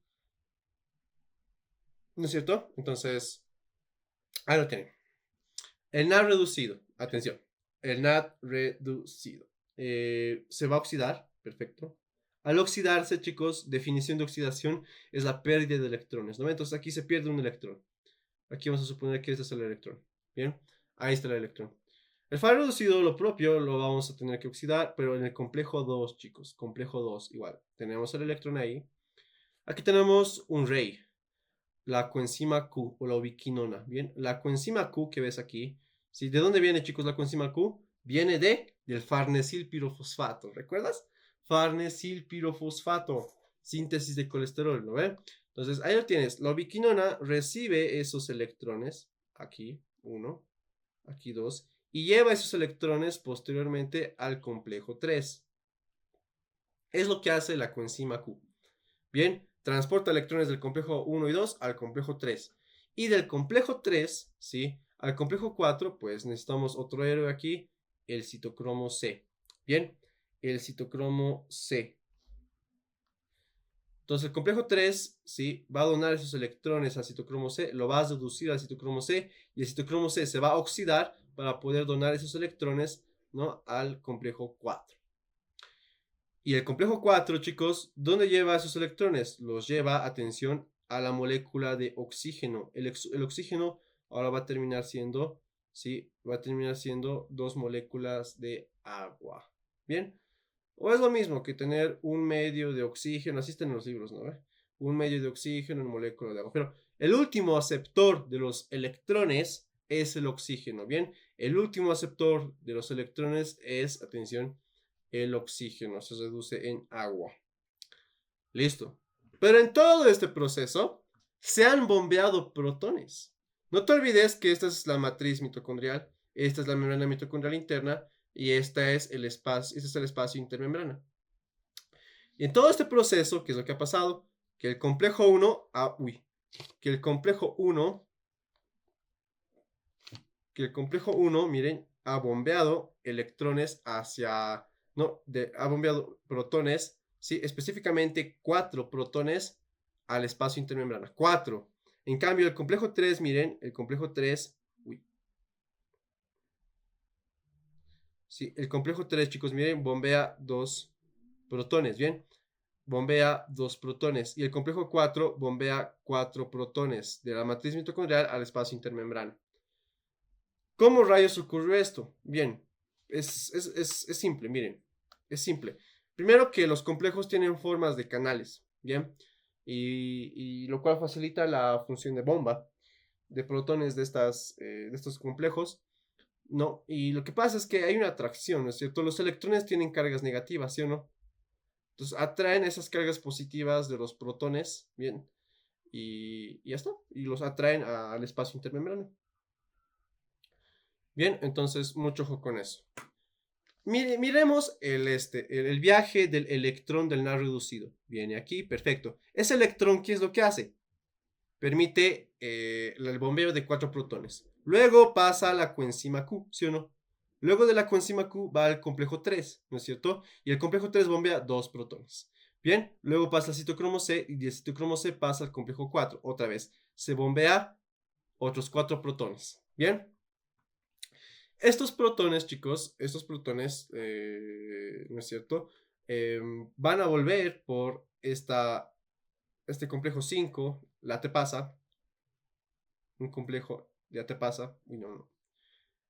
¿no es cierto? Entonces, ahí lo tienen. El NAD reducido, atención, el NAD reducido se va a oxidar, perfecto. Al oxidarse, chicos, definición de oxidación es la pérdida de electrones, ¿no? Entonces aquí se pierde un electrón. Aquí vamos a suponer que este es el electrón. Bien, ahí está el electrón. El FAD reducido, lo propio, lo vamos a tener que oxidar, pero en el complejo 2, chicos, complejo 2, igual. Tenemos el electrón ahí. Aquí tenemos un rey, la coenzima Q o la ubiquinona. Bien, la coenzima Q que ves aquí, ¿sí? ¿De dónde viene, chicos, la coenzima Q? Viene del farnesilpirofosfato, ¿recuerdas? Farnesilpirofosfato, síntesis de colesterol, ¿no ven? Entonces, ahí lo tienes. La ubiquinona recibe esos electrones, aquí, uno, aquí dos, y lleva esos electrones posteriormente al complejo 3. Es lo que hace la coenzima Q. Bien, transporta electrones del complejo 1 y 2 al complejo 3. Y del complejo 3, ¿sí? Al complejo 4, pues necesitamos otro héroe aquí, el citocromo C. Bien, el citocromo C. Entonces el complejo 3, ¿sí? Va a donar esos electrones al citocromo C, lo va a reducir al citocromo C y el citocromo C se va a oxidar para poder donar esos electrones, ¿no? Al complejo 4. Y el complejo 4, chicos, ¿dónde lleva esos electrones? Los lleva, atención, a la molécula de oxígeno. El oxígeno ahora va a terminar siendo, ¿sí? Va a terminar siendo dos moléculas de agua. ¿Bien? O es lo mismo que tener un medio de oxígeno, así están en los libros, ¿no? Un medio de oxígeno en molécula de agua. Pero el último aceptor de los electrones es el oxígeno, ¿bien? El último aceptor de los electrones es, atención, el oxígeno, se reduce en agua. Listo. Pero en todo este proceso se han bombeado protones. No te olvides que esta es la matriz mitocondrial, esta es la membrana mitocondrial interna y este es el espacio intermembrana. Y en todo este proceso, ¿qué es lo que ha pasado? Que el complejo 1, que el complejo 1, miren, ha bombeado electrones hacia, no, ha bombeado protones, sí, específicamente 4 protones al espacio intermembrana, 4. En cambio, el complejo 3, miren, el complejo 3, sí, el complejo 3, chicos, miren, bombea 2 protones, ¿bien? Bombea 2 protones. Y el complejo 4 bombea 4 protones de la matriz mitocondrial al espacio intermembrana. ¿Cómo rayos ocurrió esto? Bien, es simple, miren, es simple. Primero que los complejos tienen formas de canales, ¿bien? Y lo cual facilita la función de bomba de protones de estos complejos, ¿no? Y lo que pasa es que hay una atracción, ¿no es cierto? Los electrones tienen cargas negativas, ¿sí o no? Entonces atraen esas cargas positivas de los protones, ¿bien? Y ya está, y los atraen al espacio intermembrano. Bien, entonces mucho ojo con eso. Miremos el viaje del electrón del NAR reducido. Viene aquí, perfecto. Ese electrón, ¿qué es lo que hace? Permite el bombeo de 4 protones. Luego pasa a la coenzima Q, ¿sí o no? Luego de la coenzima Q va al complejo 3, ¿no es cierto? Y el complejo 3 bombea 2 protones. Bien, luego pasa al citocromo C y del citocromo C pasa al complejo 4. Otra vez, se bombea otros 4 protones. Bien, estos protones, chicos, estos protones, ¿no es cierto? Van a volver por este complejo 5, la T pasa, un complejo de AT pasa, uy, no,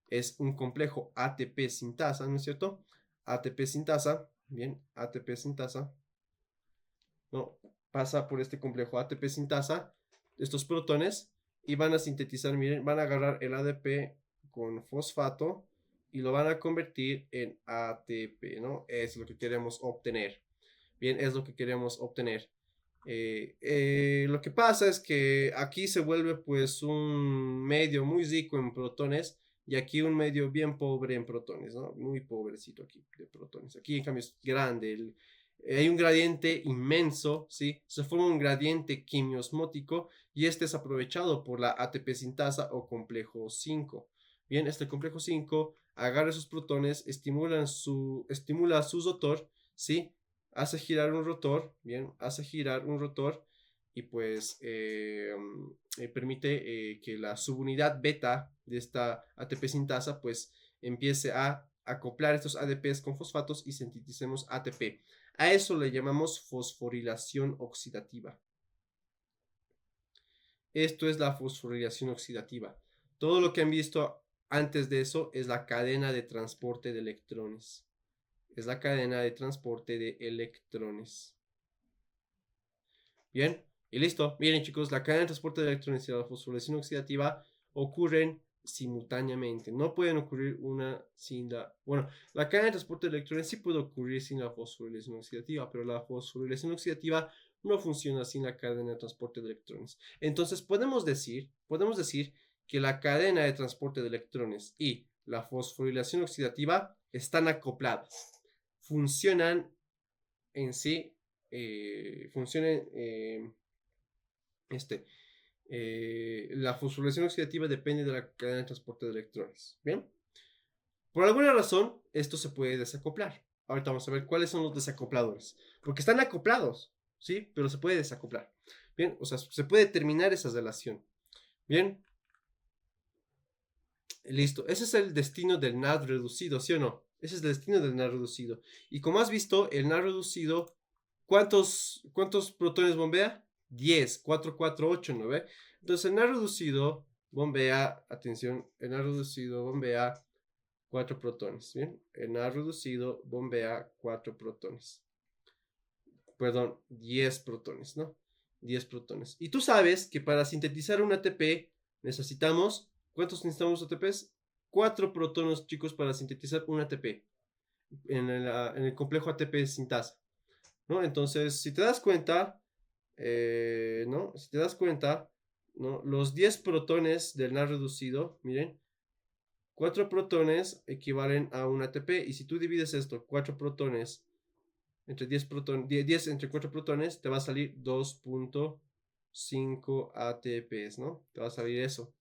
es un complejo ATP sintasa, ¿no es cierto? ATP sintasa, bien, ATP sintasa, ¿no? Pasa por este complejo ATP sintasa, estos protones, y van a sintetizar, miren, van a agarrar el ADP con fosfato y lo van a convertir en ATP, ¿no? Es lo que queremos obtener. Bien, es lo que queremos obtener. Lo que pasa es que aquí se vuelve pues un medio muy rico en protones y aquí un medio bien pobre en protones, ¿no? Muy pobrecito aquí de protones. Aquí en cambio es grande, hay un gradiente inmenso, ¿sí? Se forma un gradiente quimiosmótico y este es aprovechado por la ATP sintasa o complejo 5. Bien, este complejo 5 agarra esos protones, estimula a su rotor, ¿sí? Hace girar un rotor, bien, hace girar un rotor y pues permite que la subunidad beta de esta ATP sintasa pues empiece a acoplar estos ADPs con fosfatos y sinteticemos ATP. A eso le llamamos fosforilación oxidativa. Esto es la fosforilación oxidativa. Todo lo que han visto antes de eso es la cadena de transporte de electrones. Es la cadena de transporte de electrones. Bien, y listo. Miren, chicos, la cadena de transporte de electrones y la fosforilación oxidativa ocurren simultáneamente. No pueden ocurrir una sin la. Bueno, la cadena de transporte de electrones sí puede ocurrir sin la fosforilación oxidativa, pero la fosforilación oxidativa no funciona sin la cadena de transporte de electrones. Entonces, podemos decir que la cadena de transporte de electrones y la fosforilación oxidativa están acopladas. Funcionan en sí, funcionan. Este, la fosforilación oxidativa depende de la cadena de transporte de electrones. Bien, por alguna razón, esto se puede desacoplar. Ahorita vamos a ver cuáles son los desacopladores. Porque están acoplados, ¿sí? Pero se puede desacoplar. Bien, o sea, se puede terminar esa relación. Bien, listo. Ese es el destino del NAD reducido, ¿sí o no? Ese es el destino del NAD reducido. Y como has visto, el NAD reducido, ¿cuántos protones bombea? 10, 4, 4, 8, ¿no ve? Entonces el NAD reducido bombea, atención, el NAD reducido bombea 4 protones, ¿bien? El NAD reducido bombea 4 protones. Perdón, 10 protones, ¿no? 10 protones. Y tú sabes que para sintetizar un ATP necesitamos, ¿cuántos necesitamos ATPs? 4 protones, chicos, para sintetizar un ATP en el complejo ATP sintasa, ¿no? Entonces, si te das cuenta, ¿no? Si te das cuenta, ¿no? Los 10 protones del NAD reducido, miren, 4 protones equivalen a un ATP y si tú divides esto, 4 protones entre 10 protones, 10 entre 4 protones, te va a salir 2.5 ATPs, ¿no? Te va a salir eso.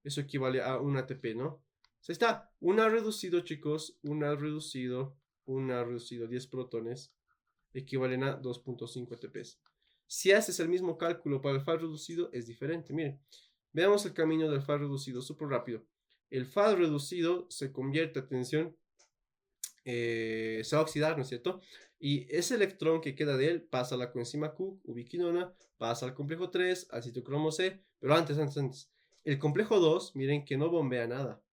Eso equivale a un ATP, ¿no? O sea, está, una reducido, chicos, una reducido, 10 protones, equivalen a 2.5 ATPs. Si haces el mismo cálculo para el FAD reducido, es diferente. Miren, veamos el camino del FAD reducido, súper rápido. El FAD reducido se convierte, atención, se va a oxidar, ¿no es cierto? Y ese electrón que queda de él pasa a la coenzima Q, ubiquinona, pasa al complejo 3, al citocromo C, pero antes. El complejo 2, miren que no bombea nada.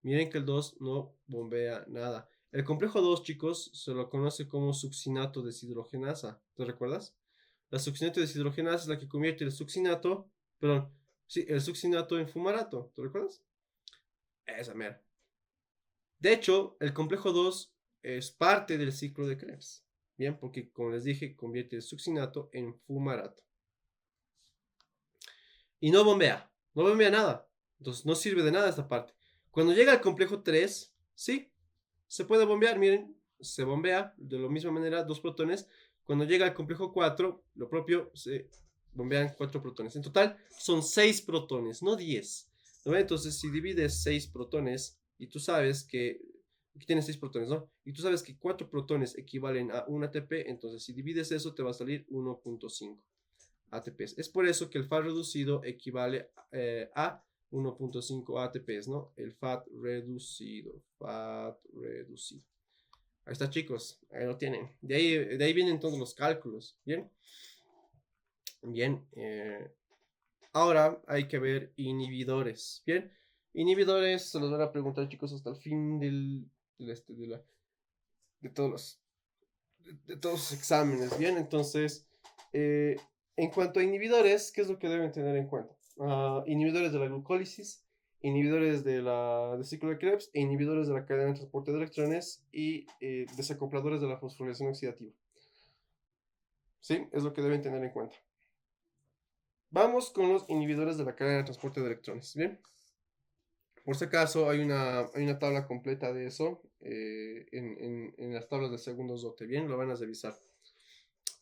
Miren que el 2 no bombea nada. El complejo 2, chicos, se lo conoce como succinato deshidrogenasa. ¿Te recuerdas? La succinato deshidrogenasa es la que convierte el succinato, perdón, sí, el succinato en fumarato. ¿Te recuerdas? Esa mera. De hecho, el complejo 2 es parte del ciclo de Krebs. Bien, porque como les dije, convierte el succinato en fumarato. Y no bombea nada. Entonces no sirve de nada esta parte. Cuando llega al complejo 3, sí, se puede bombear, miren, se bombea de la misma manera 2 protones. Cuando llega al complejo 4, lo propio, se bombean 4 protones. En total son 6 protones, no 10. ¿No? Entonces, si divides 6 protones y tú sabes que aquí tienes 6 protones, ¿no? Y tú sabes que 4 protones equivalen a 1 ATP, entonces si divides eso te va a salir 1.5 ATPs. Es por eso que el FAT reducido equivale a 1.5 ATPs, ¿no? El FAT reducido, FAT reducido. Ahí está, chicos, ahí lo tienen. De ahí vienen todos los cálculos, ¿bien? Bien, ahora hay que ver inhibidores, ¿bien? Inhibidores, se los van a preguntar, chicos, hasta el fin de todos de todos los exámenes, ¿bien? Entonces, en cuanto a inhibidores, ¿qué es lo que deben tener en cuenta? Inhibidores de la glucólisis, inhibidores del ciclo de Krebs, e inhibidores de la cadena de transporte de electrones y desacopladores de la fosforilación oxidativa. ¿Sí? Es lo que deben tener en cuenta. Vamos con los inhibidores de la cadena de transporte de electrones, ¿bien? Por si acaso, hay una tabla completa de eso en las tablas de segundos dote, ¿bien? Lo van a revisar.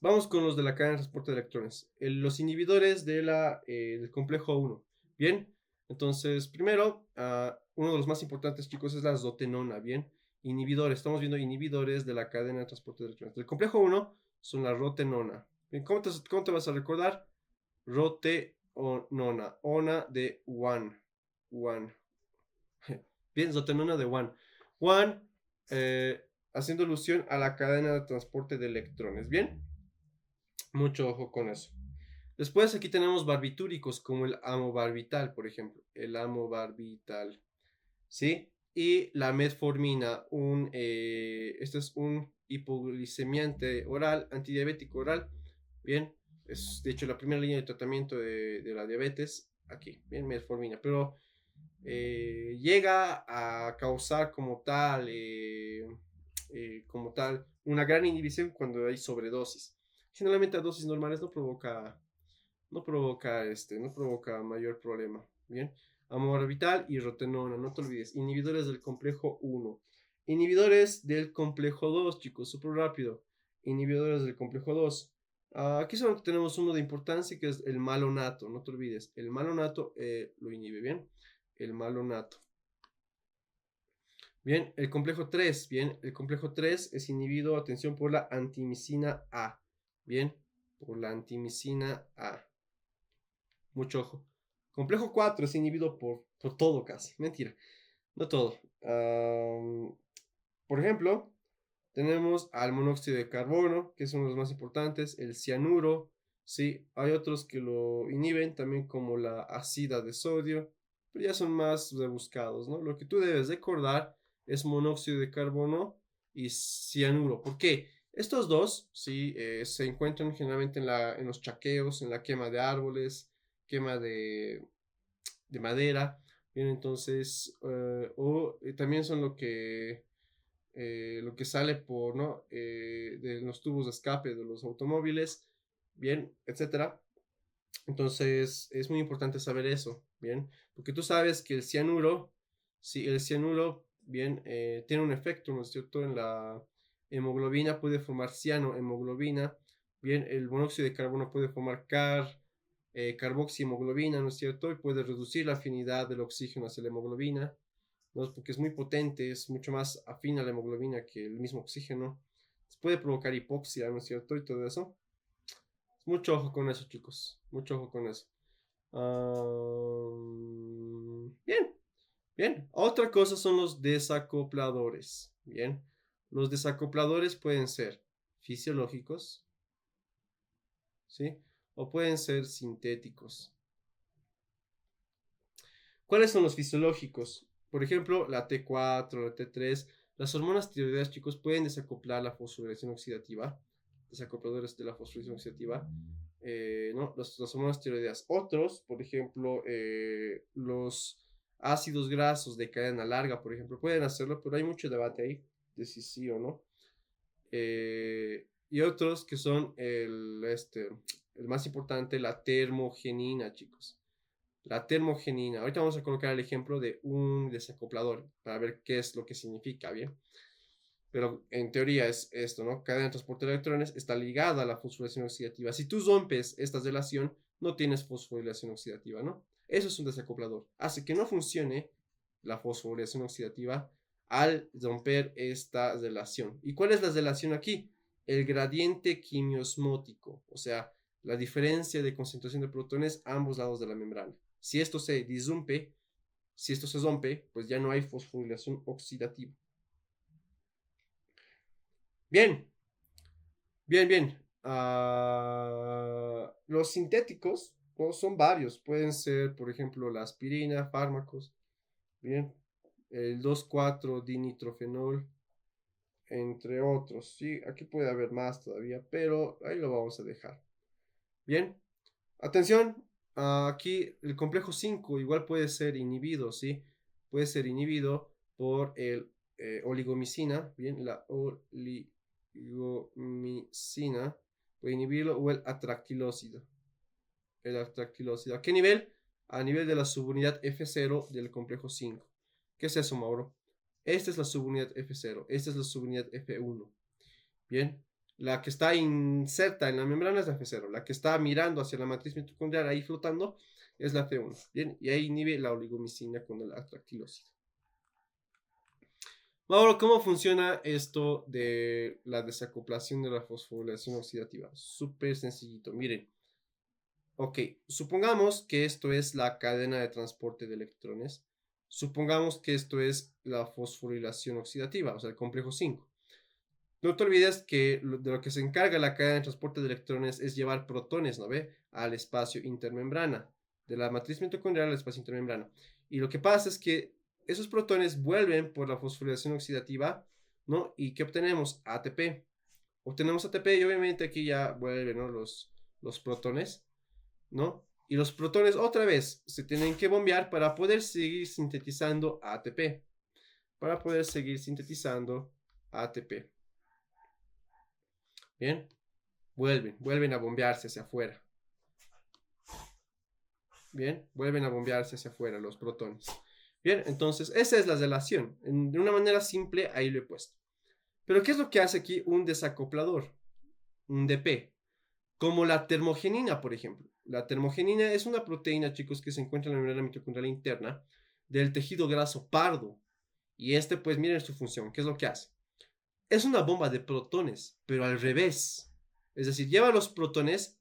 Vamos con los de la cadena de transporte de electrones. Los inhibidores del complejo 1. Bien, entonces, primero, uno de los más importantes, chicos, es la zotenona. Bien, inhibidores. Estamos viendo inhibidores de la cadena de transporte de electrones. Del complejo 1 son la rotenona. Bien, ¿cómo te vas a recordar? Rotenona. Ona de one. One. Bien, zotenona de one. One, haciendo alusión a la cadena de transporte de electrones. Bien. Mucho ojo con eso. Después aquí tenemos barbitúricos como el amobarbital, por ejemplo. El amobarbital. ¿Sí? Y la metformina. Este es un hipoglicemiante oral, antidiabético oral. Bien. Es de hecho la primera línea de tratamiento de la diabetes. Aquí. Bien, metformina. Pero llega a causar como tal una gran inhibición cuando hay sobredosis. Generalmente a dosis normales no provoca mayor problema. Bien, amorbital y rotenona, no te olvides. Inhibidores del complejo 1. Inhibidores del complejo 2, chicos, súper rápido. Inhibidores del complejo 2. Aquí solo tenemos uno de importancia que es el malonato, no te olvides. El malonato lo inhibe, bien. El malonato. Bien, el complejo 3, bien, el complejo 3 es inhibido, atención, por la antimicina A, bien, por la antimicina A, mucho ojo. Complejo 4 es inhibido por todo casi, mentira, no todo. Por ejemplo, tenemos al monóxido de carbono, que es uno de los más importantes, el cianuro, sí, hay otros que lo inhiben, también como la ácida de sodio, pero ya son más rebuscados, ¿no? Lo que tú debes recordar es monóxido de carbono y cianuro. ¿Por qué? Estos dos, sí, se encuentran generalmente en los chaqueos, en la quema de árboles, quema de madera, bien, entonces, también son lo que sale por, ¿no? De los tubos de escape de los automóviles, bien, etcétera. Entonces, es muy importante saber eso, bien, porque tú sabes que el cianuro, si el cianuro, bien, tiene un efecto, ¿no es cierto? En la hemoglobina puede formar cianohemoglobina, bien, el monóxido de carbono puede formar carboxihemoglobina, ¿no es cierto? Y puede reducir la afinidad del oxígeno hacia la hemoglobina, ¿no? Porque es muy potente, es mucho más afín a la hemoglobina que el mismo oxígeno. Puede provocar hipoxia, ¿no es cierto? Y todo eso. Mucho ojo con eso, chicos. Mucho ojo con eso. Bien, bien. Otra cosa son los desacopladores. Bien. Los desacopladores pueden ser fisiológicos, ¿sí? O pueden ser sintéticos. ¿Cuáles son los fisiológicos? Por ejemplo, la T4, la T3. Las hormonas tiroideas, chicos, pueden desacoplar la fosforilación oxidativa. Desacopladores de la fosforilación oxidativa. ¿No? Las hormonas tiroideas. Otros, por ejemplo, los ácidos grasos de cadena larga, por ejemplo, pueden hacerlo, pero hay mucho debate ahí de si sí o no. Y otros que son el más importante, la termogenina, chicos. La termogenina. Ahorita vamos a colocar el ejemplo de un desacoplador para ver qué es lo que significa, ¿bien? pero en teoría es esto, ¿no? Cadena de transporte de electrones está ligada a la fosforilación oxidativa. Si tú rompes esta relación, no tienes fosforilación oxidativa, ¿no? Eso es un desacoplador. Hace que no funcione la fosforilación oxidativa al romper esta relación. ¿Y cuál es la relación aquí? El gradiente quimiosmótico, o sea, la diferencia de concentración de protones a ambos lados de la membrana. Si esto se disrumpe, si esto se rompe, pues ya no hay fosforilación oxidativa. Bien, bien, bien. Los sintéticos pues, son varios. Pueden ser, por ejemplo, la aspirina, fármacos. Bien. El 2,4-dinitrofenol, entre otros. Sí, aquí puede haber más todavía, pero ahí lo vamos a dejar. Bien. Atención. Aquí el complejo 5 igual puede ser inhibido, ¿sí? Puede ser inhibido por el oligomicina. Bien, la oligomicina puede inhibirlo o el atractilócido. El atractilócido. ¿A qué nivel? A nivel de la subunidad F0 del complejo 5. ¿Qué es eso, Mauro? Esta es la subunidad F0. Esta es la subunidad F1. Bien. La que está inserta en la membrana es la F0. La que está mirando hacia la matriz mitocondrial ahí flotando es la F1. Bien. Y ahí inhibe la oligomicina con el atractilócido. Mauro, ¿cómo funciona esto de la desacoplación de la fosforilación oxidativa? Súper sencillito. Miren. Ok, supongamos que esto es la cadena de transporte de electrones. Supongamos que esto es la fosforilación oxidativa, o sea, el complejo 5. No te olvides que de lo que se encarga la cadena de transporte de electrones es llevar protones, ¿no ve? Al espacio intermembrana, de la matriz mitocondrial al espacio intermembrana. Y lo que pasa es que esos protones vuelven por la fosforilación oxidativa, ¿no? ¿Y qué obtenemos? ATP. Obtenemos ATP y obviamente aquí ya vuelven, ¿no? Los protones, ¿no? Y los protones otra vez se tienen que bombear para poder seguir sintetizando ATP. Para poder seguir sintetizando ATP. Bien, vuelven a bombearse hacia afuera. Bien, vuelven a bombearse hacia afuera los protones. Bien, entonces esa es la relación. De una manera simple, ahí lo he puesto. Pero ¿qué es lo que hace aquí un desacoplador? Un DP. Como la termogenina, por ejemplo. La termogenina es una proteína, chicos, que se encuentra en la membrana mitocondrial interna del tejido graso pardo. Y este, pues miren su función. ¿Qué es lo que hace? Es una bomba de protones, pero al revés. Es decir, lleva los protones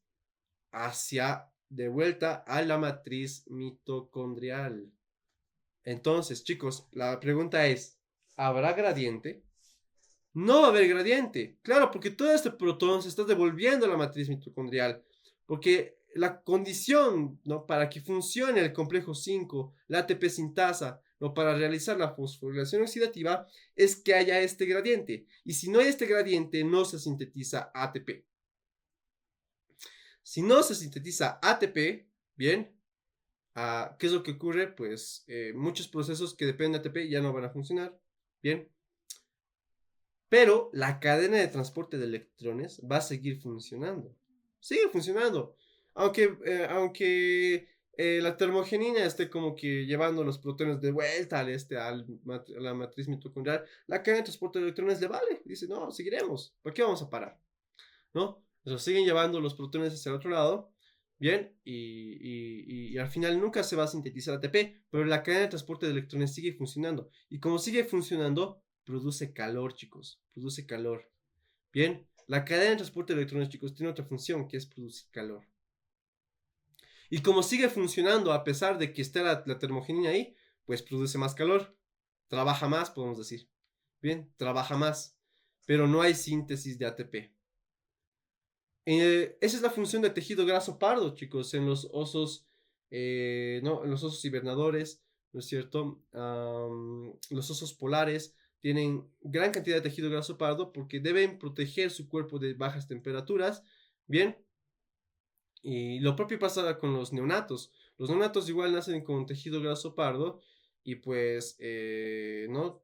hacia de vuelta a la matriz mitocondrial. Entonces, chicos, la pregunta es, ¿habrá gradiente? No va a haber gradiente. Claro, porque todo este protón se está devolviendo a la matriz mitocondrial. Porque la condición, ¿no? Para que funcione el complejo 5, la ATP sintasa, ¿no? Para realizar la fosforilación oxidativa, es que haya este gradiente. Y si no hay este gradiente, no se sintetiza ATP. Si no se sintetiza ATP, bien, ¿qué es lo que ocurre? Pues muchos procesos que dependen de ATP ya no van a funcionar, bien. Pero la cadena de transporte de electrones va a seguir funcionando. Sigue funcionando. Aunque la termogenina esté como que llevando los protones de vuelta a la matriz mitocondrial, la cadena de transporte de electrones le vale. Dice, no, seguiremos. ¿Por qué vamos a parar? ¿No? Entonces siguen llevando los protones hacia el otro lado. Bien, y al final nunca se va a sintetizar ATP, pero la cadena de transporte de electrones sigue funcionando. Y como sigue funcionando, produce calor, chicos. Produce calor. Bien, la cadena de transporte de electrones, chicos, tiene otra función que es producir calor. Y como sigue funcionando a pesar de que esté la termogenina ahí, pues produce más calor. Trabaja más, podemos decir. Bien, trabaja más. Pero no hay síntesis de ATP. Esa es la función del tejido graso pardo, chicos, en los osos, ¿no? En los osos hibernadores, ¿no es cierto? Los osos polares tienen gran cantidad de tejido graso pardo porque deben proteger su cuerpo de bajas temperaturas, ¿bien? Y lo propio pasa con los neonatos. Los neonatos igual nacen con tejido graso pardo y pues, ¿no?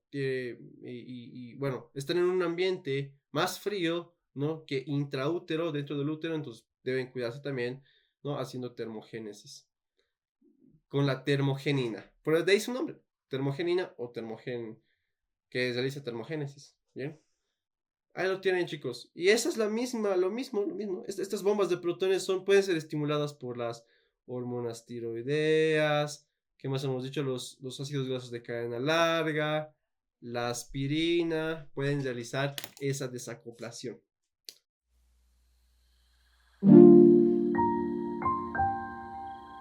Bueno, están en un ambiente más frío, ¿no? Que intraútero, dentro del útero, entonces deben cuidarse también, ¿no? Haciendo termogénesis. Con la termogenina. Por de ahí su nombre. Termogenina o termogen, que realiza termogénesis. ¿Bien? Ahí lo tienen, chicos. Y esa es la misma, lo mismo. Estas bombas de protones pueden ser estimuladas por las hormonas tiroideas. ¿Qué más hemos dicho? Los ácidos grasos de cadena larga, la aspirina, pueden realizar esa desacoplación.